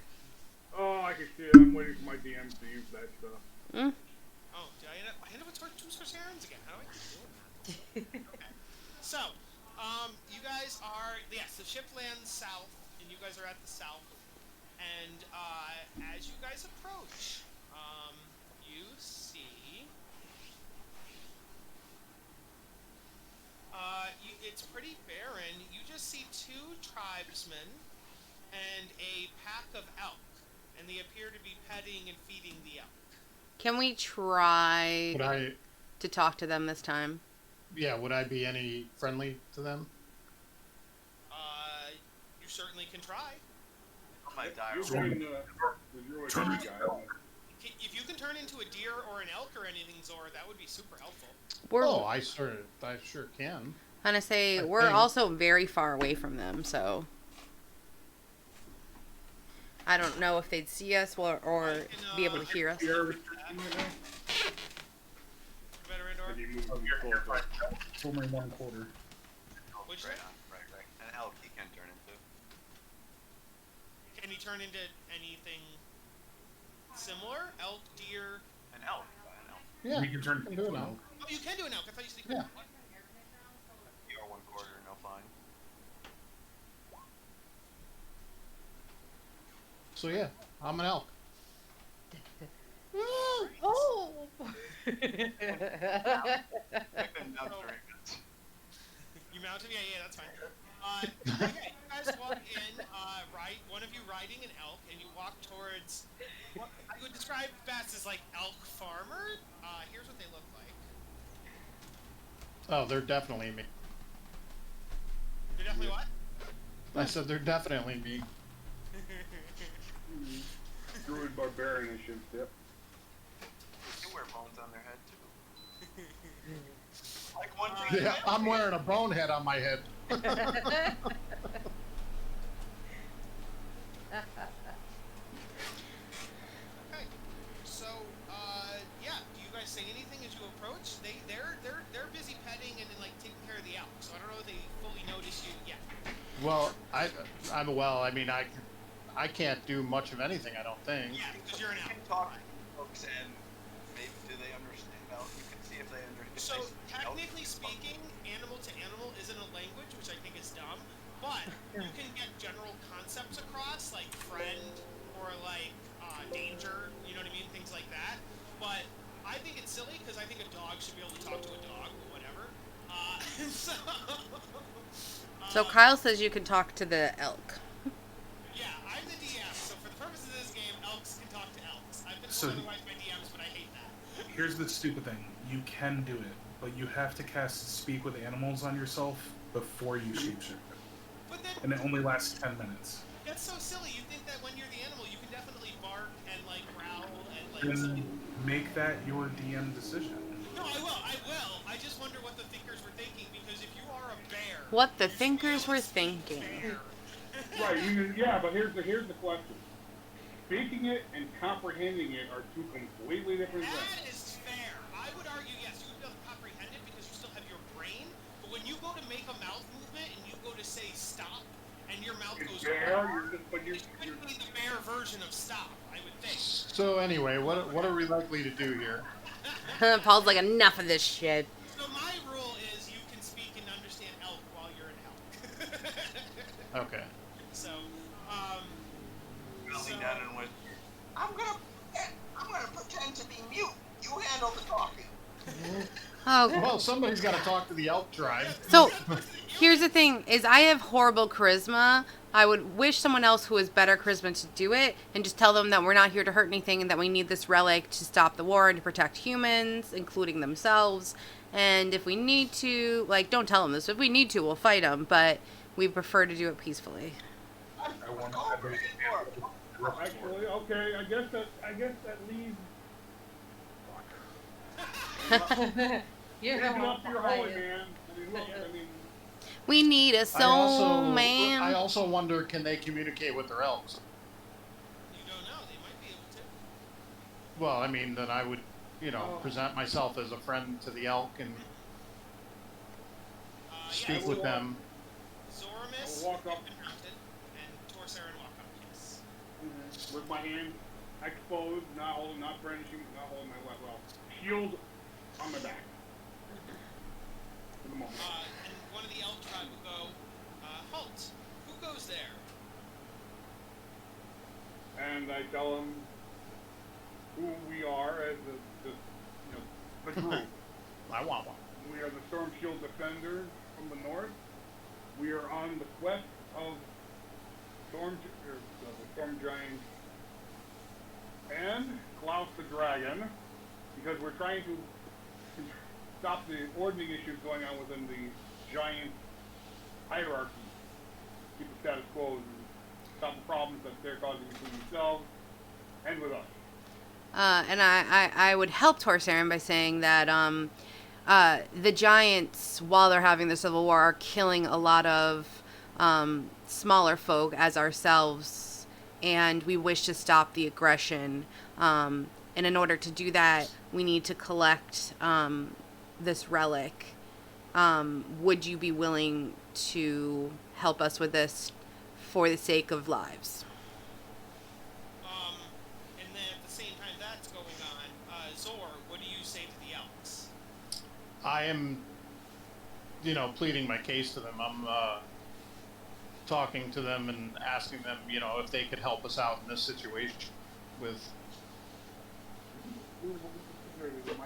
oh, I can see it. I'm waiting for my DMs to use that stuff. Mm. Oh, did I end up with two Sorcerans again. How do I keep doing that? Okay. So, you guys are, yes, the ship lands south, and you guys are at the south. And as you guys approach, you see... it's pretty barren. You just see two tribesmen and a pack of elk, and they appear to be petting and feeding the elk. Can we try Would I? to talk to them this time? Yeah. Would I be any friendly to them? You certainly can try. My You're direwolf. getting the druid guy. If you can turn into a deer or an elk or anything, Zora, that would be super helpful. Oh, I sure can. Gonna say I we're think- also very far away from them, so I don't know if they'd see us or be able to hear us. You're You better indoor. and you move closer. It's only 1/4. What'd you Right say? on, right. An elk he can turn into. Can you turn into anything similar? Elk, deer? An elk. An elk. Yeah. We can turn I can do it now. Oh, you can do an elk. I thought you said you Yeah. couldn't. You are 1/4, no flying. So yeah, I'm an elk. Oh! I've been down during it. You mount him? Yeah, that's fine. Okay, you guys walk in, one of you riding an elk, and you walk towards what I would describe best as like elk farmer. Here's what they look like. Oh, they're definitely me. They're definitely what? I said they're definitely me. Druid barbarian ship. They wear bones on their head too. Like one thing. Yeah, I'm wearing a bonehead on my head. Okay, so yeah, do you guys say anything as you approach? They're busy petting and then like taking care of the elk, so I don't know if they fully notice you yet. Well, I mean, I can't do much of anything. I don't think. Yeah, because you're an You elk. can talk to folks and maybe do they understand elk? You can see if they understand. So technically speaking, animal to animal isn't a language, which I think is dumb. But you can get general concepts across, like friend or like danger. You know what I mean? Things like that. But I think it's silly because I think a dog should be able to talk to a dog, but whatever. So Kyle says you can talk to the elk. Yeah, I'm the DM, so for the purposes of this game, elks can talk to elks. I've been So- told otherwise by DMs, but I hate that. Here's the stupid thing. You can do it, but you have to cast Speak with Animals on yourself before you shapeshift. But then, And it only lasts 10 minutes. that's so silly. You think that when you're the animal, you can definitely bark and, like, growl and, like... Then make that your DM decision. No, I will. I will. I just wonder what the thinkers were thinking, because if you are a bear, What the you should be thinkers able were to speak thinking. bear. Right, yeah, but here's the question. Speaking it and comprehending it are two completely different That things. is fair. I would argue, yes, you would be able to comprehend it because you still have your brain, but when you go to make a mouth movement and you go to say stop, and your mouth It's goes bear, you're it's quickly the bear version of stop, I would think. So anyway, what are we likely to do here? Paul's like, enough of this shit. So my rule is you can speak and understand elk while you're an elk. Okay. So, I'll so, be done and with. I'm gonna pretend to be mute. You handle the talking. Oh, Well, somebody's got to talk to the Elk Tribe. so here's the thing: is I have horrible charisma. I would wish someone else who has better charisma to do it, and just tell them that we're not here to hurt anything, and that we need this relic to stop the war and to protect humans, including themselves. And if we need to, like, don't tell them this. If we need to, we'll fight them, but we prefer to do it peacefully. I want to Oh, have pretty a good. Actually, okay, I guess that leaves You're leave it up to your holy quiet. man. I mean, We need a soul, man. I also wonder, can they communicate with their elves? you don't know. They might be able to. Well, I mean, then I would, present myself as a friend to the elk and speak Yeah, with them. Zoramus, I'll walk up. and Mountain, and Torsarin walk up. Yes. with my hand exposed, not brandishing, not holding my left, shield on my back. For the moment. And one of the Elk Tribe will go, halt. Who goes there? And I tell him who we are as the group. I want one. We are the Storm Shield Defenders from the north. We are on the quest of the Storm Giant and Klaus the Dragon, because we're trying to stop the ordning issues going on within the giant hierarchy, keep the status quo, and stop the problems that they're causing between themselves and with us. And I would help Torsarin by saying that the giants, while they're having the civil war, are killing a lot of smaller folk as ourselves, and we wish to stop the aggression. And in order to do that, we need to collect this relic. Would you be willing to help us with this for the sake of lives? And then at the same time that's going on, Zor, what do you say to the Elks? I am, pleading my case to them. I'm talking to them and asking them, if they could help us out in this situation with,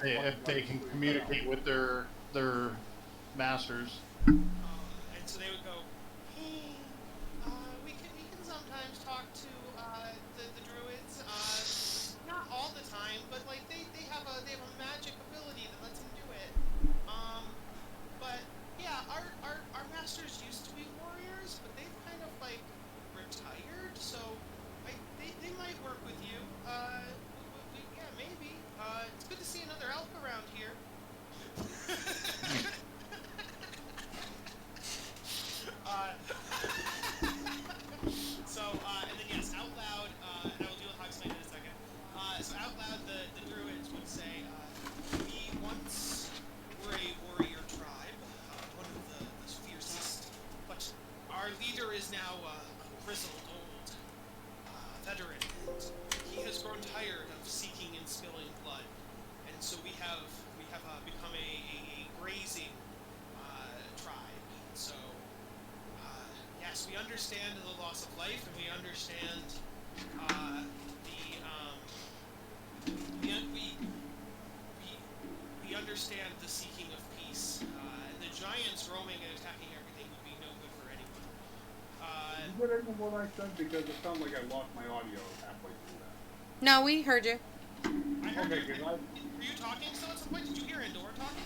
if they can communicate with their masters. And so they would go, hey, we can sometimes talk to the druids. Not all the time, but like they have a magic ability that lets them do it. But yeah, our masters used to be warriors, but they've kind of like retired. So they might work with you. Yeah, maybe. It's good to see another elf around here. And then yes, out loud, and I will deal with Hogsmeade in a second. So out loud, the druids would say, we once were a warrior tribe, one of the fiercest, but our leader is now a grizzled old veteran, and he has grown tired of seeking and spilling blood, and so we have become a grazing tribe. So yes, we understand the loss of life, and we understand we understand the seeking of peace. The giants roaming and attacking everything would be no good for anyone. Did you get any of what I said? Because it sounded like I lost my audio halfway through that. No, we heard you. I heard Okay, you. good. Were you talking still at some point? Did you hear Endor talking?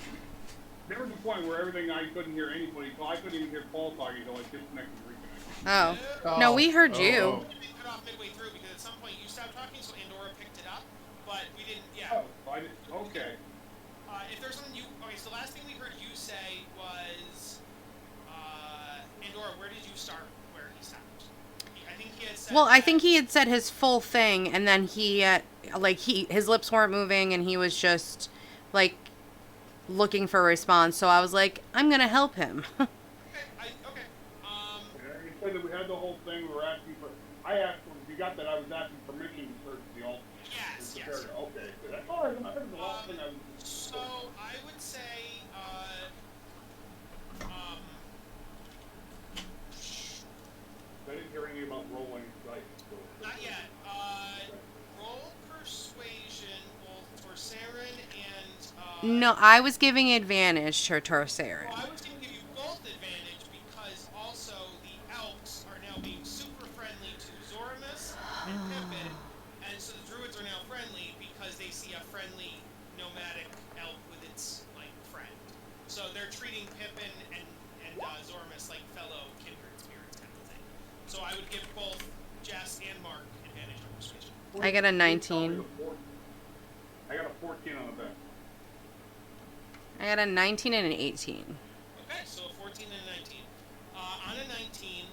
There was a point where I couldn't hear anybody, so I couldn't even hear Paul talking until I disconnected and reconnected. Oh. No, we heard you. We cut off midway through because at some point you stopped talking, so Andorra picked it up, but we didn't. Yeah. Oh, I didn't. Okay. If there's something you... Okay, so the last thing we heard you say was... Andorra, where did you start where he stopped? I think he had said... Well, I think he had said his full thing, and then his lips weren't moving, and he was just, like, looking for a response. So I was like, I'm gonna help him. Okay. Yeah, he said that we had the whole thing. We were asking for. I asked him. If you got that, I was asking permission to search the altar. Yes. Okay. That's all right. That was the last thing I was. So I would say, I didn't hear anything about rolling dice. So. not yet. Roll persuasion both for Saren and. No, I was giving advantage to Torsarin. Well, I was going to give you both advantage because also the Elks are now being super friendly to Zoramus and Pippin, and so the Druids are now friendly because they see a friendly nomadic elk with its friend. So they're treating Pippin and Zoramus like fellow kindred spirits kind of thing. So I would give both Jess and Mark advantage on persuasion. I got a 19. I got a 14 on the back. I got a 19 and an 18. Okay, so a 14 and a 19. On a 19,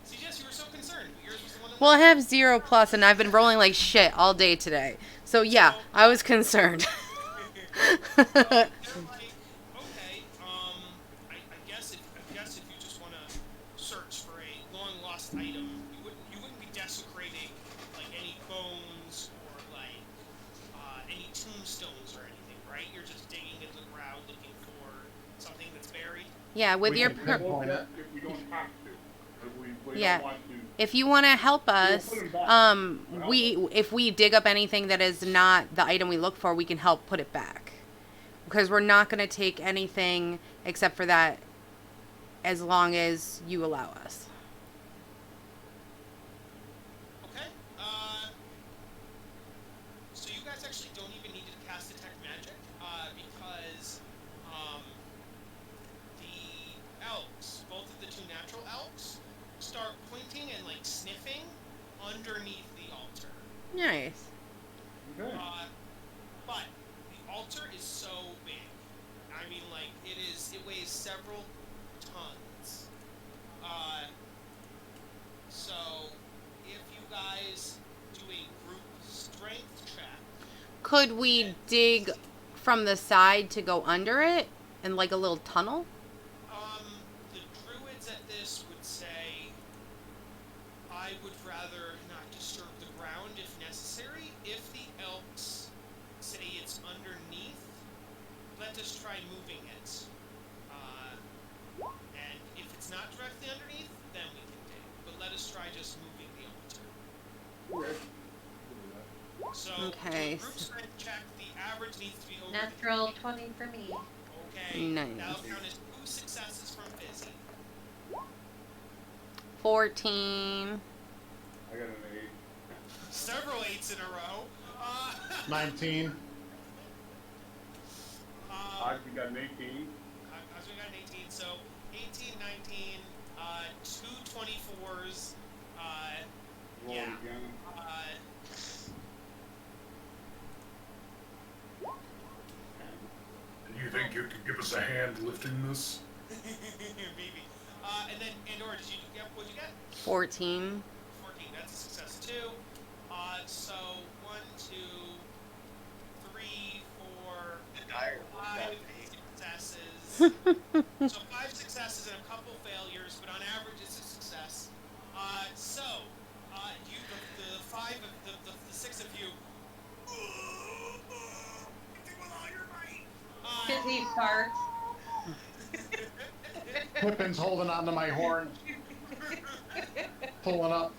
see, Jess, you were so concerned. Yours was the one. Well, I have 0 plus, and I've been rolling like shit all day today. So yeah, I was concerned. They're like, okay, I guess if you just want to search for a long lost item, you wouldn't be desecrating like any bones or any tombstones or anything, right? You're just digging into the ground looking for something that's buried. Yeah, with We your can pinpoint it. If we don't have to. If we Yeah. don't want to. if you want to help us, put 'em back. if we dig up anything that is not the item we look for, we can help put it back. Because we're not going to take anything except for that as long as you allow us. Okay. So you guys actually don't even need to cast detect magic, because the elks, both of the two natural elks, start pointing and sniffing underneath the altar. Nice. Okay. But the altar is so big. I mean, it weighs several tons. So if you guys do a group strength check, Could we dig from the side to go under it in like a little tunnel? the druids at this would say, I would rather not disturb the ground if necessary. If the elks say it's underneath, let us try moving it. And if it's not directly underneath, then we can dig. But let us try just moving the altar. Okay. So, Okay. group strength check, the average needs to be over. Natural 20 for me. Okay. Nice. That'll count as 2 successes from Fizzy. 14. I got an 8. Several 8s in a row. 19. I got an 18. We got an 18, so 18, 19, 2 24s, Roll yeah. again. And you think you could give us a hand lifting this? Maybe. And then, Andorra, what'd you get? 14. 14, that's a success too. So 1, 2, 3, 4, The dire wolf 5 got me. successes. So 5 successes and a couple failures, but on average it's a success. You, the 5 of the 6 of you. With all your might. Busy fart. Pippin's holding onto my horn, pulling up.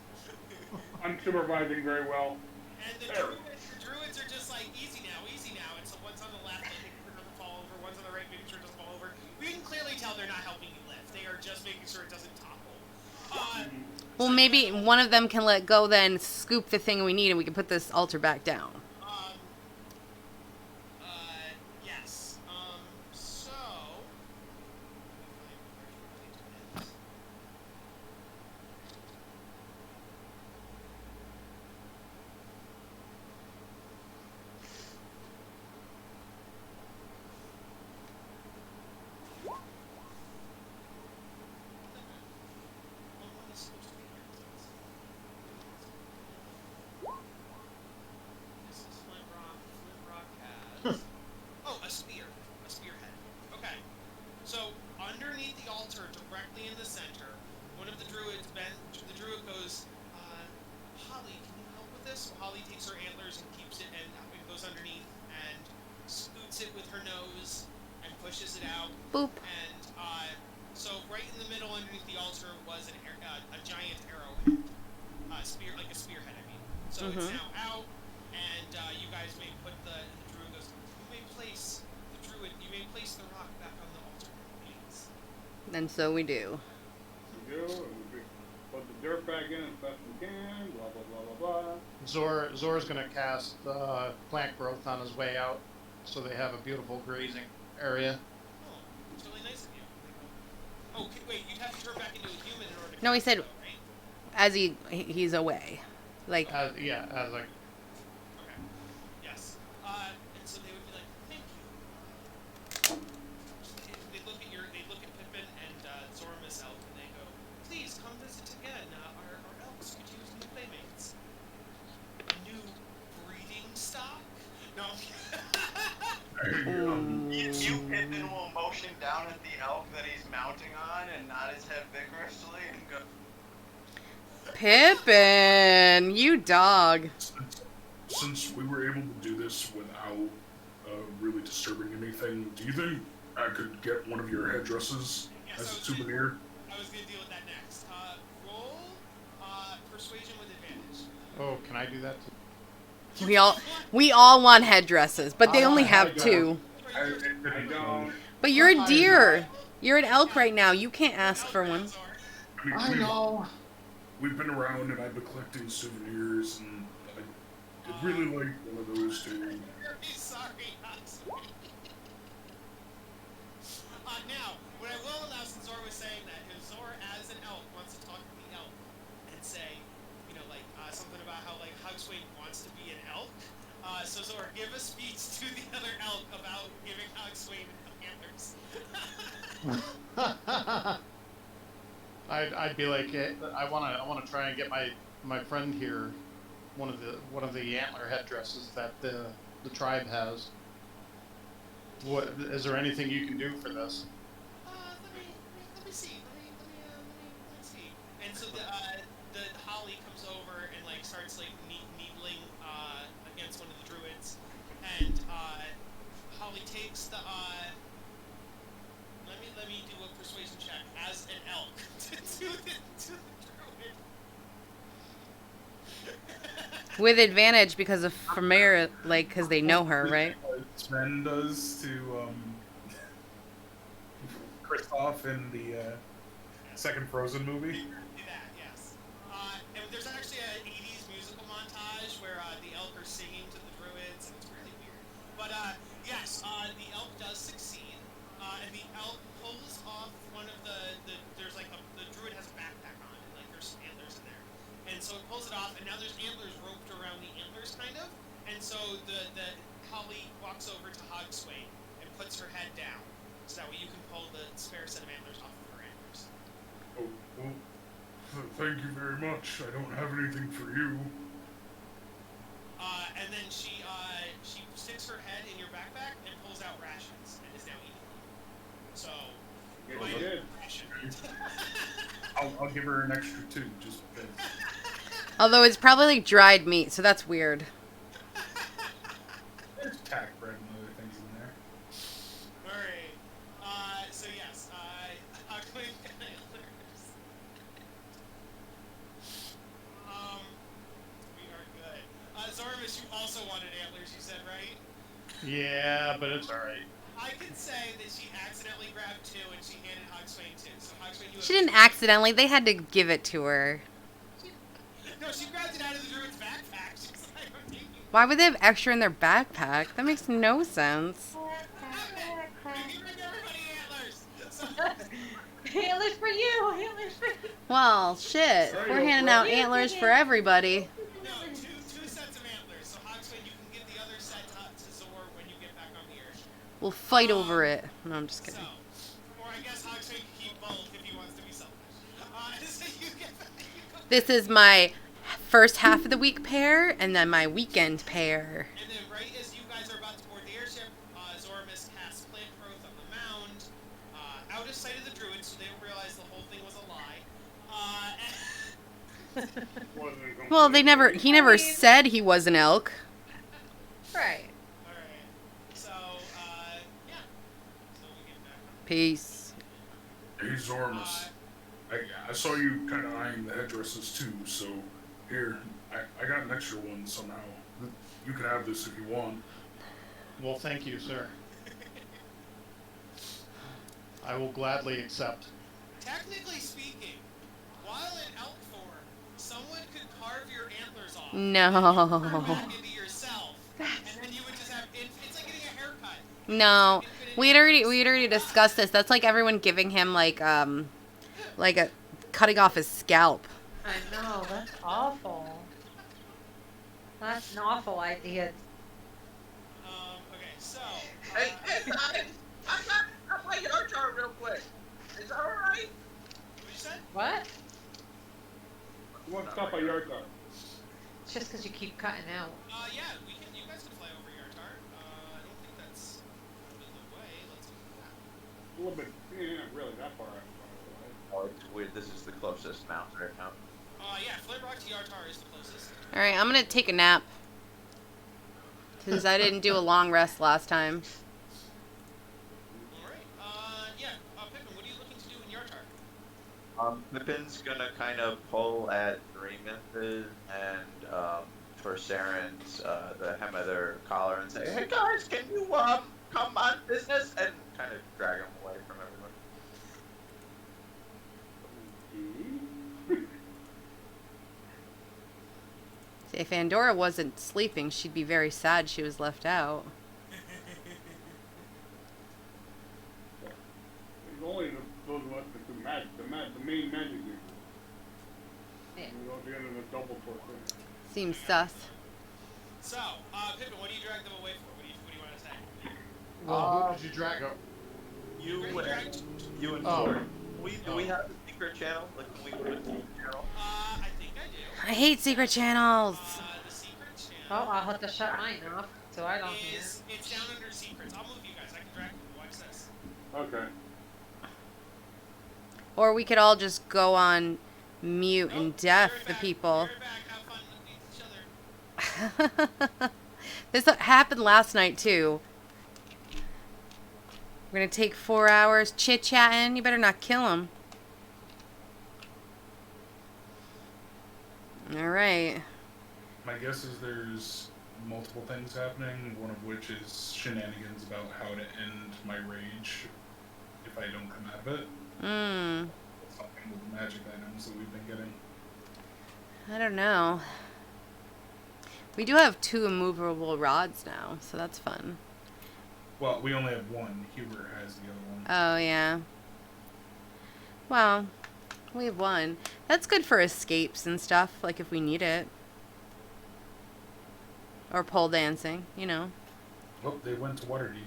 I'm supervising very well. And the druids are just like, easy now. And so one's on the left, making sure it doesn't fall over. One's on the right, making sure it doesn't fall over. We can clearly tell they're not helping you lift. They are just making sure it doesn't topple. Well, maybe one of them can let go, then scoop the thing we need, and we can put this altar back down. Yes. So. takes her antlers and keeps it and goes underneath and scoots it with her nose and pushes it out. Boop. And so right in the middle underneath the altar was a giant arrowhead, spear, like a spearhead. I mean, so it's now out, and you guys may put the druid goes. You may place the druid. You may place the rock back on the altar, please. And so we do. We do, and we put the dirt back in as best we can. Blah blah blah blah blah. Zor's gonna cast plant growth on his way out, so they have a beautiful grazing area. Oh, it's really nice of you. Oh, wait, you'd have to turn back into a human in order to No, he cast said it, though, right? as he's away. Like, As like Okay. Yes. And so they would be like, thank you. They look at Pippin and Zormus Elk, and they go, please come visit again. Our elves could use new playmates. New breeding stock? No. You Pippin will motion down at the elk that he's mounting on and nod his head vigorously and go, Pippin, you dog. Since we were able to do this without really disturbing anything, do you think I could get one of your headdresses Yes, as a souvenir? I was going to deal with that next. Roll persuasion with advantage. Oh, can I do that too? We all want headdresses, but they I only want have a two. I don't. But you're a deer. You're an elk right now. You can't ask for one. I mean, I know. we've been around and I've been collecting souvenirs, and I'd really like one of those too. Very sorry, now, what I will allow, since Zor was saying that, if Zor as an elk wants to talk to the elk and say, something about how, Hugswain wants to be an elk, so Zor, give a speech to the other elk about giving Hugswain antlers. I'd be like, I wanna try and get my friend here one of the antler headdresses that the tribe has. What is there anything you can do for this? Let me see. Let me see. And so the Holly comes over and starts needling against one of the druids, and Holly takes the let me do a persuasion check as an elk to the druid. With advantage because of familiar, because they know her, right? Sven does to Kristoff in the second Frozen movie. Do that, yes. And there's actually an 80s musical montage where the elk are singing to the druids, and it's really weird. But yes, the elk does succeed, and the elk pulls off one of the druid has a backpack on, and there's antlers in there, and so it pulls it off, and now there's antlers roped around the antlers, kind of, and so the Holly walks over to Hogswain and puts her head down, so that way you can pull the spare set of antlers off of her antlers. Oh, well, thank you very much. I don't have anything for you. And then she sticks her head in your backpack and pulls out rations and is now eating them. So, Yes, might you did. ration. I'll give her an extra two, just because. Although it's probably dried meat, so that's weird. There's tack bread and other things in there. Alright. So yes, Hugswain got antlers. We are good. Zormus, you also wanted antlers, you said, right? Yeah, but it's alright. I can say that she accidentally grabbed two and she handed Hugswain two. So Hugswain, you have She didn't accidentally. They had to give it to her. No, she grabbed it out of the druid's backpack. She was like, I'm taking it. Why would they have extra in their backpack? That makes no sense. We give everybody antlers. So, Antlers for you. Antlers for you. Well, shit. We're handing out antlers for everybody. no, two sets of antlers. So Hugswain, you can give the other set to Zor when you get back on the airship. We'll fight over it. No, I'm just So, kidding. or I guess Hugswain can keep both if he wants to be selfish. So you get back. You go This is my first half of the week pair, and then my weekend pair. And then right as you guys are about to board the airship, Zormus casts plant growth on the mound, out of sight of the druids, so they don't realize the whole thing was a lie. Wasn't complete. Well, he never mean- said he was an elk. Right. Alright. So, yeah. So we get back on. Peace. Hey, Zormus. I saw you kind of eyeing the headdresses too, so here, I got an extra one somehow. You can have this if you want. Well, thank you, sir. I will gladly accept. Technically speaking, while in elk form, someone could carve your antlers off. No. And turn back into yourself. And then you would just have, it's like getting a haircut. No. Infinite We'd already discussed this. That's like everyone giving him like a cutting off his scalp. I know, that's awful. That's an awful idea. Okay, so. Hey, guys! I got my yard chart real quick. Is that alright? What you said? What? You want to stop by yard car? It's just because you keep cutting out. Yeah, you guys can fly over Yartar. I don't think that's out of the way. Let's do that. A little bit, yeah, not really that far out. Oh, it's weird. This is the closest mountain right now. Yeah, Flamerock to Yartar is the closest. All right, I'm gonna take a nap since I didn't do a long rest last time. Alright, yeah, Pippin, what are you looking to do in Yartar? Pippin's gonna kind of pull at Dreaminth's and for Saren's the hem of their collar and say, "Hey guys, can you come on business?" and kind of drag him away from everyone. See, if Andorra wasn't sleeping, she'd be very sad she was left out. It's only those of us that do magic, the main magic users. Yeah. We don't get into the double torque thing. Seems sus. So, Pippin, what do you drag them away for? What do you want to say? Well, who did you drag up? You and Oh. Thor. Do we have a secret channel? Like, can we go to the secret channel? I think I do. I hate secret channels. The secret channel Oh, I'll have to shut mine off so I don't hear. it's down under secrets. I'll move you guys. I can drag them. Watch this. Okay. Or we could all just go on mute and Nope, deaf you're the back. people. You're back. Have fun with each other. This happened last night too. We're gonna take 4 hours chit-chatting. You better not kill him. All right. My guess is there's multiple things happening, one of which is shenanigans about how to end my rage if I don't come out of it. Something with the magic items that we've been getting. I don't know. We do have 2 immovable rods now, so that's fun. Well, we only have one. Huber has the other one. Oh, yeah. Well, we have 1. That's good for escapes and stuff, like if we need it. Or pole dancing, you know. Oh, they went to Waterdeep.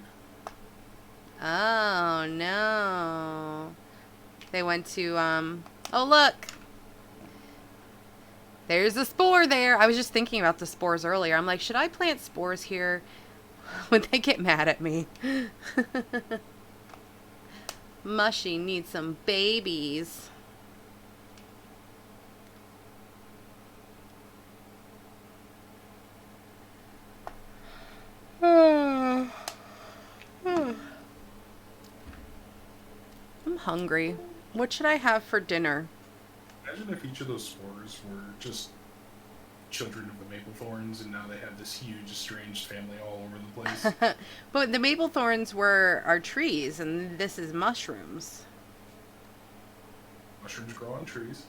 Oh, no. They went to, oh, look. There's a spore there. I was just thinking about the spores earlier. I'm like, should I plant spores here? Would they get mad at me? Mushy needs some babies. I'm hungry. What should I have for dinner? Imagine if each of those spores were just children of the maple thorns, and now they have this huge, estranged family all over the place. But the maple thorns are trees, and this is mushrooms. Mushrooms grow on trees.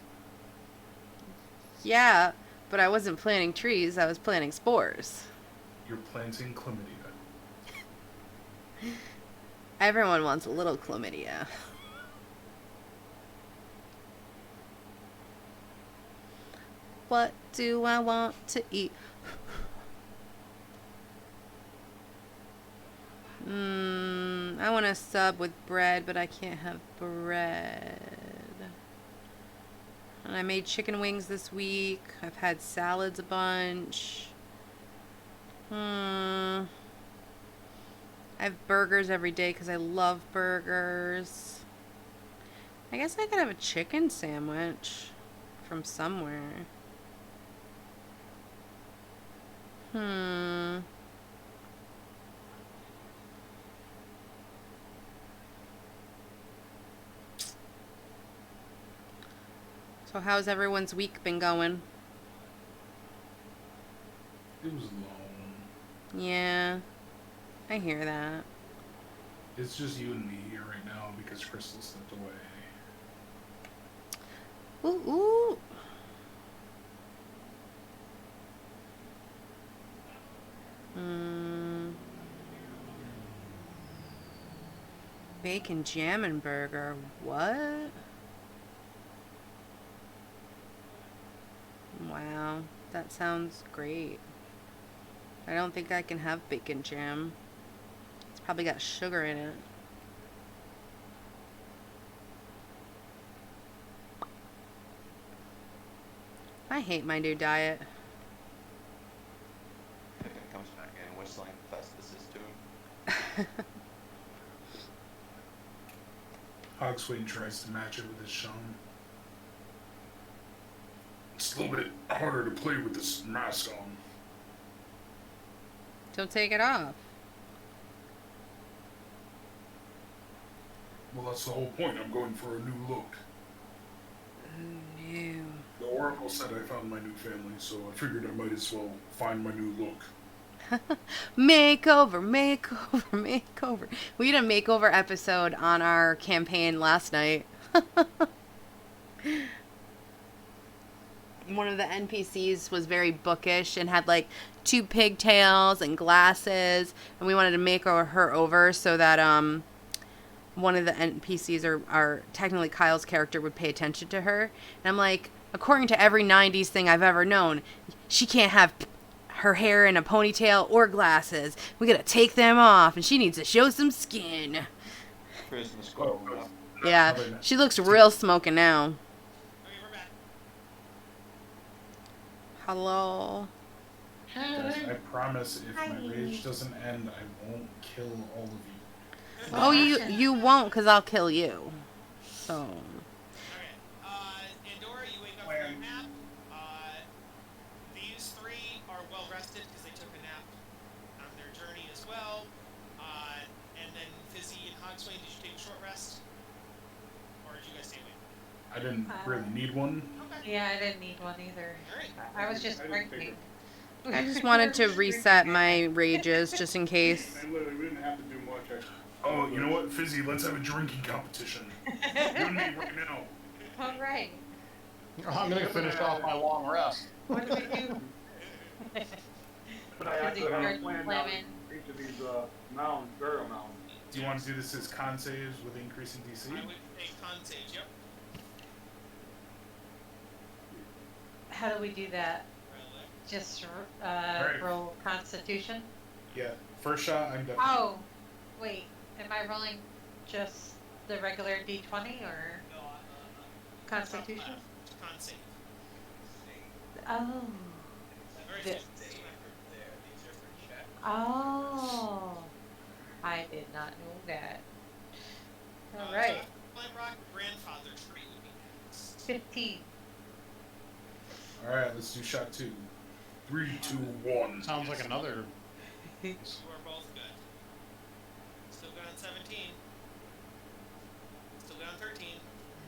Yeah, but I wasn't planting trees. I was planting spores. You're planting chlamydia. Everyone wants a little chlamydia. What do I want to eat? I want a sub with bread, but I can't have bread. And I made chicken wings this week. I've had salads a bunch. I have burgers every day because I love burgers. I guess I could have a chicken sandwich from somewhere. So how's everyone's week been going? It was long. Yeah, I hear that. It's just you and me here right now because Crystal stepped away. Ooh, ooh. Bacon jammin' burger. What? Wow, that sounds great. I don't think I can have bacon jam. It's probably got sugar in it. I hate my new diet. Pippin comes back in whistling Festus's tune. Hogswade tries to match it with his Sean. It's a little bit harder to play with this mask on. Don't take it off. Well, that's the whole point. I'm going for a new look. New. The Oracle said I found my new family, so I figured I might as well find my new look. Makeover, makeover, makeover. We had a makeover episode on our campaign last night. One of the NPCs was very bookish and had like 2 pigtails and glasses, and we wanted to make her over so that one of the NPCs or technically Kyle's character would pay attention to her. And I'm like, according to every 90s thing I've ever known, she can't have her hair in a ponytail or glasses. We gotta take them off, and she needs to show some skin. Christmas card. Yeah, she looks real smoking now. Okay, we're back. Hello. Guys, I promise if my rage doesn't end, I won't kill all of you. Oh, you won't, because I'll kill you. So. Okay. Andorra, you wake up from your nap. These 3 are well rested because they took a nap on their journey as well. And then Fizzy and Hogswain, did you take a short rest? Or did you guys stay awake? I didn't really need one. Okay. Yeah, I didn't need one either. Alright. I was just I didn't drinking. I just wanted to reset my rages just in case. And literally, we didn't have to do much. Oh, you know what, Fizzy? Let's have a drinking competition. You and me right now. All right. I'm gonna finish off my long rest. What do we do? But I actually have a Starts plan now slamming. for each of these mounds, burial mounds. Do you want to do this as con saves with increasing DC? I would take con saves, yep. How do we do that? Just Alright. roll Constitution? Yeah. First shot, I'm definitely. Oh, wait. Am I rolling just the regular D20 or Constitution? Con save. Oh. Very This. simple. Oh. I did not know that. All right. Rock grandfather tree would be next. 15. All right, let's do shot 2. 3, 2, 1. Sounds like another. You are both good. Still good on 17. Still good on 13.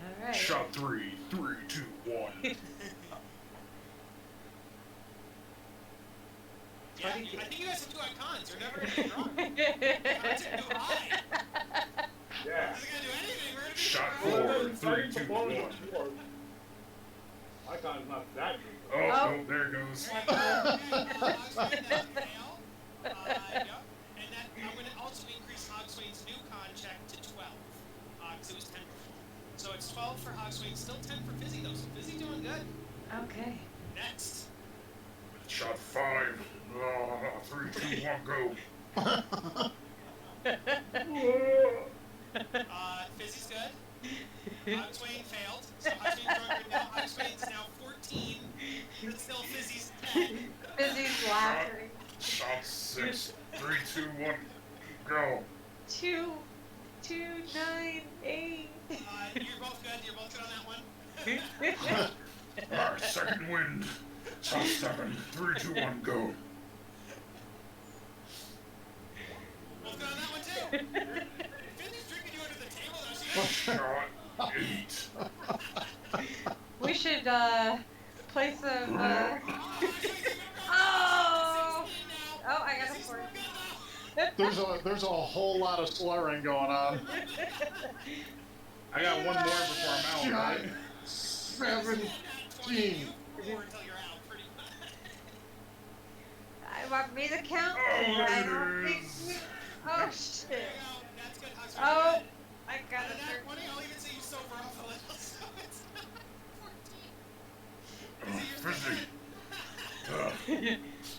All right. Shot 3. 3, 2, 1. Yeah, I think you guys have 2 icons. You're never gonna get wrong. Icons are too high. Yeah. Isn't gonna do anything. We're gonna be Shot wrong. 4. 3, 2, 1. Icon's not that big. Oh, Oh. no, there it goes. Yep. And that I'm gonna also increase Hogswain's new con check to 12. Because it was 10 before. So it's 12 for Hogswain, still 10 for Fizzy though. So Fizzy doing good. Okay. Next. Shot 5. 3, 2, 1, go. Fizzy's good. Hogswain failed. So Hogswain's drunk right now. Hogswain's now 14. But still Fizzy's 10. Fizzy's laughing. Shot 6. 3, 2, 1, go. 2, 9, 8. You're both good. You're both good on that one. Alright, second wind. South 7. 3, 2, 1, go. Let's go on that one too. Finley's drinking you under the table though. Shot 8. We should play some. Oh! Oh, I got a 4. There's a whole lot of slurring going on. I got one more before I'm out, right? 17. I want me to count. Oh, I don't think we... Oh shit! Oh, I got a 13. I'll even say you sober off a little, so it's not 14.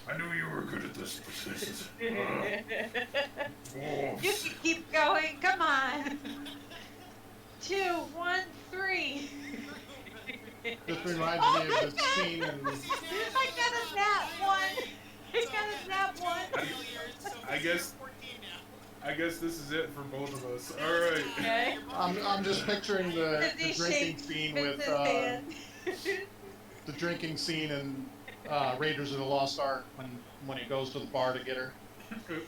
I knew you were good at this, but this is... You can keep going. Come on. 2, 1, 3. This reminds me of the scene in I got a nat 1. I got a nat 1. I guess this is it for both of us. All right. Okay. I'm just picturing the Fizzy drinking shakes scene Vince's with hand. the drinking scene in Raiders of the Lost Ark when he goes to the bar to get her. So you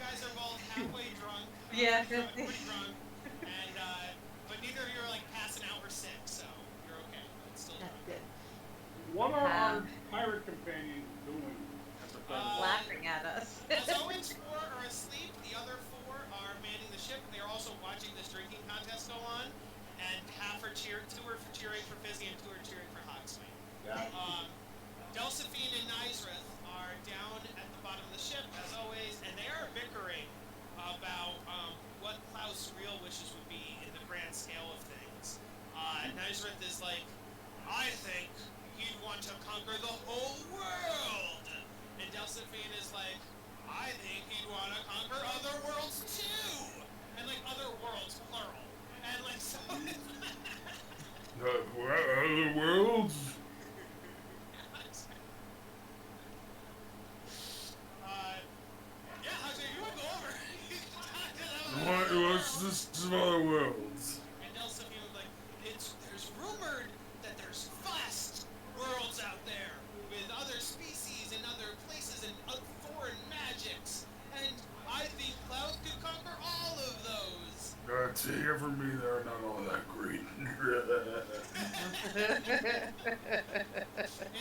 guys are both halfway drunk. Yeah, pretty drunk, and but neither of you are like passing out or sick, so you're okay. It's still drunk. That's good. What are our pirate companions doing at the present? Laughing at us. Owen's 4 are asleep. The other 4 are manning the ship. They are also watching this drinking contest go on, and 2 are cheering for Fizzy and 2 are cheering for Hogsway. Yeah. Delphine and Nizrith are down at the bottom of the ship, as always, and they are bickering about what Klaus' real wishes would be in the grand scale of things. Nizrith is like, I think he'd want to conquer the whole world! And Delphine is like, I think he'd want to conquer other worlds too! And like, other worlds, plural. And like, so... Other worlds? Yeah, Hogsway, you want to go over? What's this of other worlds? And Delphine was like, there's rumored that there's vast worlds out there with other species and other places and foreign magics. And I think Cloud could conquer all of those. To hear from me, they're not all that great. And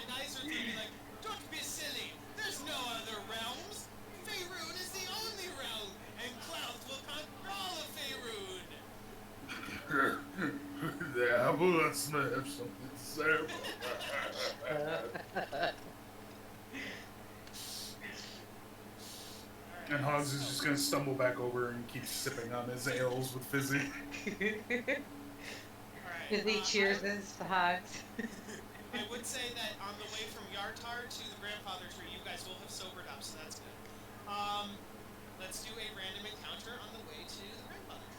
Nicer would be like, don't be silly. There's no other realms. Faerun is the only realm, and Cloud will conquer all of Faerun. The apple must have something to say about that. And Hogs is just gonna stumble back over and keep sipping on his ales with Fizzy. Fizzy cheers into the Hogs. I would say that on the way from Yartar to the grandfather tree, you guys will have sobered up, so that's good. Let's do a random encounter on the way to the grandfather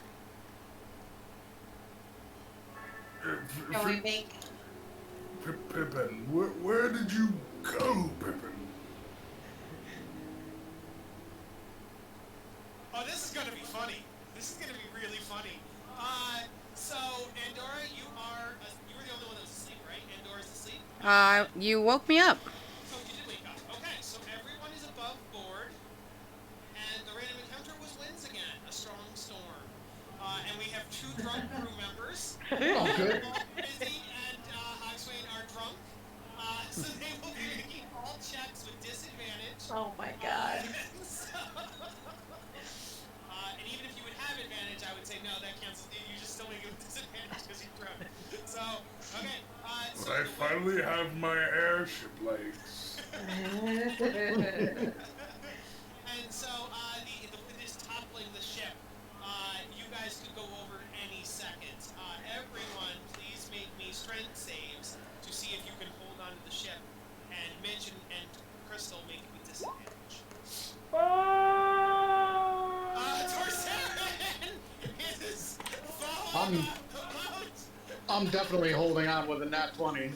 tree. Can we make... Pippin, where did you go, Pippin? Oh, this is gonna be funny. This is gonna be really funny. So Andorra, you were the only one that was asleep, right? Andorra's asleep. You woke me up. Oh, you did wake up. Okay, so everyone is above board, and the random encounter was winds again, a strong storm. And we have 2 drunk crew members. Oh, good. Fizzy and Hogswain are drunk, so they will be making all checks with disadvantage. Oh my god. And even if you would have advantage, I would say no, that cancels. You just still make it with disadvantage because you're drunk. So, okay. So I finally have my airship legs. And so, the wind is toppling the ship. You guys could go over any second. Everyone, please make me strength saves to see if you can hold on to the ship. And Mitch and Crystal make it with disadvantage. Torsarin is falling off the boat. I'm definitely holding on with a nat 20.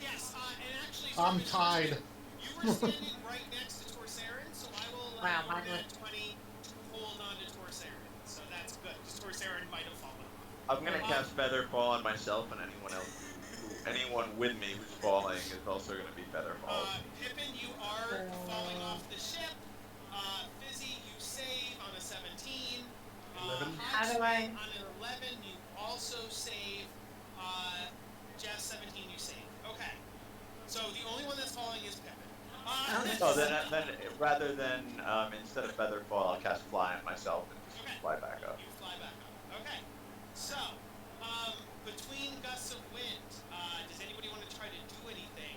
Yes, and actually, I'm tied. You were standing right next to Torsarin, so I will allow Wow, mine that 20 to hold on to Torsarin. So that's good, because Torsarin might have fallen off. I'm gonna cast Featherfall on myself and anyone else anyone with me who's falling is also gonna be Featherfall. Pippin, you are falling off the ship. Fizzy, you save on a 17. 11. How do Hogsway I- on an 11, you also save. Jess, 17, you save. Okay. So the only one that's falling is Pippin. So then rather than instead of Featherfall, I'll cast Fly on myself and just Okay. fly back up. You fly back up. Okay. So, between gusts of wind, does anybody want to try to do anything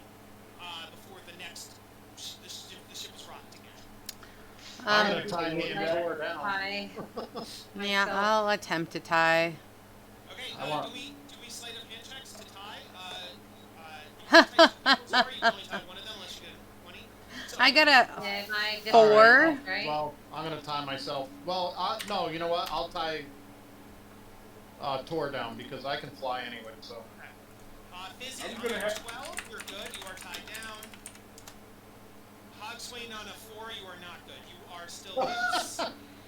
before the next the ship is rocked again? I'm gonna tie me and Tor down. Hi. Yeah, I'll attempt to tie. Okay. I want- Do we sleight of hand checks to tie? You can tie two people, sorry, you can only tie one of them unless you get a 20. So, I got a Yeah, my 4. right? Well, I'm gonna tie myself. Well, no, you know what? I'll tie Tor down because I can fly anyway. So. Fizzy, I'm on gonna a have- 12, you're good. You are tied down. Hogswain on a 4, you are not good. You are still loose.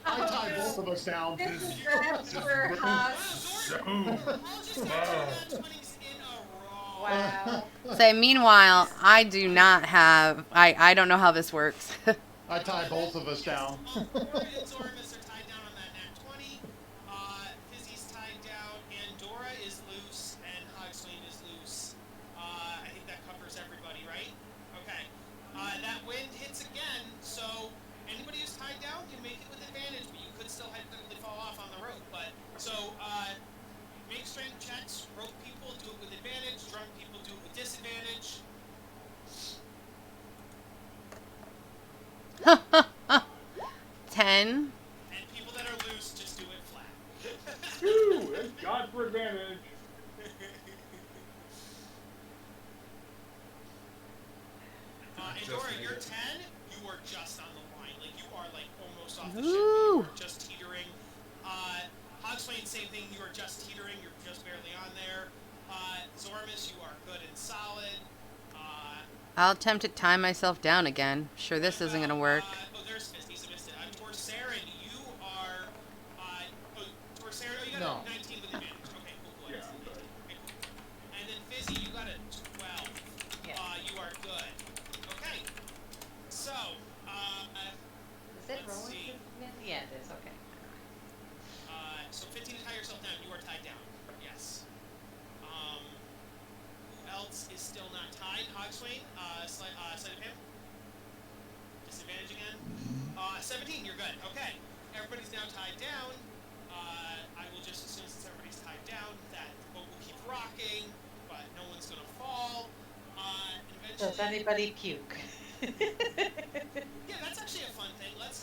I tie both of us down. This is perhaps for Hog. So, I'll just get 2 nat 20s in a row. Wow. So meanwhile, I do not have. I don't know how this works. I tie both of us down. Dora and Zormus are tied down on that nat 20. Fizzy's tied down, and Dora is loose, and Hogswain is loose. I think that covers everybody, right? Okay. That wind hits again, so anybody who's tied down can make it with advantage, but you could still hypothetically fall off on the rope. But so make strength checks. Rope people do it with advantage. Drunk people do it with disadvantage. 10. And people that are loose just do it flat. Woo! It's God for advantage. And Dora, you're 10. You are just on the line. Like you are like almost off the ship. Ooh. You are just teetering. Hogswain, same thing. You are just teetering. You're just barely on there. Zormus, you are good and solid. I'll attempt to tie myself down again. Sure, this isn't gonna work. Oh, there's Fizz. Missed it. Torsarin, you are. Torsarin, oh, you got No. a 19 with advantage. Okay, cool. Yeah, I'm good. Okay, cool. And then Fizzy, you got a 12. Yeah. You are good. Okay. So, Is it let's rolling? see. Yeah, it is. Okay. So 15 to tie yourself down. You are tied down. Yes. Who else is still not tied? Hogswain, sleight of him. Disadvantage again. 17, you're good. Okay. Everybody's now tied down. I will just assume since everybody's tied down that the boat will keep rocking, but no one's gonna fall. And Does eventually, anybody puke? yeah, that's actually a fun thing. Let's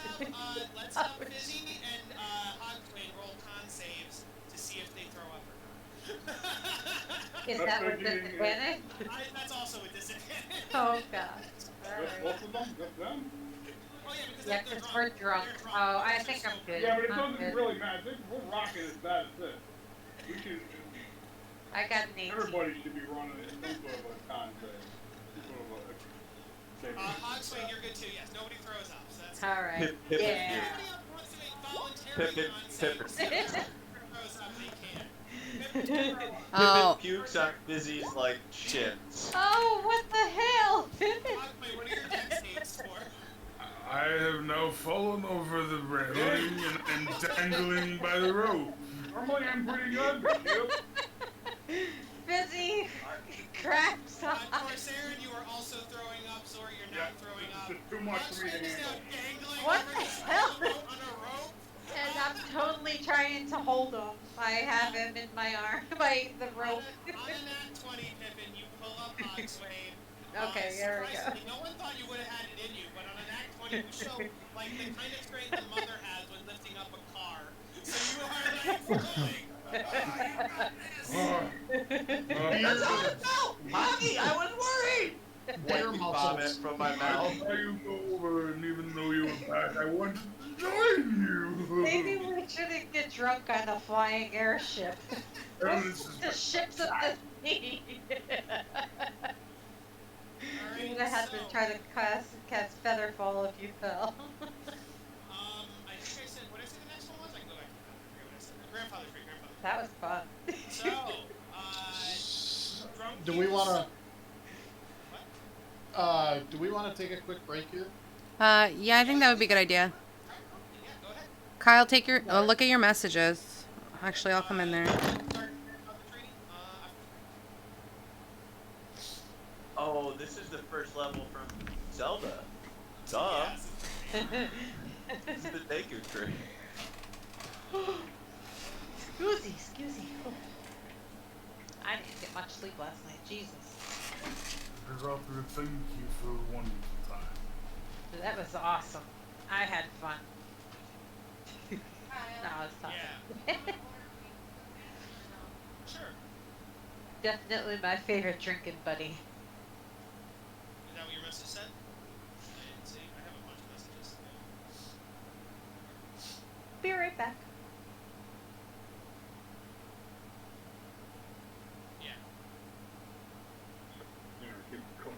have Fizzy and Hogswain roll con saves to see if they throw up or not. Is That's that with thinking, disadvantage? That's also a disadvantage. Oh god. Just Alright. both of them? Just them? Oh yeah, because Yeah, they're 'cause we're drunk. They're Oh, I They're think so I'm good. Yeah, but it I'm doesn't good. really matter. We're rocking as bad as this. We should. I got an 18. Everybody should be running some sort of a con save. Some sort of a saving. Hogswain, you're good too. Yes, nobody throws up, so that's. Alright. Pip- Yeah. Anybody else wants to make voluntary Pip- con Pip- saves? If someone throws up, they can. Pip- Oh, Pippin pukes on Fizzy's like shins. Oh, what the hell? Hogswain, what are your dex saves for? I have now fallen over the railing and dangling by the rope. Normally I'm pretty good, but you. Busy cracks up. Torsarin, you are also throwing up. Zor, you're not throwing up. It's just too much for me to Hogswain is now handle. dangling What over the his hell? elbow on a rope. And I'm totally trying to hold him. I have him in my arm, by the rope. On a nat 20, Pippin, you pull up Hogswain. Okay, there we go. Surprisingly, no one thought you would have had it in you, but on a nat 20, you show like the kind of strength the mother has when lifting up a car. So you are like flowing. That's how it felt! Hoggy, I was worried! Bear White vomit muscles. from my I mouth. saw you go over, and even though you were back, I wanted to join you. Maybe we shouldn't get drunk on a flying airship. Oh, this is The ships of the sea. You would have had to try to cast Featherfall if you fell. I think I said, what did I say the next one was? I can go back to that. I forget what I said. Grandfather free, grandfather That was fun. So, Do we want to? What? Do we want to take a quick break here? Yeah, I think that would be a good idea. Absolutely, yeah, go ahead. Kyle, take your look at your messages. Actually, I'll come in there. Start the training. Oh, this is the first level from Zelda. Duh. Yes. This is the Deku tree. Excusey. Oh. I didn't get much sleep last night. Jesus. Here's out there. Thank you for one time. That was awesome. I had fun. No, I was talking. Yeah. Sure. Definitely my favorite drinking buddy. Is that what your message said? I didn't see. I have a bunch of messages. Be right back. Yeah. Yeah, keep coaching.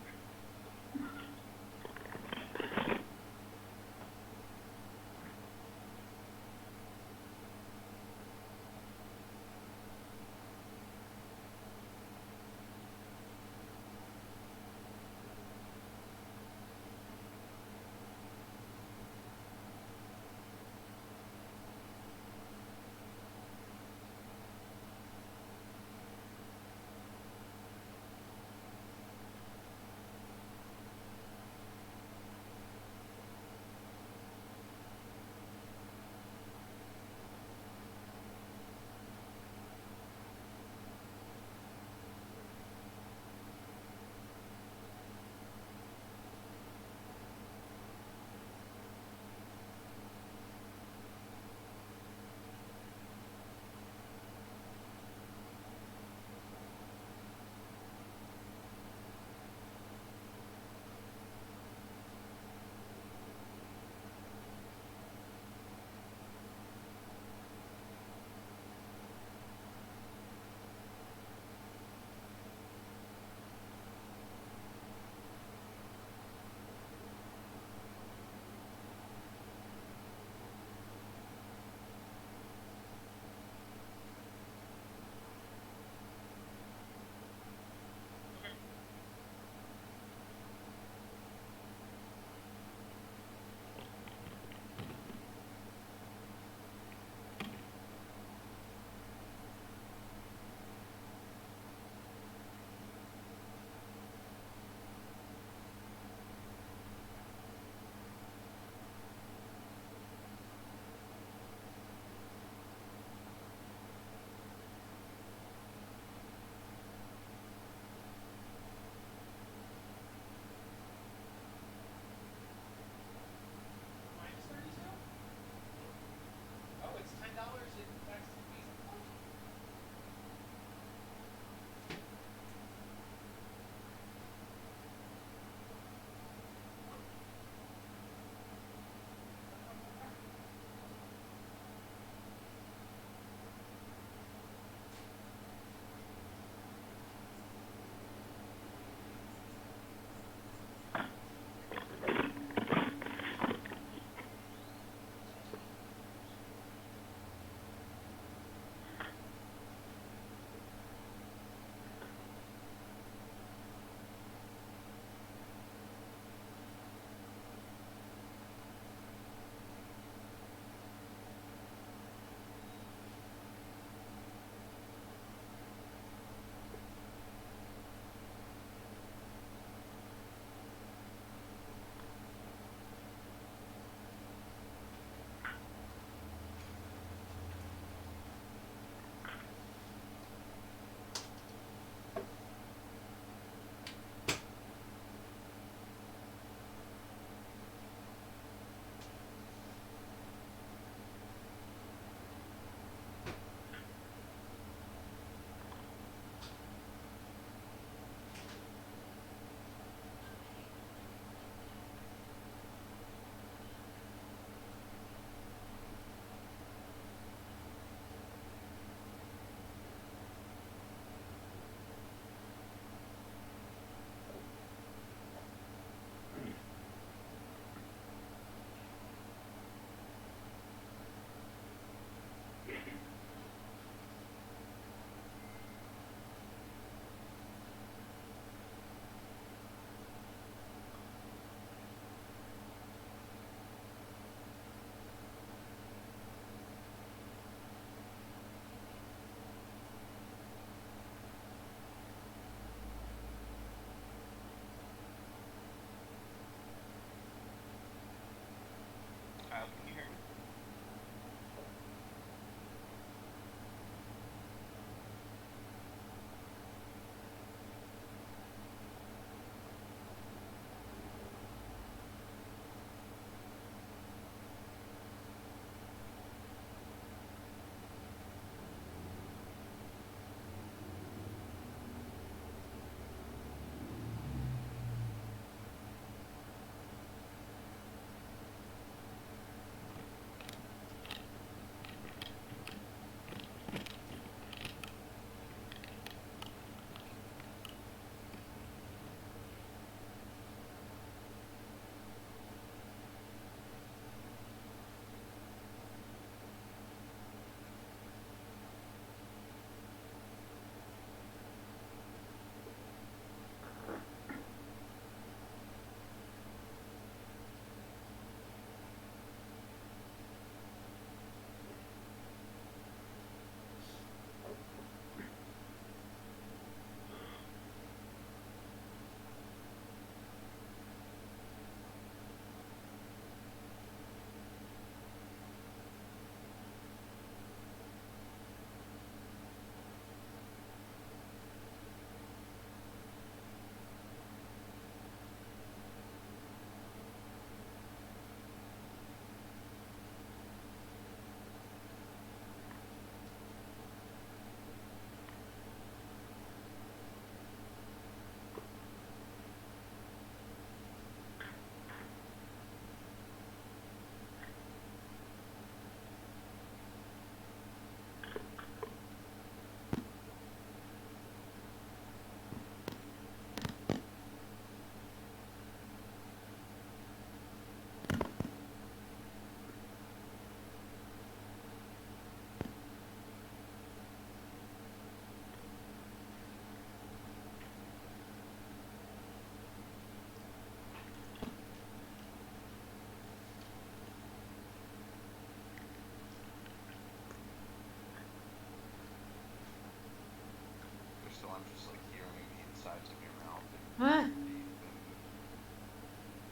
so I'm just like hearing the insides of your mouth. What?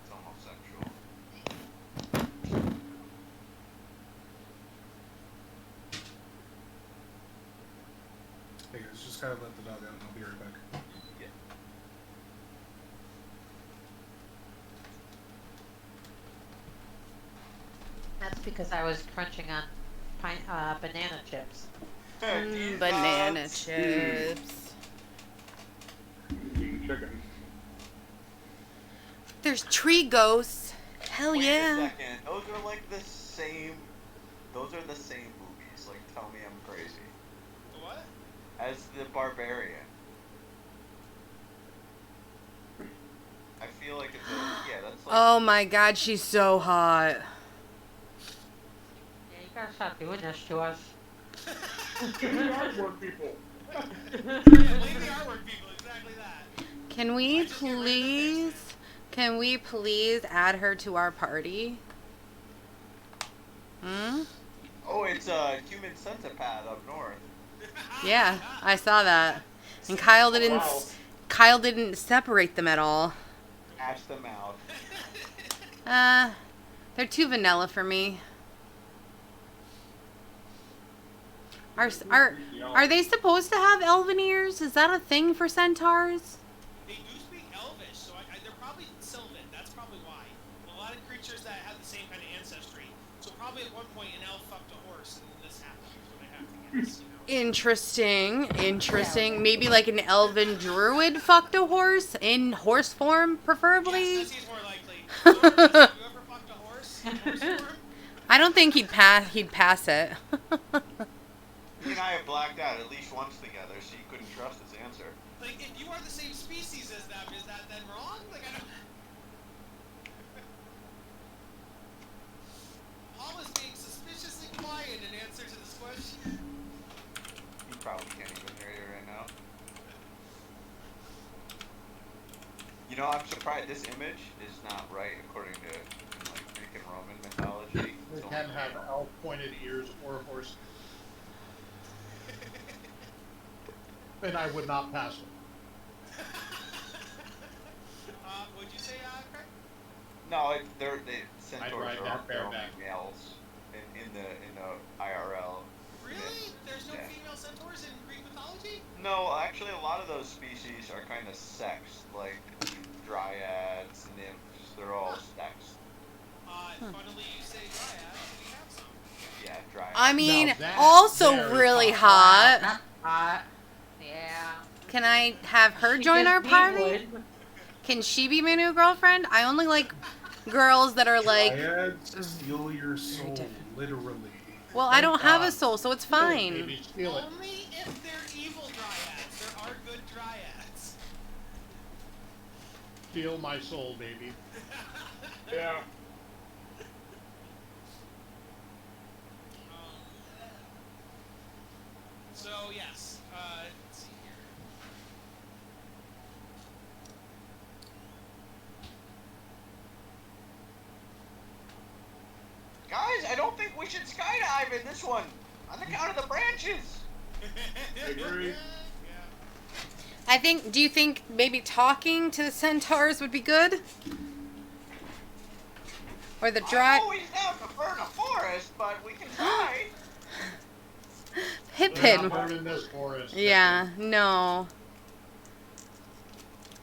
It's almost sexual. Hey guys, just gotta let the dog out and I'll be right back. Yeah. That's because I was crunching on banana chips. Banana chips. Eating chicken. There's tree ghosts. Hell Wait yeah. a second. Those are like the same. Those are the same movies. Like, tell me I'm crazy. The what? As the Barbarian. I feel like it's yeah, that's like. Oh my god, she's so hot. Yeah, you gotta stop doing this to us. Give me artwork, people. Blame the artwork people, exactly that. Can we please add her to our party? Hmm? Oh, it's a human centipede up north. Yeah, I saw that. And Kyle didn't separate them at all. Ash them out. They're too vanilla for me. Are they supposed to have elven ears? Is that a thing for centaurs? They do speak Elvish, so they're probably Sylvan. That's probably why. A lot of creatures that have the same kind of ancestry. So probably at one point an elf fucked a horse, and this happened. Is what I have to guess. Interesting. Maybe like an elven druid fucked a horse in horse form, preferably. Yes, that seems more likely. Have you ever fucked a horse in horse form? I don't think he'd pass it. He and I have blacked out at least once together, so you couldn't trust his answer. Like, if you are the same species as them, is that then wrong? Like, I don't... Paul is being suspiciously quiet in answer to this question. He probably can't even hear you right now. You know, I'm surprised this image is not right according to like Greek and Roman mythology. They It's can only have male. elf-pointed ears or horse. And I would not pass it. What'd you say, Craig? No, they centaurs ride are that they're only bareback. males in the IRL. Really? myth. There's no Yeah. female centaurs in Greek mythology? No, actually, a lot of those species are kind of sexed, like dryads, nymphs. They're all sexed. Funnily you say dryads, we have some. Yeah, dryads. I mean, Now that's also very really hot. hot. Hot. Yeah. Can I have her She join just our need party? wood. Can she be my new girlfriend? I only like girls that are like. Dryads steal your soul, different. literally. Well, I don't have a God. soul, so it's fine. Maybe steal it. Only if they're evil dryads. There are good dryads. Steal my soul, baby. Yeah. So yes, let's see here. Guys, I don't think we should skydive in this one. On the count of the branches. Agree. I think. Do you think maybe talking to the centaurs would be good? Or the I'm dry always down to burn a forest, but we can try. They're Pippin? not burning this forest. Yeah. No.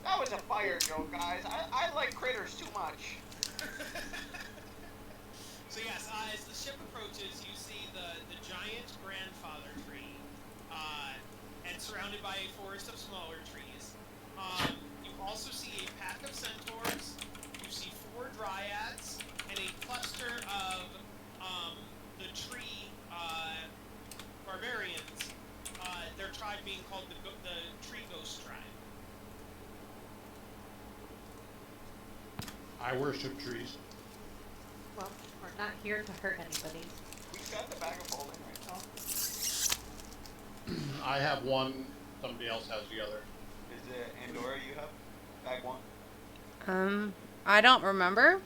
That was a fire joke, guys. I like critters too much. So yes, as the ship approaches, you see the giant grandfather tree, and surrounded by a forest of smaller trees. You also see a pack of centaurs. You see 4 dryads and a cluster of the tree barbarians. Their tribe being called the Tree Ghost Tribe. I worship trees. Well, we're not here to hurt anybody. Who's got the bag of holding right now? I have one. Somebody else has the other. Is it Andorra you have? Bag 1? I don't remember,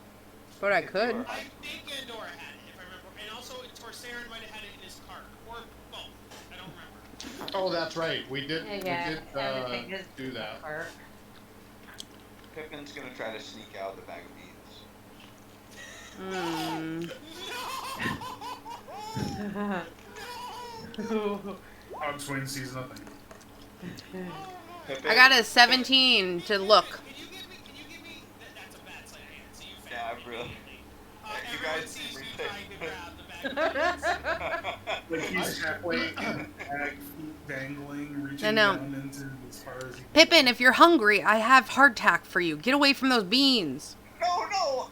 but I could. I think Andorra had it, if I remember. And also, Torsarin might have had it in his cart. Or both. I don't remember. Oh, that's right. We did. Yeah, We did everything is do that. apart. Pippin's gonna try to sneak out the bag of beans. Hmm. Cogswain sees nothing. Pippin, I got a 17 to look. Can you give me? That's a bad sleight of hand. So you failed Yeah, I'm really. immediately. You Everyone guys sees you retake. trying to grab the bag of beans. Like he's halfway, bag feet dangling, I reaching know. down into as far as he can. Pippin, if you're hungry, I have hardtack for you. Get away from those beans. No,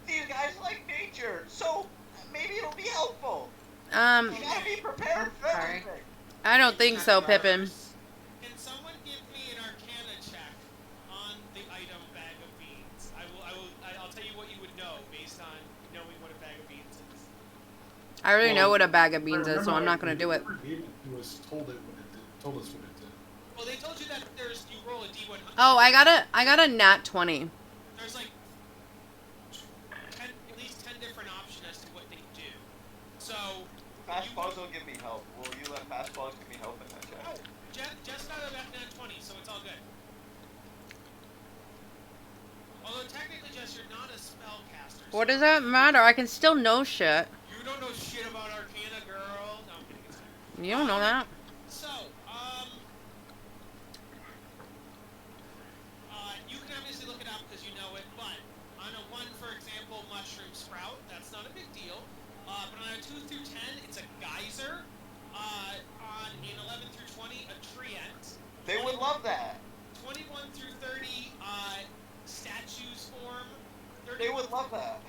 these guys like nature, so maybe it'll be helpful. You gotta be prepared for Sorry. everything. I don't think so, Pippin. Can someone give me an Arcana check on the item bag of beans? I'll tell you what you would know based on knowing what a bag of beans is. I already know Well, what a bag of beans is, Remember, so I'm not like, going to do it. whoever gave it to us told us what it did. Well, they told you that you roll a d100. Oh, I got a nat 20. There's like 10, at least 10 different options as to what they do. So Fast balls will give me help. Will you let fast balls give me help in that check? Just got a nat 20, so it's all good. Although technically, Jess, you're not a spellcaster. What does that matter? I can still know shit. You don't know shit about Arcana, girl. No, I'm kidding. It's fine. You don't know that. So, you can obviously look it up because you know it, but on a 1, for example, mushroom sprout, that's not a big deal. But on a 2 through 10, it's a geyser. On an 11 through 20, a treant. They would love that. 21 through 30, statues form. They would love that.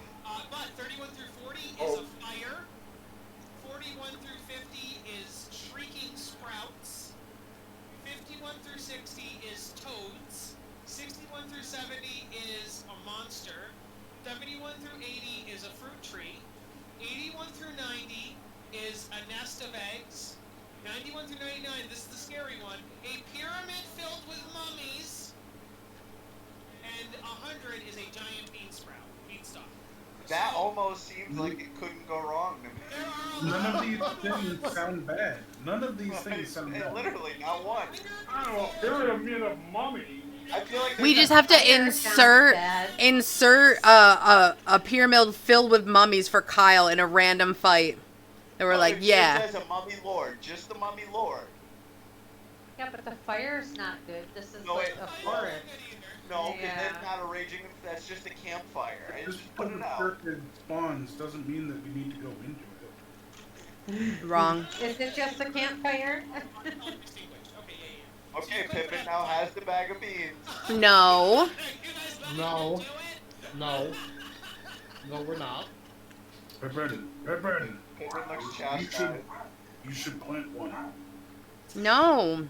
But 31 through 40 is a fire. 41 through 50 is shrieking sprouts. 51 through 60 is toads. 61 through 70 is a monster. 71 through 80 is a fruit tree. 81 through 90 is a nest of eggs. 91 through 99, this is the scary one, a pyramid filled with mummies. And 100 is a giant beanstalk. That almost seems like it couldn't go wrong to me. There are a None lot of these things sound bad. None of these things sound bad. Literally, not one. I don't know, pyramid of mummy. I feel like We there's just have to Fire sounds insert bad. a pyramid filled with mummies for Kyle in a random fight. And we're like, It yeah. says a mummy lord, just the mummy lord. Yeah, but the fire's not good. This is No, like it- a Fire forest. isn't good either. No, because Yeah. that's not a raging. That's just a campfire. I Just just put because it the out. circuit spawns doesn't mean that we need to go into it. Wrong. Is it just a campfire? Extinguished. Okay, yeah. Okay, Pippin now has the bag of beans. No. You guys let No. me do it? No. No, we're not. Pippin. Pippin looks You chastised. should plant one. No.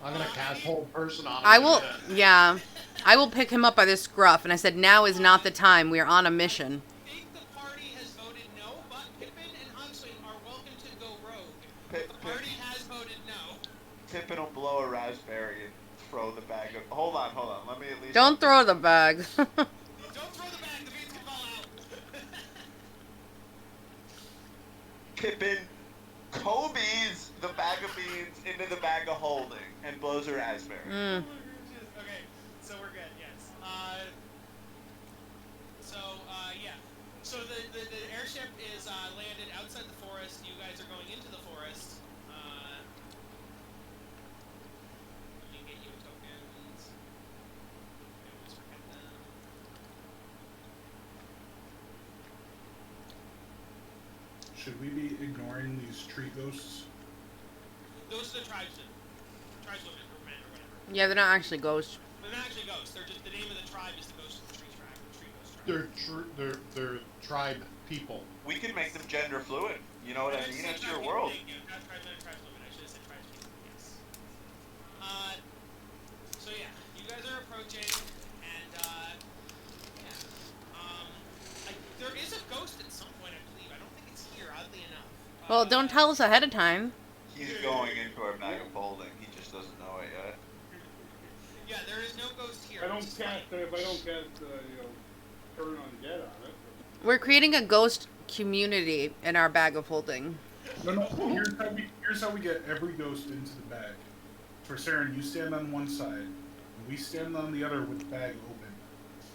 I'm gonna cast hold person on him. I will, yeah. I will pick him up by the scruff. And I said, now is not the time. We are on a mission. I think the party has voted no, but Pippin and Hugswing are welcome to go rogue. Pip- The party has voted no. Pippin will blow a raspberry and throw the bag of. Hold on. Let me at least. Don't throw the bag. Don't throw the bag, the beans can fall out. Pippin Kobe's the bag of beans into the bag of holding and blows a raspberry. Mm. Okay, so we're good, yes. Yeah. So the airship is landed outside the forest. You guys are going into the forest. Let me get you a token. I always forget them. Should we be ignoring these tree ghosts? Those are the tribesmen. Tribeswomen or men or whatever. Yeah, they're not actually ghosts. They're not actually ghosts. They're just the name of the tribe is the Ghost of the Tree Tribe. Tree Ghost Tribe. They're tribe people. We can make them gender fluid. You know what I Did mean? say It's your tribesmen? world. Thank you. Not tribesmen, tribeswomen. I should have said tribespeople. Yes. So yeah, you guys are approaching, and there is a ghost at some point, I believe. I don't think it's here, oddly enough. Well, don't tell us ahead of time. He's going into our bag of holding. He just doesn't know it yet. Yeah, there is no ghost here. If I don't which is cast, fine. if I don't cast, turn on dead on it. We're creating a ghost community in our bag of holding. No. Here's how we get every ghost into the bag. For Saren, you stand on one side, and we stand on the other with the bag open.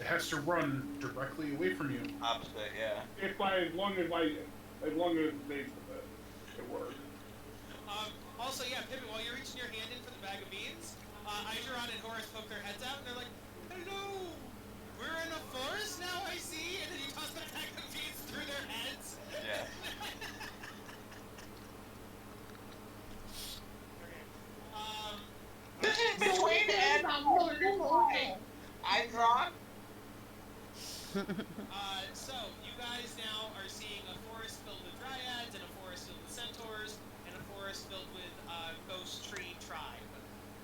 It has to run directly away from you. Opposite, yeah. As long as they it works. Also, yeah, Pippin, while you're reaching your hand in for the bag of beans, Igeron and Horus poke their heads out, and they're like, hello, we're in a forest now, I see, and then you toss the bag of beans through their heads. Yeah. Okay. This is between and I'm drawn. So, you guys now are seeing a forest filled with dryads, and a forest filled with centaurs, and a forest filled with ghost tree tribe.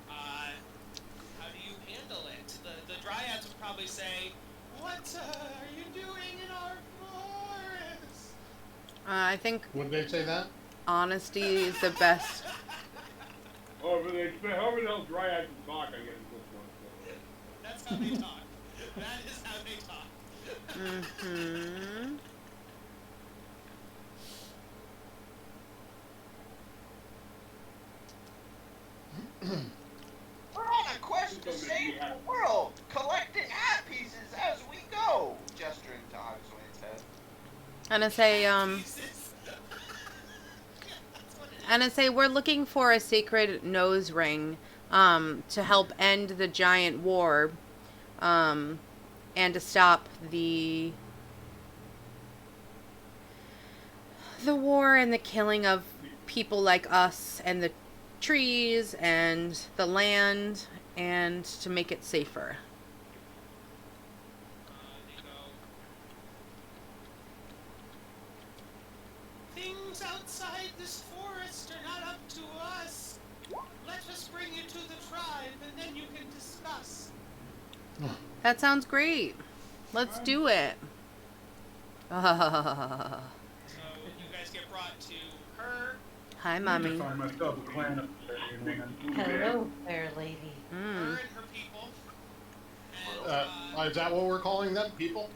How do you handle it? The dryads would probably say, what are you doing in our forest? I think Would they say that? honesty is the best. However the hell dryads can talk, I guess. That's how they talk. That is how they talk. Mm-hmm. We're on a quest to save the world, collecting art pieces as we go. Gesturing to Oxwayne's head. And I say we're looking for a sacred nose ring to help end the giant war and to stop the war and the killing of people like us and the trees and the land and to make it safer. They go, things outside this forest are not up to us. Let us bring you to the tribe, and then you can discuss. That sounds great. Let's do it. So you guys get brought to her. Hi, I mommy. find myself a clan of Hello there, lady. Her Mm. and her people. And, Is that what we're calling them? People?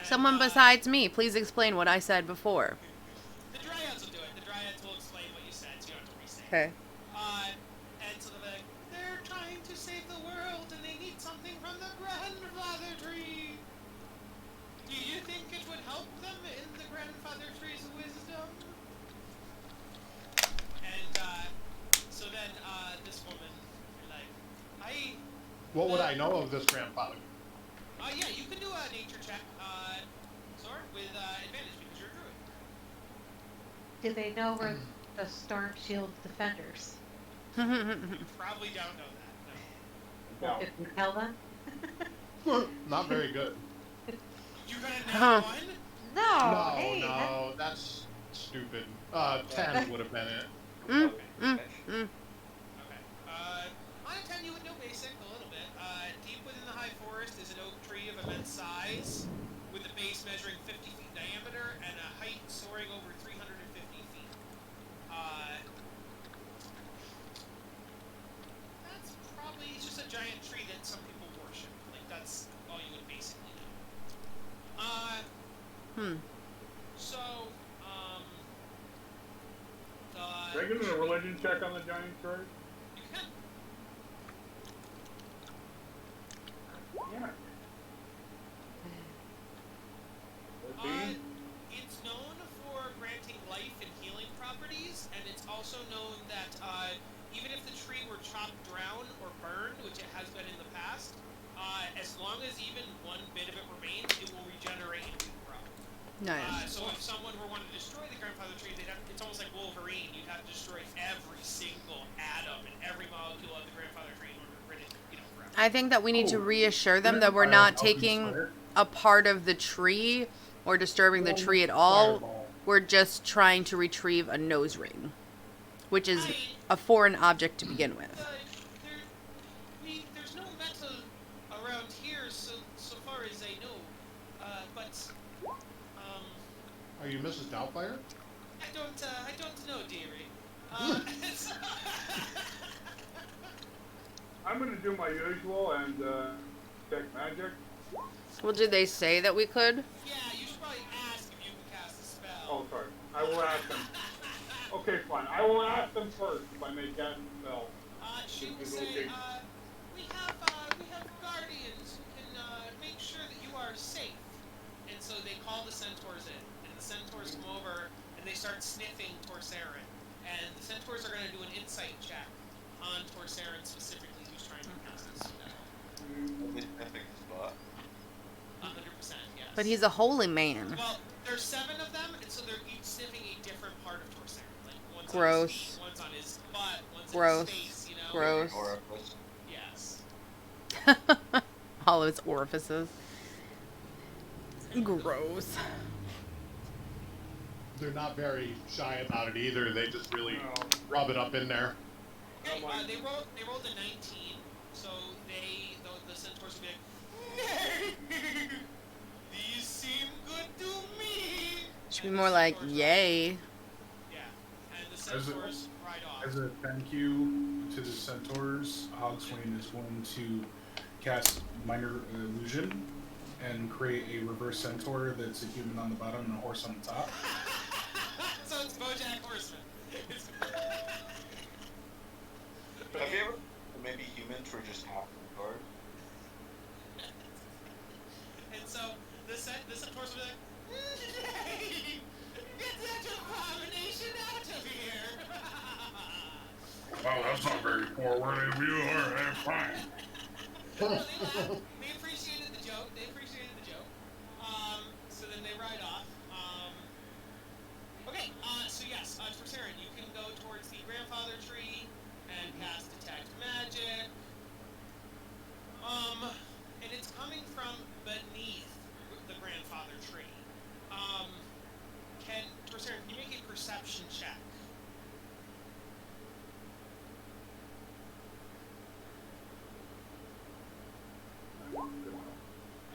Someone besides me, please explain what I said before. The dryads will do it. The dryads will explain what you said, so you don't have to re-say it. Okay. And so they're like, they're trying to save the world, and they need something from the grandfather tree. Do you think it would help them in the grandfather tree's wisdom? And so then this woman, like, What would I know of this grandfather? yeah, you can do a nature check, Sword, with advantage because you're a druid. Do they know we're the Storm Shield defenders? You probably don't know that. No. No. If we tell them? Not very good. You're gonna Huh. know one. No, hey, No, that's stupid. 10 would have been it. Mm, Okay. mm, mm. Okay. On a 10, you would know basic a little bit. Deep within the high forest is an oak tree of immense size, with a base measuring 50 feet diameter and a height soaring over 350 feet. That's probably, it's just a giant tree that some people worship. Like, that's all you would basically know. So, Can I give them a religion check on the giant tree? you can. Yeah. It's known for granting life and healing properties, and it's also known that even if the tree were chopped down or burned, which it has been in the past, as long as even one bit of it remains, it will regenerate and regrow. Nice. So if someone were wanting to destroy the grandfather tree, it's almost like Wolverine. You'd have to destroy every single atom and every molecule of the grandfather tree in order to rid it, forever. I think that we need to reassure them that we're not taking a part of the tree or disturbing the tree at all. We're just trying to retrieve a nose ring, which is a foreign object to begin with. There's no metal around here, so far as I know. But Are you Mrs. Doubtfire? I don't know, dearie. I'm gonna do my usual and check magic. Well, did they say that we could? Yeah, you should probably Oh, sorry. I will ask them. Okay, fine. I will ask them first if I may cast a spell. She will Is say, okay. we have guardians who can make sure that you are safe. And so they call the centaurs in, and the centaurs come over and they start sniffing Torsarin. And the centaurs are going to do an insight check on Torsarin specifically, who's trying to cast this spell. I think the spot. 100%, yes. But he's a holy man. Well, there's 7 of them, and so they're each sniffing a different part of Torsarin. Like one's Gross. on his feet, one's on his butt, one's Gross. in his face. You know. Gross. Orifice. Yes. All of his orifices. Gross. They're not very shy about it either. They just really No. rub it up in there. Okay, they rolled a 19, so the centaurs will be like, these seem good to me. Should be And the more like, centaurs yay. Yeah, and the centaurs ride off. As a thank you to the centaurs, Hogswain is going to cast Minor Illusion and create a reverse centaur that's a human on the bottom and a horse on the top. So it's BoJack Horseman. Have you ever maybe humans were just half the guard? And so the centaurs will be like, get that abomination out of here. Wow, that's not very forward of you, alright, fine. No, they laughed. They appreciated the joke. So then they ride off. Okay, so yes, Torsarin, you can go towards the grandfather tree and cast Detect Magic. And it's coming from beneath the grandfather tree. Torsarin, can you make a perception check?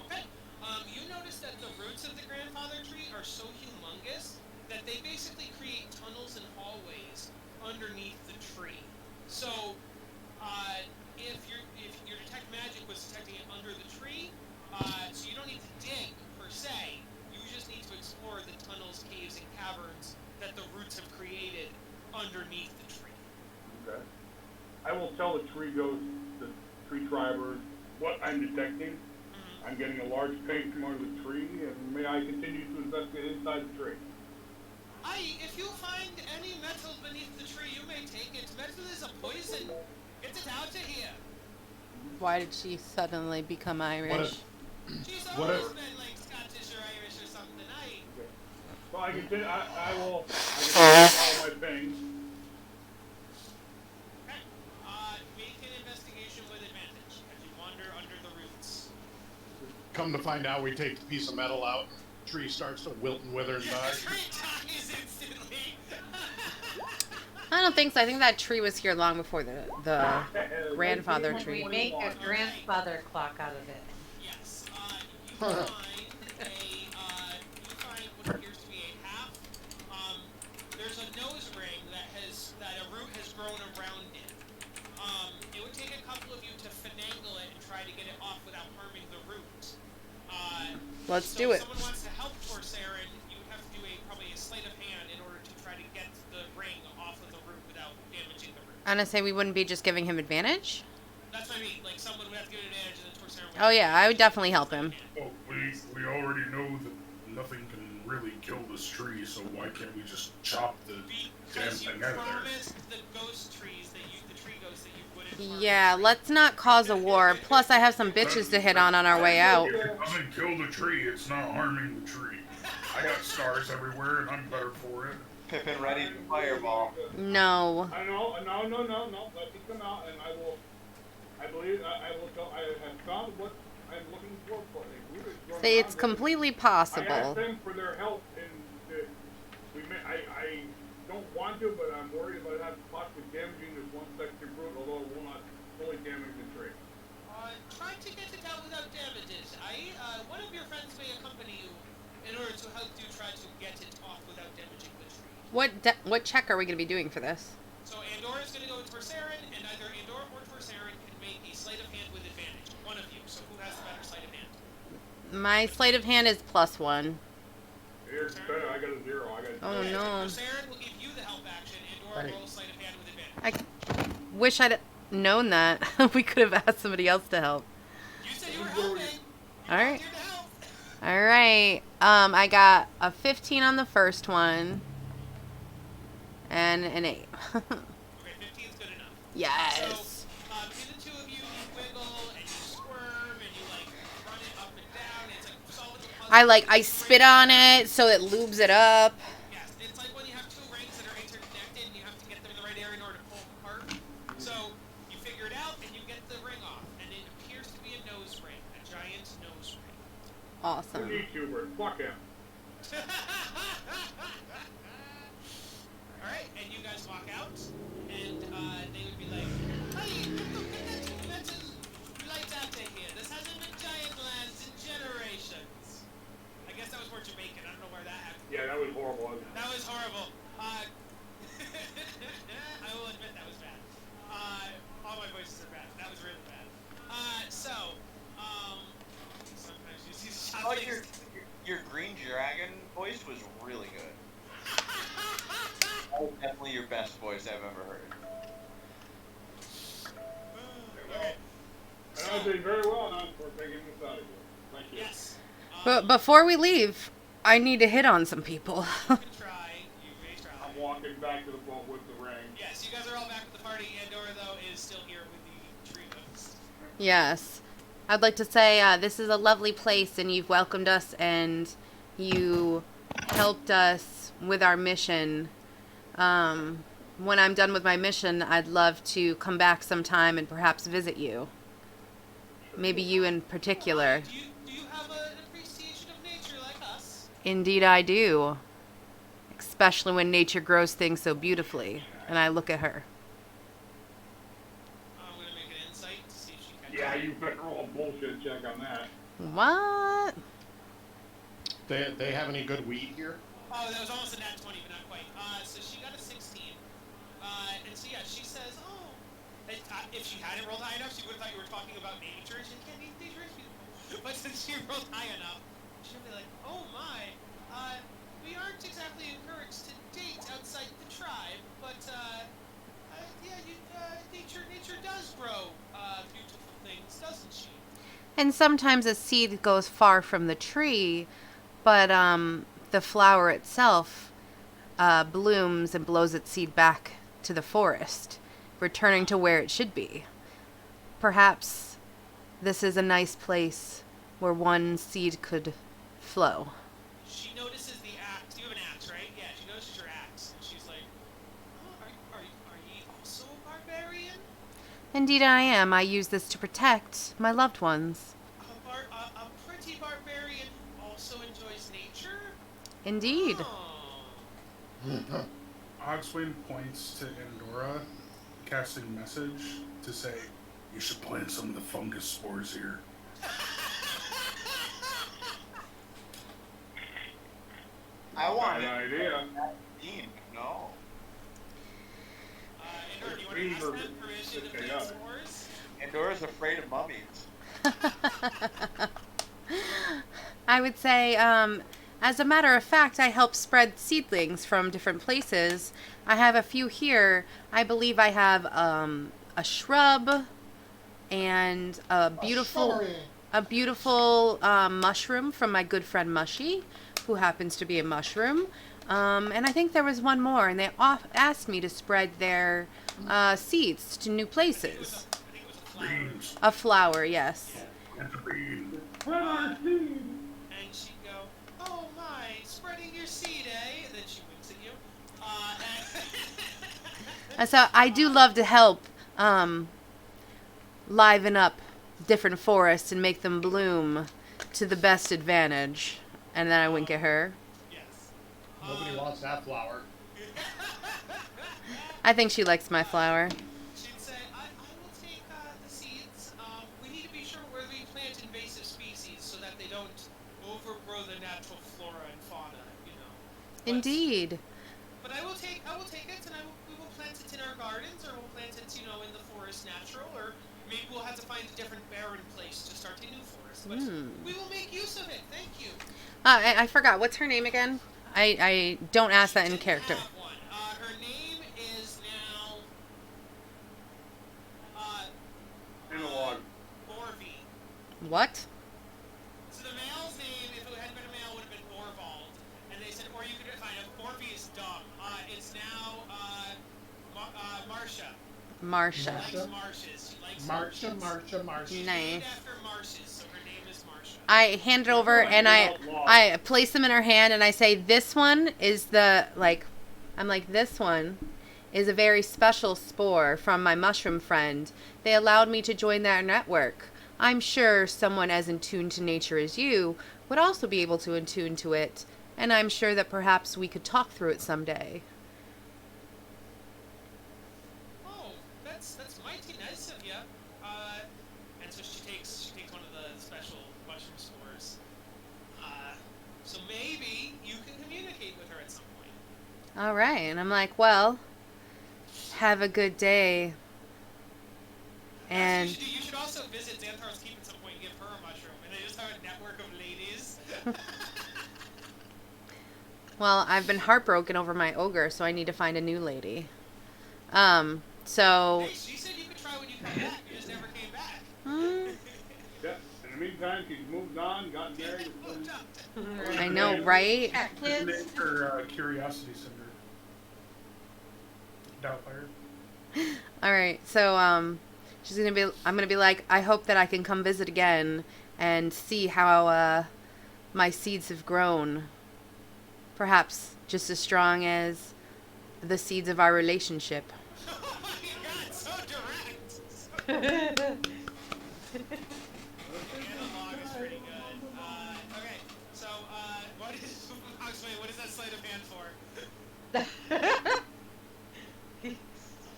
Okay. You notice that the roots of the grandfather tree are so humongous that they basically create tunnels and hallways underneath the tree. So, if your detect magic was detecting it under the tree, so you don't need to dig per se. You just need to explore the tunnels, caves, and caverns that the roots have created underneath the tree. Okay. I will tell the tree ghosts, the tree tribers, what I'm detecting. I'm getting a large paint from under the tree, and may I continue to investigate inside the tree? If you find any metal beneath the tree, you may take it. Metal is a poison. Get it out of here. Why did she suddenly become Irish? She's What always if- been like Scottish or Irish or something. Well, I continue. I will follow my pings. Okay. Make an investigation with advantage as you wander under the roots. Come to find out, we take a piece of metal out, tree starts to wilt and wither and die. The tree dies instantly. I don't think so. I think that tree was here long before the grandfather When we tree. make a grandfather clock out of it. Yes. You find what appears to be a half. There's a nose ring that a root has grown around it. It would take a couple of you to finagle it and try to get it off without harming the root. Let's So do if it. someone wants to help Torsarin, you would have to do probably a sleight of hand in order to try to get the ring off of the root without damaging the root. I'm gonna say we wouldn't be just giving him advantage. That's what I mean. Like someone would have to get an advantage, and then Torsarin would. Oh yeah, I would definitely help him. Oh, we already know that nothing can really kill this tree, so why can't we just chop the damn Because you thing out of there? promised the ghost trees that the tree ghosts that you wouldn't. harm Yeah, let's not cause a war. Plus, I have some bitches to hit on our way out. If it doesn't kill the tree, it's not harming the tree. I got scars everywhere, and I'm better for it. Pippin ready to fireball. No. No. Let me come out, and I will. I believe I will tell. I have found what I'm looking for. A root is growing Say it's around it. completely I asked possible. them for their help, and I don't want to, but I'm worried about not possibly damaging this one section root, although it will not fully damage the tree. Try to get it out without damages. One of your friends may accompany you in order to help you try to get it off without damaging the tree. What check are we gonna be doing for this? So Andor is going to go with Torsarin, and either Andor or Torsarin can make a sleight of hand with advantage. One of you. So who has the better sleight of hand? My sleight of hand is +1. Here's better. I got a 0. I got a 0. Oh Okay, no. so Saren will give you the help action and/or Right. roll sleight of hand with advantage. I wish I'd known that. We could have asked somebody else to help. You said you were helping. All right. Volunteered to help. All right. I got a 15 on the first one. And an 8. Okay, 15's good enough. Yes. So, between the two of you, you wiggle and you squirm and you like run it up and down. It's like solving the puzzle. I spit on it so it lubes it up. Yes, it's like when you have two rings that are interconnected and you have to get them in the right area in order to pull them apart. So you figure it out and you get the ring off, and it appears to be a nose ring, a giant nose ring. Awesome. YouTuber. Fuck him. All right, and you guys walk out, and they would be like, "Hey, get the metal light out of here. This hasn't been giant lands in generations." I guess that was more Jamaican. I don't know where that happened. Yeah, that was horrible. Wasn't it? That was horrible. I will admit that was bad. All my voices are bad. That was really bad. Sometimes you see I like something. your green dragon voice was really good. That was definitely your best voice I've ever heard. Okay. And I did very well now for taking this out of here. Thank you. Yes. But before we leave, I need to hit on some people. You can try. You may try. I'm walking back to the boat with the ring. Yes, you guys are all back with the party. Andorra, though, is still here with the trios. Yes. I'd like to say this is a lovely place and you've welcomed us and you helped us with our mission. When I'm done with my mission, I'd love to come back sometime and perhaps visit you. Maybe you in particular. Do you have an appreciation of nature like us? Indeed I do. Especially when nature grows things so beautifully. And I look at her. I'm going to make an insight to see if she can. Yeah, you better roll a bullshit check on that. What? They have any good weed here? Oh, that was almost a nat 20, but not quite. So she got a 16. And so, yeah, she says, oh, if she hadn't rolled high enough, she would have thought you were talking about nature. She can't be nature is beautiful. But since she rolled high enough, she'll be like, oh my, we aren't exactly encouraged to date outside the tribe, but, yeah, nature does grow, beautiful things, doesn't she? And sometimes a seed goes far from the tree, but the flower itself blooms and blows its seed back to the forest, returning to where it should be. Perhaps this is a nice place where one seed could flow. She notices the axe. You have an axe, right? Yeah, she notices your axe. And she's like, oh, are ye also a barbarian? Indeed I am. I use this to protect my loved ones. A pretty barbarian who also enjoys nature? Indeed. Oh. Oxwing points to Andorra, casting message to say, you should plant some of the fungus spores here. I want Bad idea. Dean, no. Andor, do you want to ask them permission to Okay, plant yeah. spores? Andora's afraid of mummies. I would say, as a matter of fact, I help spread seedlings from different places. I have a few here. I believe I have a shrub and a beautiful mushroom from my good friend Mushy, who happens to be a mushroom. And I think there was one more, and they asked me to spread their seeds to new places. I think it was a flower. Beans. A flower, yes. And a bean. And she'd go, oh my, spreading your seed, eh? And then she winks at you. And so I do love to help liven up different forests and make them bloom to the best advantage. And then I wink at her. Yes. Nobody wants that flower. I think she likes my flower. She'd say, I will take the seeds. We need to be sure where we plant invasive species so that they don't overgrow the natural flora and fauna, you know. But- Indeed. But I will take it, and we will plant it in our gardens, or we'll plant it, in the forest natural, or maybe we'll have to find a different barren place to start a new forest. But we will make use of it. Thank you. I forgot. What's her name again? I don't ask that in character. Have one. Her name is now Analog. Orvi. What? So the male's name, if it hadn't been a male, would have been Orvald. And they said, or you could find it. Orvi is dumb. It's now Marsha. Marsha. She likes marshes. She likes Marsha. She's Nice. named after marshes, so her name is Marsha. I hand it over and I place them in her hand and I say, this one is this one is a very special spore from my mushroom friend. They allowed me to join their network. I'm sure someone as in tune to nature as you would also be able to attune to it, and I'm sure that perhaps we could talk through it someday. Oh, that's mighty nice of you. And so she takes one of the special mushroom spores. So maybe you can communicate with her at some point. All right, and I'm like, well, have a good day. And You should also visit Xanthar's Keep at some point and give her a mushroom, and they just have a network of ladies. well, I've been heartbroken over my ogre, so I need to find a new lady. So Hey, she said you could try when you come back. You just never came back. Yeah. In the meantime, she's moved on, gotten married. I know, right? Got kids. Name her Curiosity Cinder. Doubtfire. All right, so I'm gonna be like, I hope that I can come visit again and see how my seeds have grown. Perhaps just as strong as the seeds of our relationship. Oh my god, so direct! Analog is pretty good. Okay, so, what is that sleight of hand for?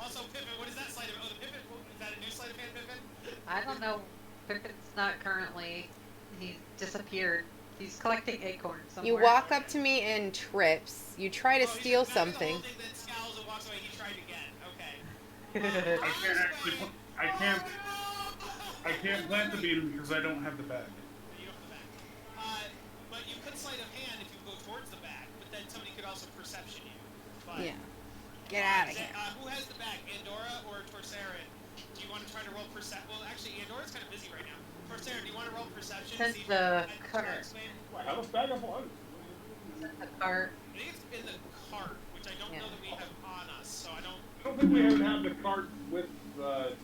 Also, Pippin, what is that sleight of... Oh, the Pippin... Is that a new sleight of hand, Pippin? I don't know. Pippin's not currently. He disappeared. He's collecting acorns somewhere. You walk up to me and trips. You try to steal He's not something. the whole thing that scowls and walks away. He tried again. Okay. I can't actually. I can't plant the bean because I don't have the bag. You don't have the bag. But you could sleight of hand if you go towards the bag, but then somebody could also perception you. But, Yeah. Get out of here. Who has the bag, Andorra or Torsarin? Do you want to try to roll perception? Well, actually, Andorra's kind of busy right now. Torsarin, do you want to roll perception? Since See if the you can cart. explain? I have a bag of blood. The cart. I think it's in the cart, which I don't know that we have on us, so I don't... I don't think we even have the cart with the...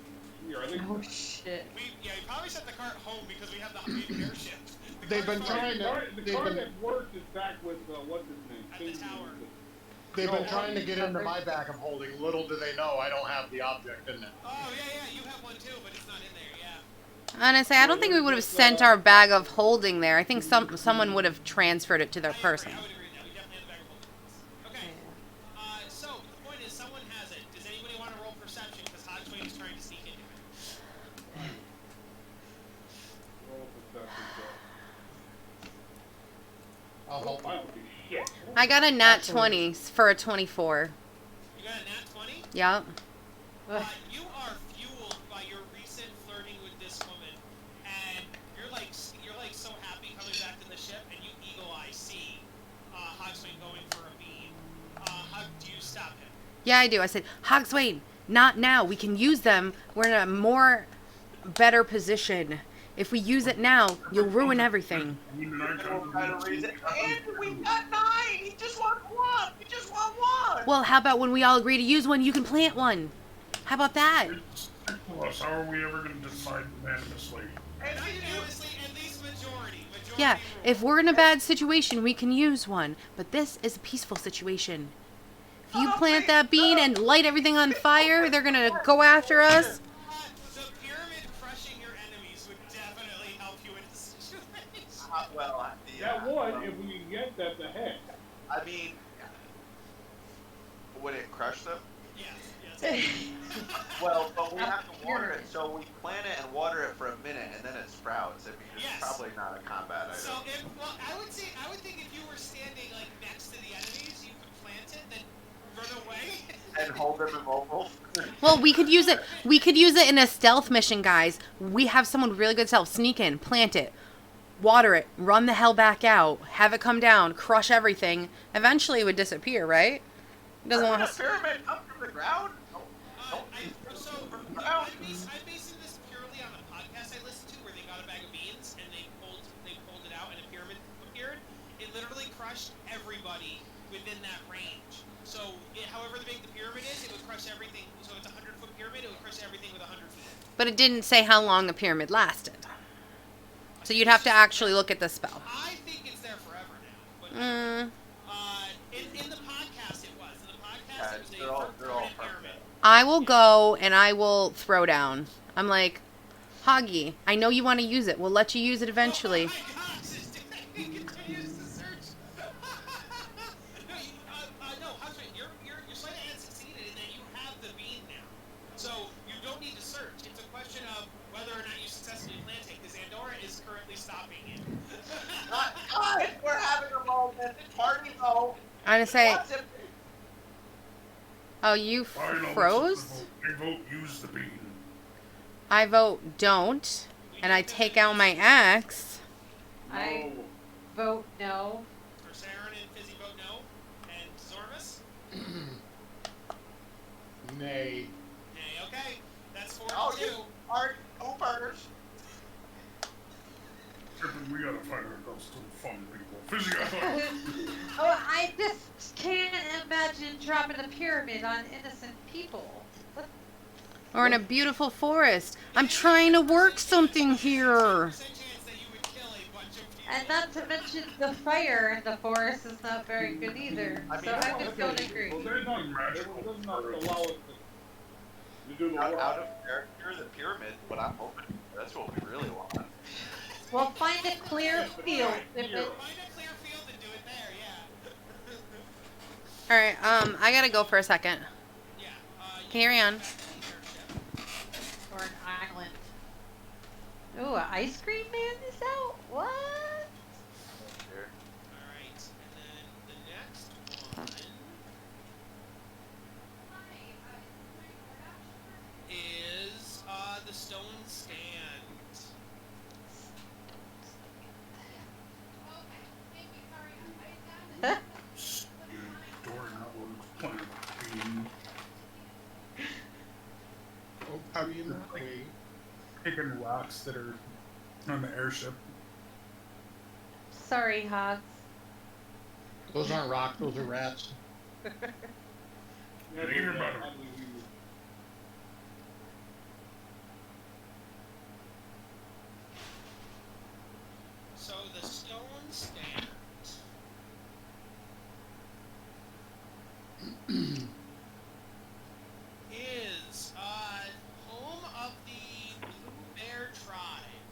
Here, I think... Oh shit. We probably set the cart home because we have the airship. The They've been cart's trying to. The They've cart been. that worked is back with, what's his name? At the tower. They've been trying to get into my bag of holding. Little do they know I don't have the object in it. Oh, yeah, you have one too, but it's not in there, yeah. Honestly, I don't think we would have sent our bag of holding there. I think someone would have transferred it to their person. I would agree with that. We definitely have the bag of holding. Okay. So, the point is, someone has it. Does anybody want to roll perception? Because Hogswain is trying to sneak into it. Roll perception check. I'll help. I don't do shit. I got a nat 20 for a 24. You got a nat 20? Yep. You are fueled by your recent flirting with this woman, and you're like so happy coming back to the ship, and you eagle eye see Hogswain going for a beam. How do you stop him? Yeah, I do. I said, Hogswain, not now. We can use them. We're in a better position. If we use it now, you'll ruin everything. And we got 9! He just wants one! We just want one! Well, how about when we all agree to use one, you can plant one? How about that? How are we ever going to decide unanimously? Not unanimously, at least majority. Yeah, if we're in a bad situation, we can use one. But this is a peaceful situation. If you plant that bean and light everything on fire, they're going to go after us. The pyramid crushing your enemies would definitely help you in this situation. That would, if we can get that to head. I mean, would it crush them? Yes. Well, but we have to water it, so we plant it and water it for a minute, and then it sprouts. I mean, it's Yes. probably not a combat item. So, I would think if you were standing like next to the enemies, you could plant it, then run away. and hold them immobile. Well, we could use it. We could use it in a stealth mission, guys. We have someone really good stealth. Sneak in, plant it, water it, run the hell back out, have it come down, crush everything. Eventually, it would disappear, right? It doesn't want us. Pyramid up from the ground. I'm basing this purely on a podcast I listened to where they got a bag of beans and they pulled it out and a pyramid appeared. It literally crushed everybody within that range. So, however big the pyramid is, it would crush everything. So it's a 100-foot pyramid. It would crush everything with 100 feet. But it didn't say how long the pyramid lasted. So you'd have to actually look at the spell. I think it's there forever now. But, in the podcast, it was. In the podcast, it was they're all permanent permanent. pyramid. I will go and I will throw down. I'm like, Hoggy, I know you want to use it. We'll let you use it eventually. Oh my gosh, he continues to search. No, Hudson, your sleight of hand succeeded in that you have the bean now. So you don't need to search. It's a question of whether or not you successfully plant it, because Andorra is currently stopping it. Guys, we're having a moment. Party mode. I'm gonna say, What's it? oh, you Final froze? I vote use the bean. I vote don't. And I take out my axe. I vote no. For Saren and Fizzy vote no. And Zormus? Nay. Nay, okay. That's 4 Oh, to 2. you are burgers. We gotta find ourselves some fun people. Fizzy, I thought. Oh, I just can't imagine dropping a pyramid on innocent people. What? Or in a beautiful forest. I'm trying to work something here. 10% chance that you would kill a bunch of people. And not to mention the fire in the forest is not very good either. I mean, So I would don't agree. Well, they're not magical. It does not allow us to do the Out work. of character, the pyramid. What I'm hoping for. That's what we really want. Well, find a clear field. If it, Find a clear field and do it there, yeah. Alright, I gotta go for a second. Yeah. Carry on. or an island. Ooh, an ice cream man is out? What? Here. Alright, and then the next one is the stone stand. Oh, how do you know? Picking rocks that are on the airship. Sorry, Hogs. Those aren't rocks, those are rats. Yeah, Even better. So the stone stand is home of the Blue Bear Tribe.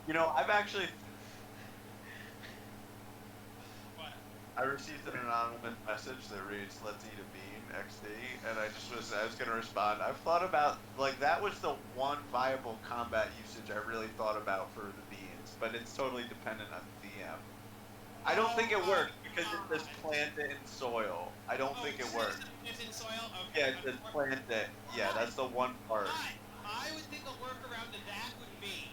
You know, I've actually What? I received an anonymous message that reads, "Let's eat a bean, XD," and I was gonna respond. I've thought about, like, that was the one viable combat usage I really thought about for the beans, but it's totally dependent on the DM. I don't think it works because it says plant it in soil. I don't think it works. It's in soil? Okay. Yeah, it says plant it. Yeah, that's the one part. I would think a workaround to that would be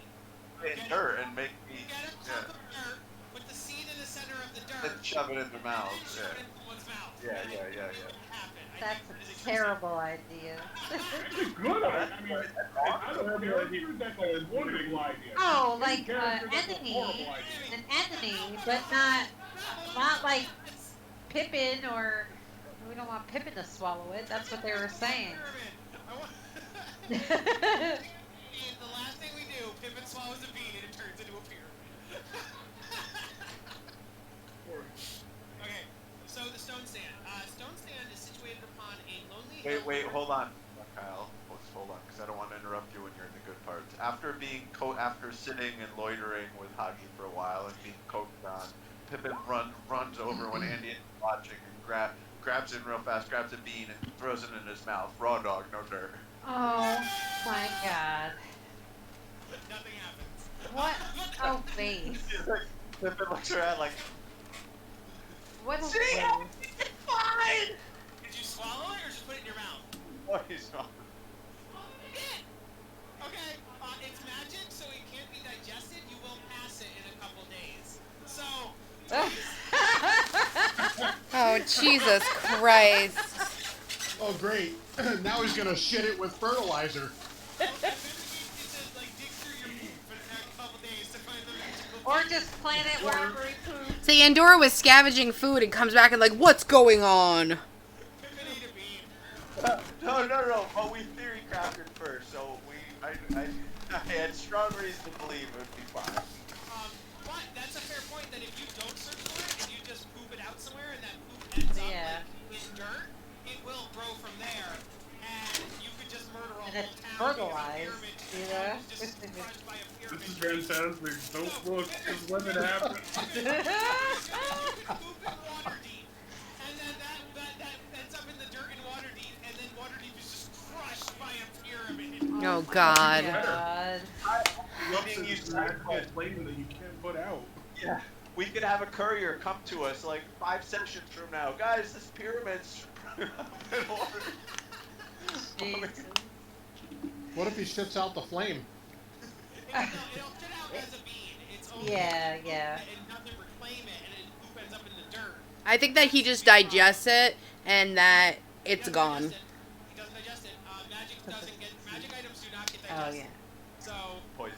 In dirt and make me, get a clump of dirt, put the seed in the center of the dirt, and shove it in their mouths. and shove it in someone's mouth. Yeah, I yeah, think yeah, it yeah. would happen. I That's think that is a terrible idea. It's a good idea. I mean, out of character, that's a wonderful idea. Oh, In like character, that's a enemy, horrible idea. an enemy, but not like Pippin or we don't want Pippin to swallow it. That's what they were saying. I want- The last thing we do, Pippin swallows a bean and it turns into a pyramid. Okay, so the stone stand. Stone stand is situated upon a lonely hill. Wait, hold on, Kyle. Hold on, because I don't want to interrupt you when you're in the good parts. After being after sitting and loitering with Hagi for a while and being coaxed on, Pippin runs over when Andy is watching and grabs it real fast, grabs a bean and throws it in his mouth. Raw dog, no dirt. Oh my god. Nothing happens. What? Oh, face. Pippin looks around like, What a see, face. it's fine. Did you swallow it or just put it in your mouth? Oh, he's not. Okay, it's magic, so it can't be digested. You will pass it in a couple days. So, Oh, Jesus Christ. Oh, great. Now he's gonna shit it with fertilizer. it says, like, dig through your poop for a couple days to find the magical Or thing. just plant it wherever he poops. So Andorra was scavenging food and comes back and like, what's going on? Pippin ate a bean. No. But we theory crafted first, so I had strong reason to believe it would be fine. But that's a fair point that if you don't search for it and you just poop it out somewhere and that poop ends up Yeah. like, in dirt, it will grow from there. And you could just murder a And whole it's town. fertilized, because a pyramid, you know? Just crushed by a pyramid. This is fantastic. Don't look. Just let it happen. You poop in water deep. And then that ends up in the dirt in water deep. And then water deep is just crushed by a pyramid. Oh, God. God. Being used to magical flame that you can't put out. Yeah. We could have a courier come to us like 5 sessions from now. Guys, this pyramid's in water. Jesus. What if he shits out the flame? It'll shit out as a bean. It's only Yeah. and nothing reclaim it, and then poop ends up in the dirt. I think that he just digests it and that it's gone. He doesn't digest it. Magic items do not get Oh, digested. yeah. So, Poison.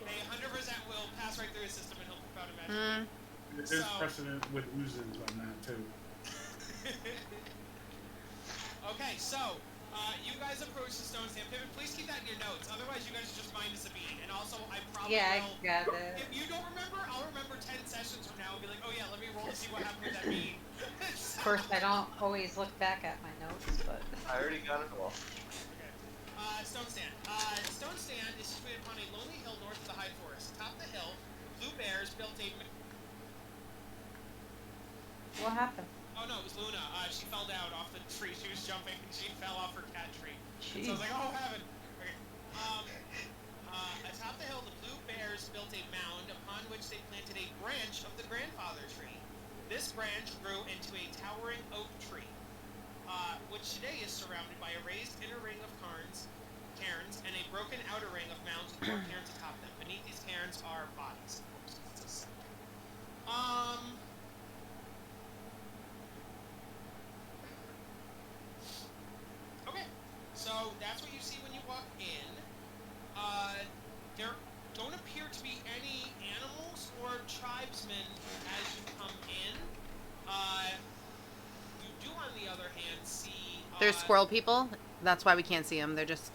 they 100% will pass right through his system and he'll poop out a magic. There's precedent with oozes on that too. Okay, so, you guys approach the stone stand. Pippin, please keep that in your notes. Otherwise, you guys just mind Sabine. And also, I probably Yeah, I will... got it. If you don't remember, I'll remember 10 sessions from now and be like, oh yeah, let me roll to see what happened with that bean. Of course, I don't always look back at my notes, but... I already got it all. Okay. Stone stand. Stone stand is situated upon a lonely hill north of the high forest. Atop the hill, blue bears built a... What happened? Oh no, it was Luna. She fell down off the tree. She was jumping and she fell off her cat tree. And so I was like, oh heaven. Okay. Atop the hill, the blue bears built a mound upon which they planted a branch of the grandfather tree. This branch grew into a towering oak tree, which today is surrounded by a raised inner ring of cairns and a broken outer ring of mounds with more cairns atop them. Beneath these cairns are bodies. Okay, so that's what you see when you walk in. There don't appear to be any animals or tribesmen as you come in. You do, on the other hand, see... There's squirrel people. That's why we can't see them. They're just...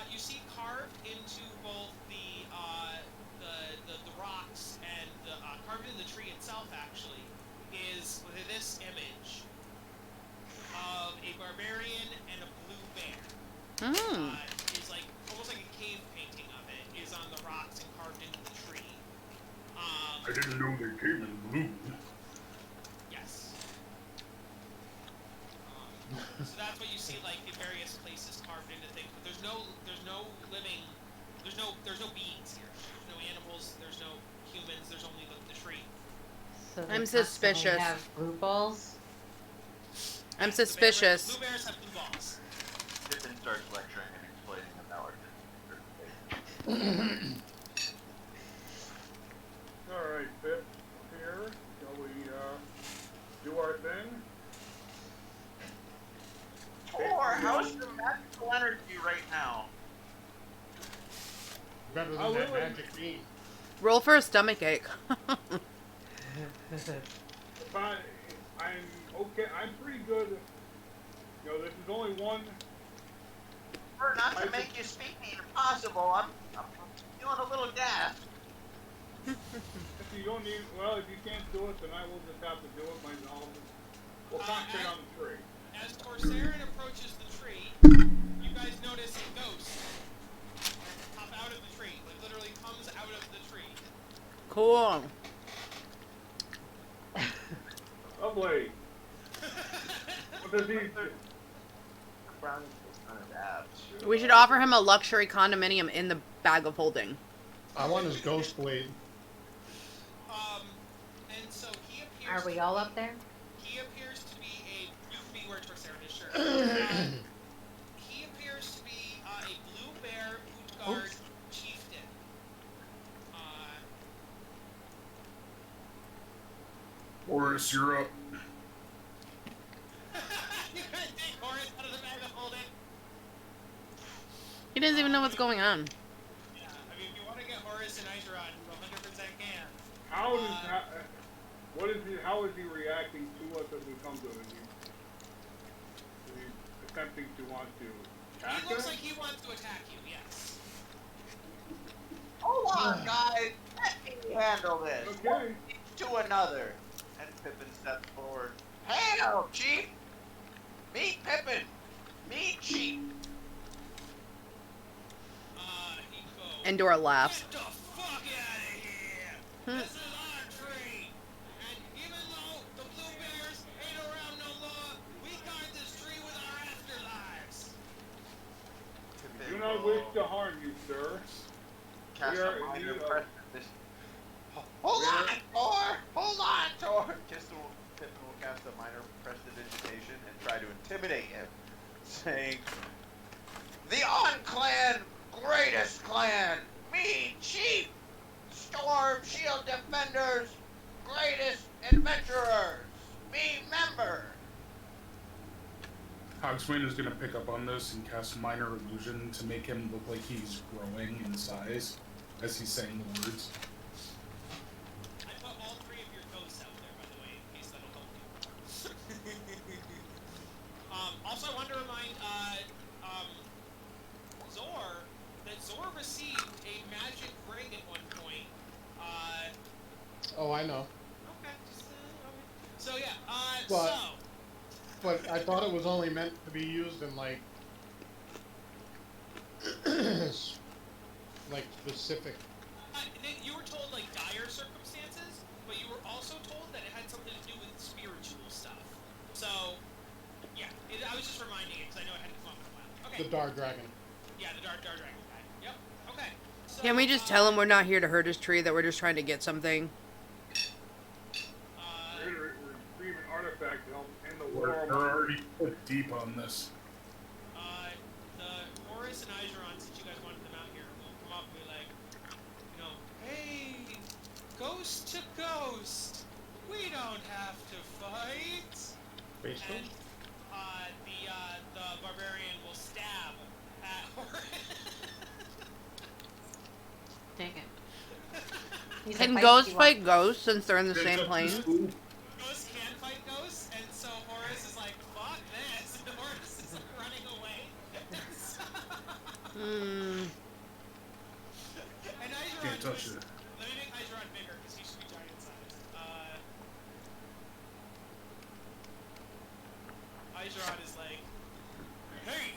you see carved into both the rocks and carved into the tree itself, actually, is this image of a barbarian and a blue bear. Is like almost like a cave painting of it is on the rocks and carved into the tree. I didn't know they came in blue. Yes. So that's what you see like in various places carved into things, but there's no living, there's no beings here. There's no animals. There's no humans. There's only the tree. So they I'm constantly suspicious. have blue balls? I'm Yes, suspicious. Blue bears have blue balls. Pippin starts lecturing and explaining about our Alright, Pip, here. Shall we, do our thing? Or how's your magical energy right now? Better than Oh, that really? magic bean. Roll for a stomach ache. Fine. I'm okay. I'm pretty good. You know, this is only one. Or not to make you speak me impossible, I'm feeling a little gassed. If you don't need, well, if you can't do it, then I will just have to do it myself. We'll concentrate on the tree. As Corsarin approaches the tree, you guys notice a ghost pop out of the tree. Like literally comes out of the tree. Cool. Lovely. What does he? We should offer him a luxury condominium in the bag of holding. I want his ghost blade. And so he appears. Are we all up there? He appears to be a. You can be where Torcera is, sure. He appears to be a blue bear Utgard chieftain. Horus, you're up. You're gonna take Horus out of the bag of holding? He doesn't even know what's going on. Yeah, I mean, if you want to get Horus and Iseron, you 100% can. How is he reacting to us as we come to him? Is he attempting to want to attack He looks us? like he wants to attack you, yes. Hold on, guys. Let me handle this. Okay. To another. And Pippin steps forward. Hail, Chief! Meet Pippin! Meet Chief! He goes, Endor laughs. "Get the fuck out of here! This is our tree! And even though the blue bears ain't around no more, we guard this tree with our afterlives!" We do not wish to harm you, sir. Cast We are a minor in need of- precipitation. Hold on, Tor! Hold on, Tor! Pippin will cast a minor prestidigitation and try to intimidate him, saying, "The On-Clan, greatest clan, me, Chief, Storm Shield Defenders, greatest adventurers, me, member." Hogswain is going to pick up on this and cast Minor Illusion to make him look like he's growing in size as he's saying the words. I put all three of your ghosts out there, by the way, in case that'll help you. Also, I want to remind Zor that Zor received a magic ring at one point. Oh, I know. Okay. So yeah. But I thought it was only meant to be used in like specific. You were told like dire circumstances, but you were also told that it had something to do with spiritual stuff. So, yeah, I was just reminding it because I know it hadn't come up in a while. Okay. The Dar Dragon. Yeah, the Dark Dragon guy. Yep. Okay. So, Can we just tell him we're not here to hurt his tree, that we're just trying to get something? We're here to retrieve an artifact to help end the We're war. already put deep on this. The Horus and Iseron, since you guys wanted them out here, will come up and be like, hey, ghost to ghost, we don't have to fight. Basically. And the barbarian will stab at Horus. Dang it. He's a Can feisty ghosts one. fight ghosts since they're in the same plane? Ghosts can fight ghosts, and so Horus is like, fuck this. And Horus is like running away. And Iseron Can't touch it. Let me make Iseron bigger, because he should be giant sized. Iseron is like, hey,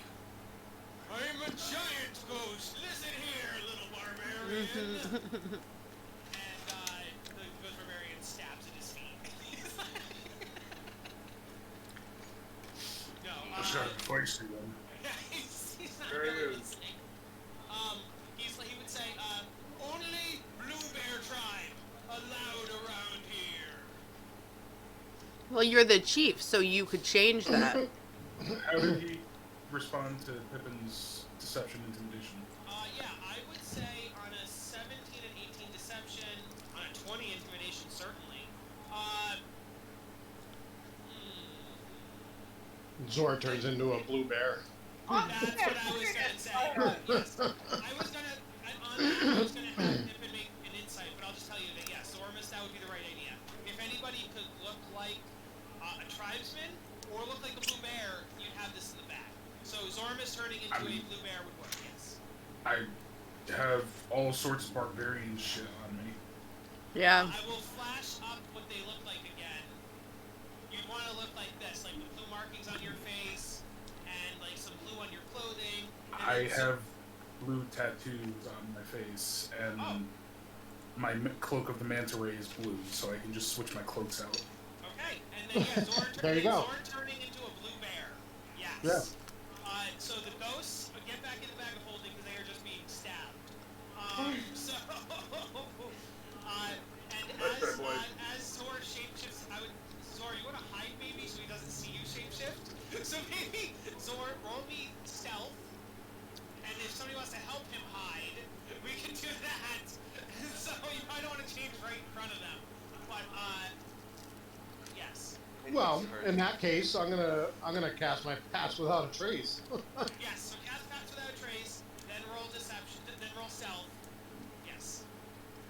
I'm a giant ghost. Listen here, little barbarian. And the ghost barbarian stabs at his feet. He's like, no, Just gotta be feisty then. he's not There it really is. listening. He would say, only Blue Bear Tribe allowed around here. Well, you're the chief, so you could change that. How did he respond to Pippin's deception intimidation? Yeah, I would say on a 17 and 18 deception, on a 20 intimidation, certainly. Zor turns into a blue bear. That's what I was gonna say. Yes. I was gonna have Pippin make an insight, but I'll just tell you that yes, Zormus, that would be the right idea. If anybody could look like a tribesman or look like a blue bear, you'd have this in the back. So Zormus turning into a blue bear would work. Yes. I have all sorts of barbarian shit on me. Yeah. I will flash up what they look like again. You'd want to look like this, like with blue markings on your face and like some blue on your clothing. And I then some- have blue tattoos on my face, and Oh. my cloak of the manta ray is blue, so I can just switch my cloaks out. Okay, and then yeah, There you go. Zorn turning into a blue bear. Yes. Yeah. So the ghosts get back in the bag of holding because they are just being stabbed. So, and That's right, boys. as Zor shapeshifts, Zor, you want to hide maybe so he doesn't see you shapeshift? So maybe, Zor, roll me stealth, and if somebody wants to help him hide, we can do that. So you might want to change right in front of them. But, yes. Well, in that case, I'm gonna cast my Pass Without a Trace. Yes, so cast Pass Without a Trace, then roll Deception, then roll Stealth. Yes.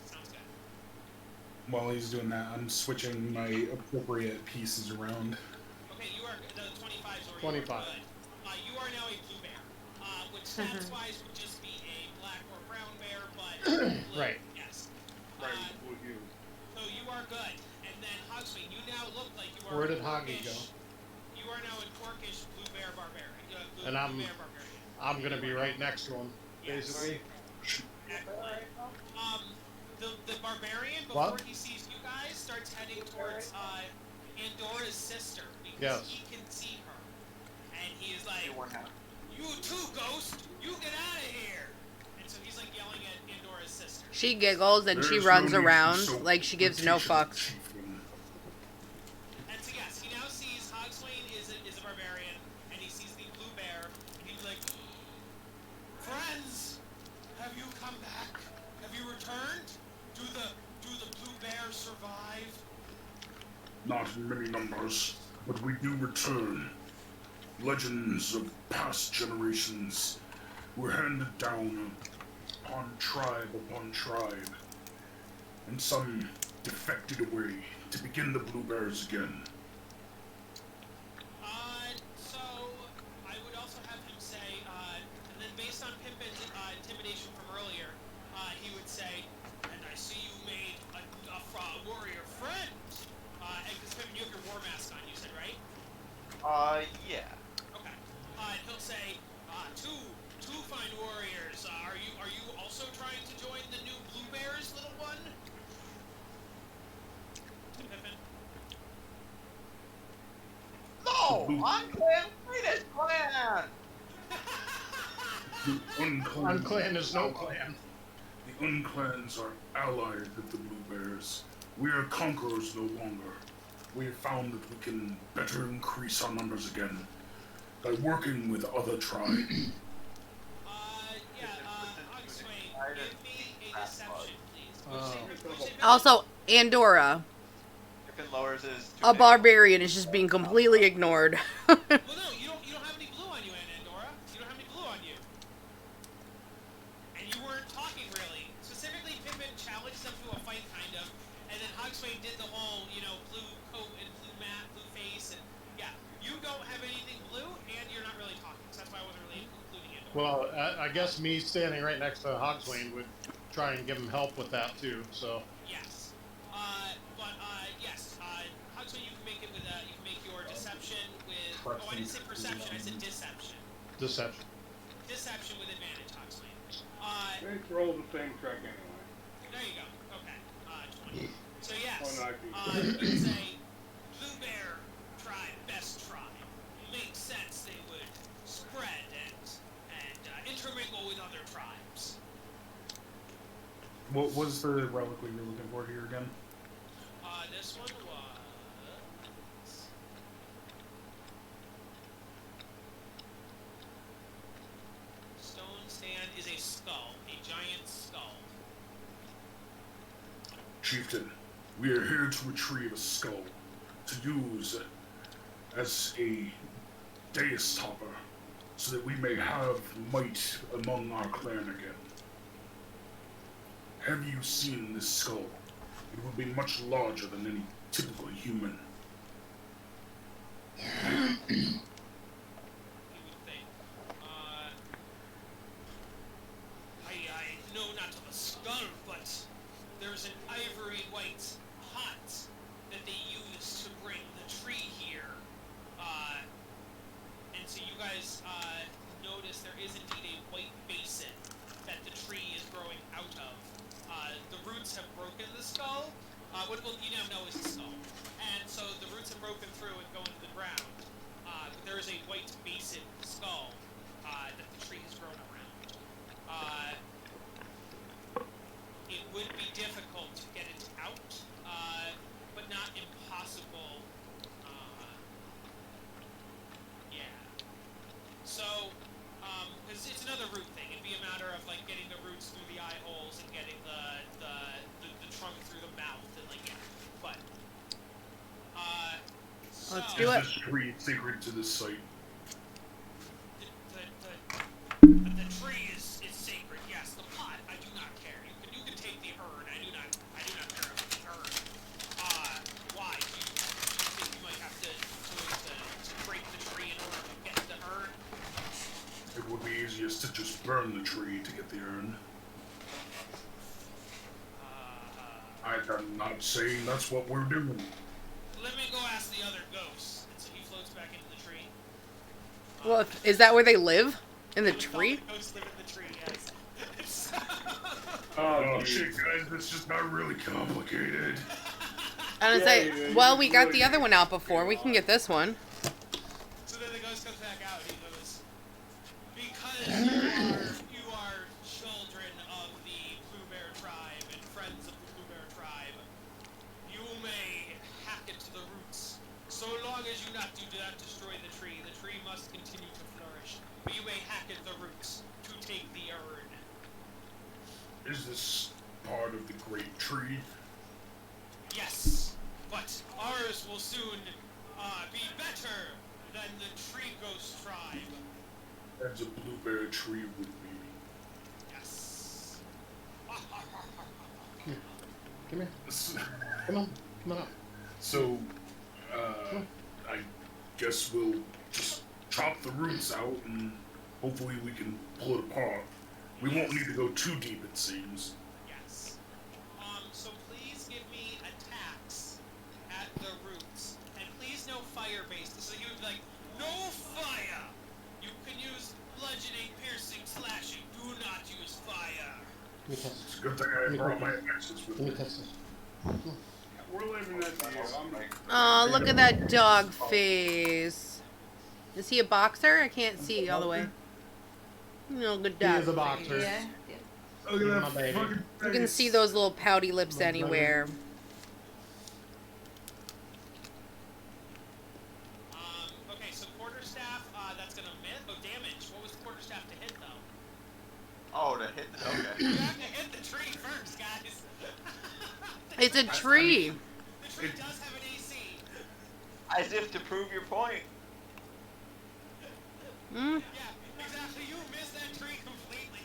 Sounds good. While he's doing that, I'm switching my appropriate pieces around. Okay, you are the 25s or 25. You are good. You are now a blue bear, which stats-wise would just be a black or brown bear, but blue, Right. Yes. Right, with you. So you are good, and then Hogsway, you now look like you are. Where did Hoggy go? You are now an orcish blue bear barbarian. And I'm gonna be right next to him, basically. Excellent. The barbarian, What? before he sees you guys, starts heading towards Andora's sister because Yes. he can see her, and he is like, "You too, ghost! You get out of here!" And so he's like yelling at Andora's sister. She giggles and she There's runs no need to be around so like she gives no litigious, fucks. chieftain. And so yes, he now sees Hogswain is a barbarian, and he sees the blue bear, and he's like, "Friends, have you come back? Have you returned? Do the blue bear survive?" Not in many numbers, but we do return. Legends of past generations were handed down upon tribe, and some defected away to begin the Blue Bears again. So I would also have him say, and then based on Pippin's intimidation from earlier, he would say, "And I see you made a warrior friend." And because Pippin, you have your war mask on, you said, right? Yeah. Okay. And he'll say, two fine warriors. Are you also trying to join the new Blue Bears, little one? To Pippin. No! Unclan! Greatest clan! The Unclan, Unclan is no clan. the Unclans are allied with the Blue Bears. We are conquerors no longer. We have found that we can better increase our numbers again by working with other tribes. Hogswain, give me a deception, please. Also, Andorra, Pippin lowers his a barbarian, is just being completely ignored. Well, no, you don't have any blue on you, Andorra. You don't have any blue on you. And you weren't talking really. Specifically, Pippin challenged them to a fight, kind of, and then Hogswain did the whole, blue coat and blue mat, blue face, and yeah, you don't have anything blue, and you're not really talking, so that's why I wasn't really including Andorra. Well, I guess me standing right next to Hogswain would try and give him help with that too. So Yes. Yes. Hogswain, you can make it with you can make your deception with. Oh, I didn't say perception. I said deception. deception. Deception with advantage, Hogswain. They roll the same track anyway. There you go. Okay. 20. So yes. Oh, no, I see. You say Blue Bear tribe, best tribe. Makes sense. They would spread and intermingle with other tribes. What was the relic we were looking for here again? This one was. Stone stand is a skull, a giant skull. Chieftain, we are here to retrieve a skull to use as a dais topper so that we may have might among our clan again. Have you seen this skull? It will be much larger than any typical human. You would think. I know not of a skull, but there's an ivory white hut that they use to bring the tree here. And so you guys notice there is indeed a white basin that the tree is growing out of. The roots have broken the skull. What you now know is a skull. And so the roots have broken through and go into the ground. But there is a white basin skull that the tree has grown around. it would be difficult to get it out, but not impossible. Yeah. So, because it's another root thing. It'd be a matter of like getting the roots through the eye holes and getting the trunk through the mouth and like yeah. But so Let's do it. Is this tree sacred to this site? The tree is sacred. Yes, the pot I do not care. You can take the urn. I do not care about the urn. Why? Do you think you might have to break the tree in order to get the urn? It would be easiest to just burn the tree to get the urn. I'm not saying that's what we're doing. Let me go ask the other ghosts. And so he floats back into the tree. Well, is that where they live? In the All tree? the ghosts live in the tree, yes. Oh shit, guys, it's just not really complicated. I was say, well, we got the other one out before. We can get this one. So then the ghost comes back out and he goes, because you are children of the Blue Bear Tribe and friends of the Blue Bear Tribe, you may hack it to the roots. So long as you not destroy the tree must continue to flourish. But you may hack at the roots to take the urn. Is this part of the great tree? Yes, but ours will soon be better than the Tree Ghost Tribe. As a blueberry tree would be. Yes. Come here. Come on up. So, I guess we'll just chop the roots out and hopefully we can pull it apart. We won't need to go too deep, it seems. Yes. So please give me attacks at the roots. And please no fire-based. So you would be like, no fire! You can use bludgeoning, piercing, slashing. Do not use fire. Let me test It's this. a good thing I brought my axes with Let me me. test this. We're leaving that to you. Oh, look at that dog face. Is he a boxer? I can't see all the way. No, good He dog. is a boxer. Yeah. Look at My that baby. fucking You can face. see those little pouty lips My anywhere. Okay, so quarterstaff, that's gonna miss. Oh, damage. What was the quarterstaff to hit, though? Oh, to hit. Okay. You have to hit the tree first, guys. It's a tree. The tree does have an AC. As if to prove your point. Mm. Yeah, exactly. You missed that tree completely.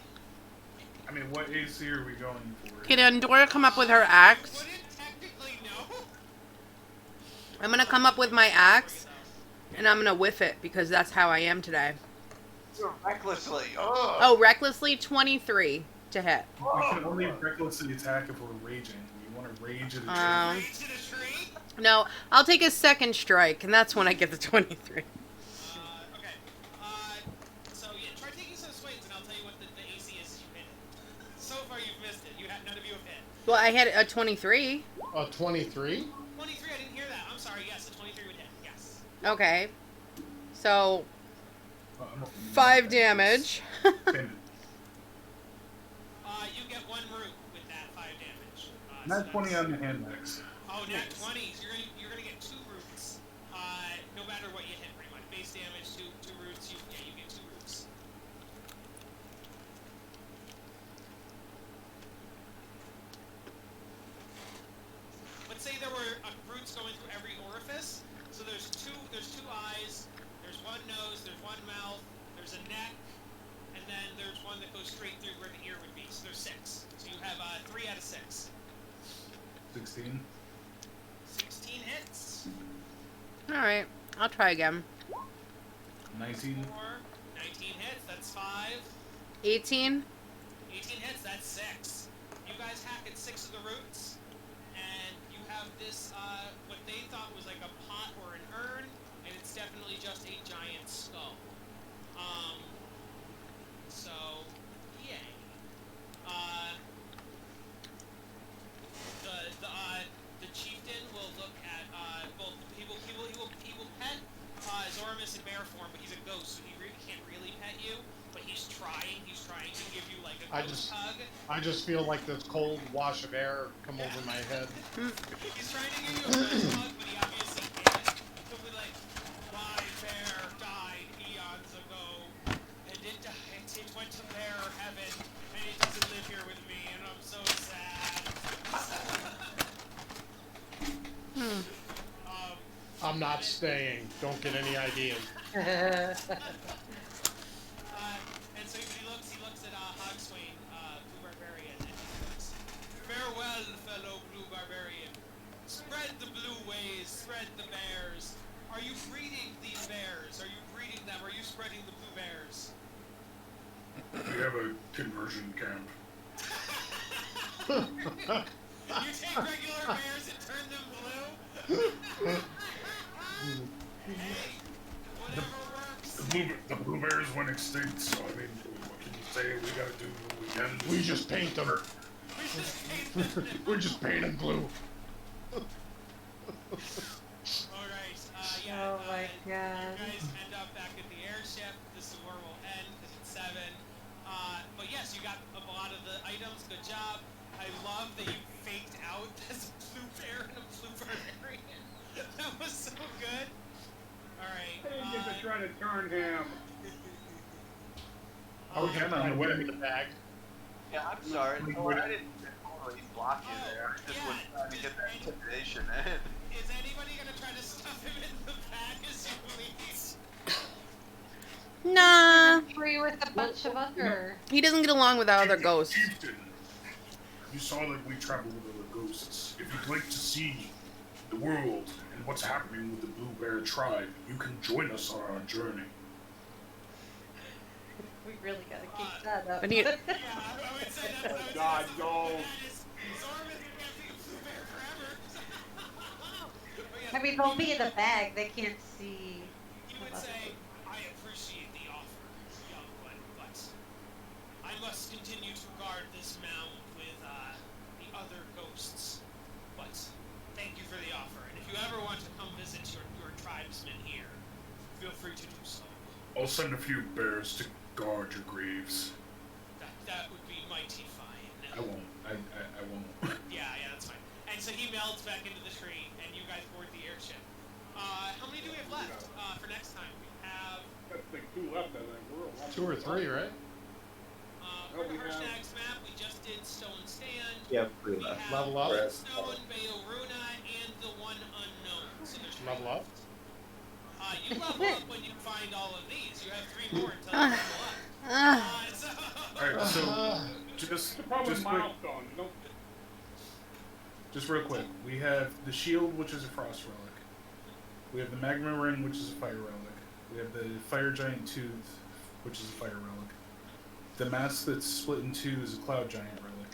I mean, what AC are we going for? Can Andorra come up with her axe? You wouldn't technically know. I'm gonna come up with my axe, and I'm gonna whiff it because that's how I am today. Recklessly. Oh, recklessly 23 to hit. We can only recklessly attack if we're raging. You want to rage at a tree? Reach to the tree. No, I'll take a second strike, and that's when I get the 23. Okay. So yeah, try taking some swings, and I'll tell you what the AC is as you hit it. So far, you've missed it. None of you have hit. Well, I had a 23. 23? 23. I didn't hear that. I'm sorry. Yes, a 23 would hit. Yes. Okay. So, I'm not- 5 damage. You get 1 root with that 5 damage. Not 20 on the hand axe. Oh, nat 20s. You're gonna get 2 roots. No matter what you hit, pretty much. Base damage, 2 roots. You get 2 roots. Let's say there were roots going through every orifice. So there's two eyes. There's 1 nose. There's 1 mouth. There's a neck, and then there's one that goes straight through where the ear would be. So there's 6. So you have 3 out of 6. 16. 16 hits. Alright, I'll try again. 19. 4. 19 hits. That's 5. 18. 18 hits. That's 6. You guys hack at 6 of the roots, and you have this what they thought was like a pot or an urn, and it's definitely just a giant skull. So, yay. The chieftain will look at both. He will pet Zoramus in bear form, but he's a ghost, so he can't really pet you. But he's trying. He's trying to give you like a ghost hug. I I just feel like this cold wash of air come over my head. He's trying to give you a first hug, but he obviously can't. He'll be like, my bear died eons ago, and it went to bear heaven, and it doesn't live here with me, and I'm so sad. I'm not staying. Don't get any ideas. And so he looks at Hogswain, Blue Barbarian, and he goes, farewell, fellow Blue Barbarian. Spread the blue ways, spread the bears. Are you breeding these bears? Are you breeding them? Are you spreading the blue bears? We have a conversion camp. You take regular bears and turn them blue? Hey, whatever works. The blue bears went extinct, so I mean, what can you say? We gotta do what we can. We just paint them. We just paint them blue. Alright, Oh my you god. guys end up back at the airship. This is where we'll end, because it's 7. But yes, you got a lot of the items. Good job. I love that you faked out as a blue bear and a blue barbarian. That was so good. Alright. They didn't get to try to turn him. Are we gonna try to whip him in the bag? Yeah, I'm sorry. No, I didn't totally block you there. I just was trying to get that intimidation in. Is anybody gonna try to stuff him in the bag as you leave? Nah. Free with a bunch of other. He doesn't get along with our other ghosts. Chieftain, you saw that we travel with other ghosts. If you'd like to see the world and what's happening with the Blue Bear tribe, you can join us on our journey. We really gotta keep that up. But he, Yeah, I would say that's God, no. Zorman can't be a blue bear forever. But yeah, I mean, they'll be in the bag. They can't see. he would say, I appreciate the offer, young one, but I must continue to guard this mound with the other ghosts. But thank you for the offer, and if you ever want to come visit your tribesmen here, feel free to do so. I'll send a few bears to guard your graves. That would be mighty fine. I won't. I won't. Yeah, that's fine. And so he melts back into the tree, and you guys board the airship. How many do we have left for next time? We have That's like 2 left, I think. We're a 2 or 3, right? for the we have- Hershnag's map, we just did Stone Stand. Yeah, pretty We left. have Level up. Stone, Beoruna, and the one unknown. So there's 3 Level up. left. You level up when you find all of these. You have 3 more until you level up. So Alright, so just It's the problem with quick, milestones. You don't just real quick. We have the shield, which is a frost relic. We have the magma ring, which is a fire relic. We have the fire giant tooth, which is a fire relic. The mask that's split in 2 is a cloud giant relic.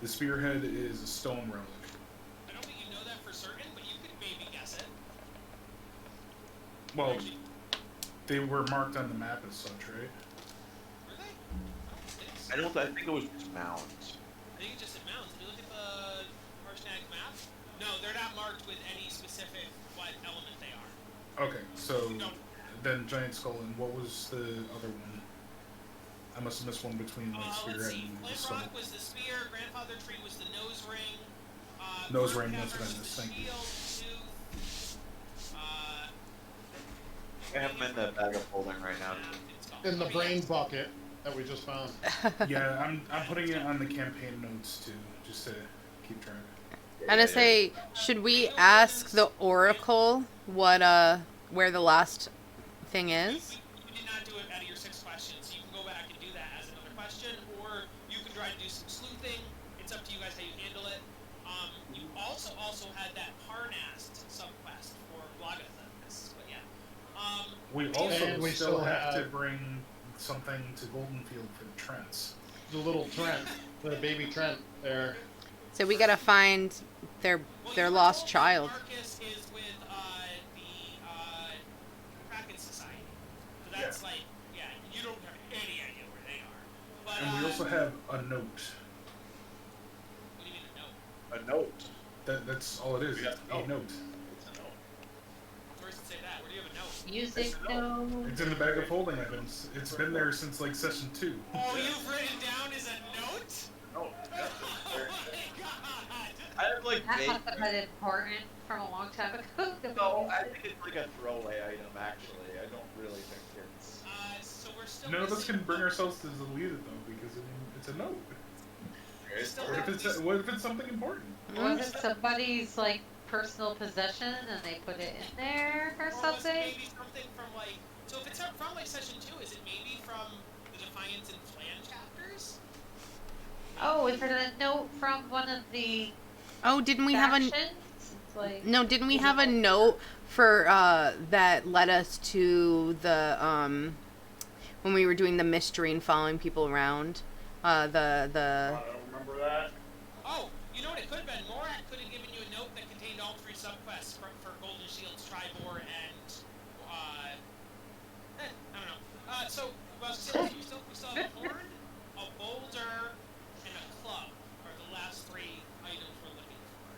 The spearhead is a stone relic. I don't think you know that for certain, but you could maybe guess it. Well, Actually, they were marked on the map as such, right? were they? I think it was just mounds. I think it just said mounds. Did you look at the Harshnag map? No, they're not marked with any specific what element they are. Okay, so No. then giant skull, and what was the other one? I must have missed one between like Let's spearhead see. and the Flint skull. Rock was the spear. Grandfather Tree was the nose ring. Nose Bird ring, that's Cavern what I was missed, the thank you. shield, tooth. I have them in the bag of holding right now. It's gone. In the But brain yes. bucket that we just found. Yeah, I'm putting it on the campaign notes too, just to keep track. I'm gonna say, should we ask the Oracle what where the last thing is? You did not do it out of your 6 questions. You can go back and do that as another question, or you can try to do some sleuthing. It's up to you guys how you handle it. You also had that Parnast subquest for Blagatha, but yeah. We And also we still still have to have- bring something to Goldenfield for the Trents. The little Trent, the baby Trent there. So we gotta find their Well, their you were lost told that child. Marcus is with the Kraken Society. So that's like, yeah, you don't have any idea where they are. But And we also have a note. what do you mean a note? A note. That's all it is. Yeah, It's a note. It's a note. Where does it say that? Where do you have a note? Music, no. It's in the bag of holding items. It's been there since like session 2. All you've written down is a note? I have like That vague. must have been important from a long time ago. No, I think it's like a throwaway item. Actually, I don't really think it's. So we're still None of us missing can bring ourselves to delete it though, because I mean, it's a note. we still What have if these- it's something important? Was it somebody's like personal possession and they put it in there or Or was it something? maybe something from like? So if it's from like session 2, is it maybe from the Defiance and Flan chapters? Oh, is it a note from one of the Oh, didn't we have a factions? It's like no? Didn't we have a note for that led us to the when we were doing the mystery and following people around? I don't remember that. Oh, you know what it could have been? Morat could have given you a note that contained all 3 subquests for Golden Shields, Tribor, and I don't know. So we still have a horn, a boulder, and a club are the last 3 items we're looking for.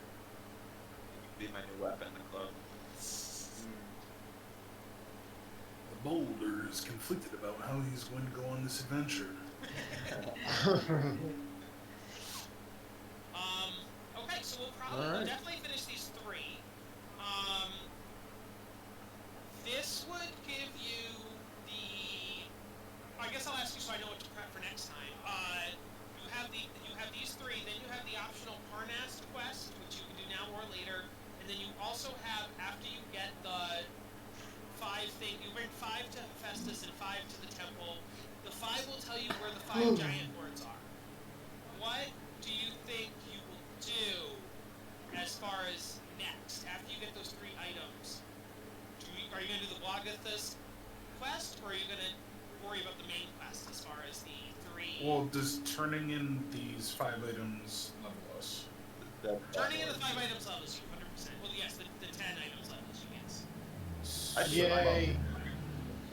Be my new weapon, the club. The boulder is conflicted about how he's going to go on this adventure. Okay, so we'll probably Alright. we'll definitely finish these 3. This would give you the. I guess I'll ask you so I know what to prep for next time. You have these 3, then you have the optional Parnas quest, which you can do now or later, and then you also have after you get the 5 thing, you bring 5 to Festus and 5 to the temple. The 5 will tell you where the 5 giant lords are. What do you think you will do as far as next after you get those 3 items? Are you going to do the Wagathus quest, or are you going to worry about the main quest as far as the 3? Well, does turning in these 5 items level us? Turning in the 5 items levels you 100%. Well, yes, the 10 items levels you, yes. Yay!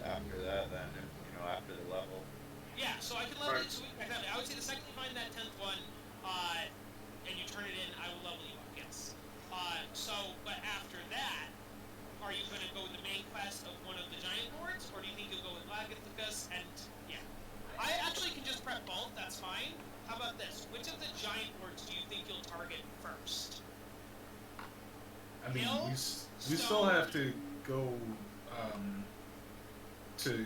After that, then after the level. Yeah, so I can level it. So exactly. I would say the second you find that 10th one, and you turn it in, I will level you up. Yes. But after that, are you going to go with the main quest of one of the giant lords, or do you think you'll go with Lagathicus? And yeah, I actually can just prep both. That's fine. How about this? Which of the giant lords do you think you'll target first? I mean, Hill, we still have to go to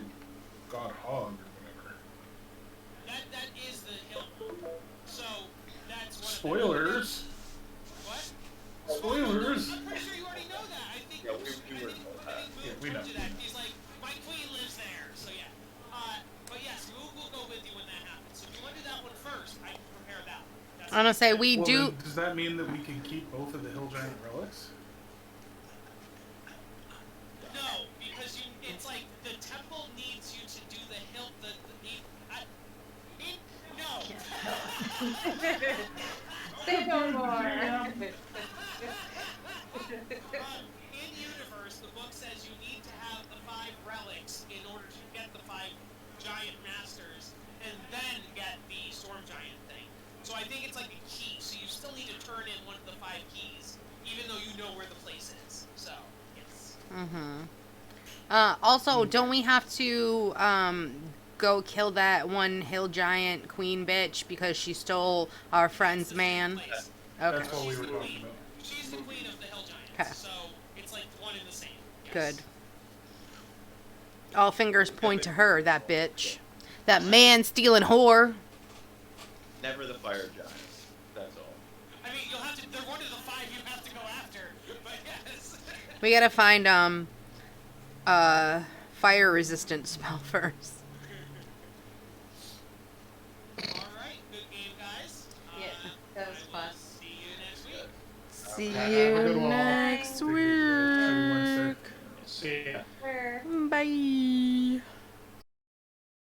God Hog or whatever. That is the hill. So that's one. Spoilers. What? Spoilers. I'm pretty sure you already know that. I think. Yeah, we we know. Told you that. He's like, my queen lives there. So yeah. But yes, Moog will go with you when that happens. So if you want to do that one first, I can prepare that one. That's I'm gonna say we Well, do. then, does that mean that we can keep both of the Hill Giant relics? No, because it's like the temple needs you to do the hill. No. say no more. In universe, the book says you need to have the 5 relics in order to get the 5 giant masters, and then get the storm giant thing. So I think it's like a key. So you still need to turn in one of the 5 keys, even though you know where the place is. So yes. Also, don't we have to go kill that one hill giant queen bitch because she stole our friend's man? Place. Okay, That's what we She's were the talking queen. about. She's the queen of the hill giants. Okay. So it's like one and the same. Yes. good. All fingers point to her, that bitch. That man stealing whore. Never the fire giants. That's all. I mean, you'll have to. They're one of the 5 you have to go after. But yes. We gotta find fire resistant spell first. All right. Good game, guys. Yeah, that was I will fun. See you next week. See Have a you good one.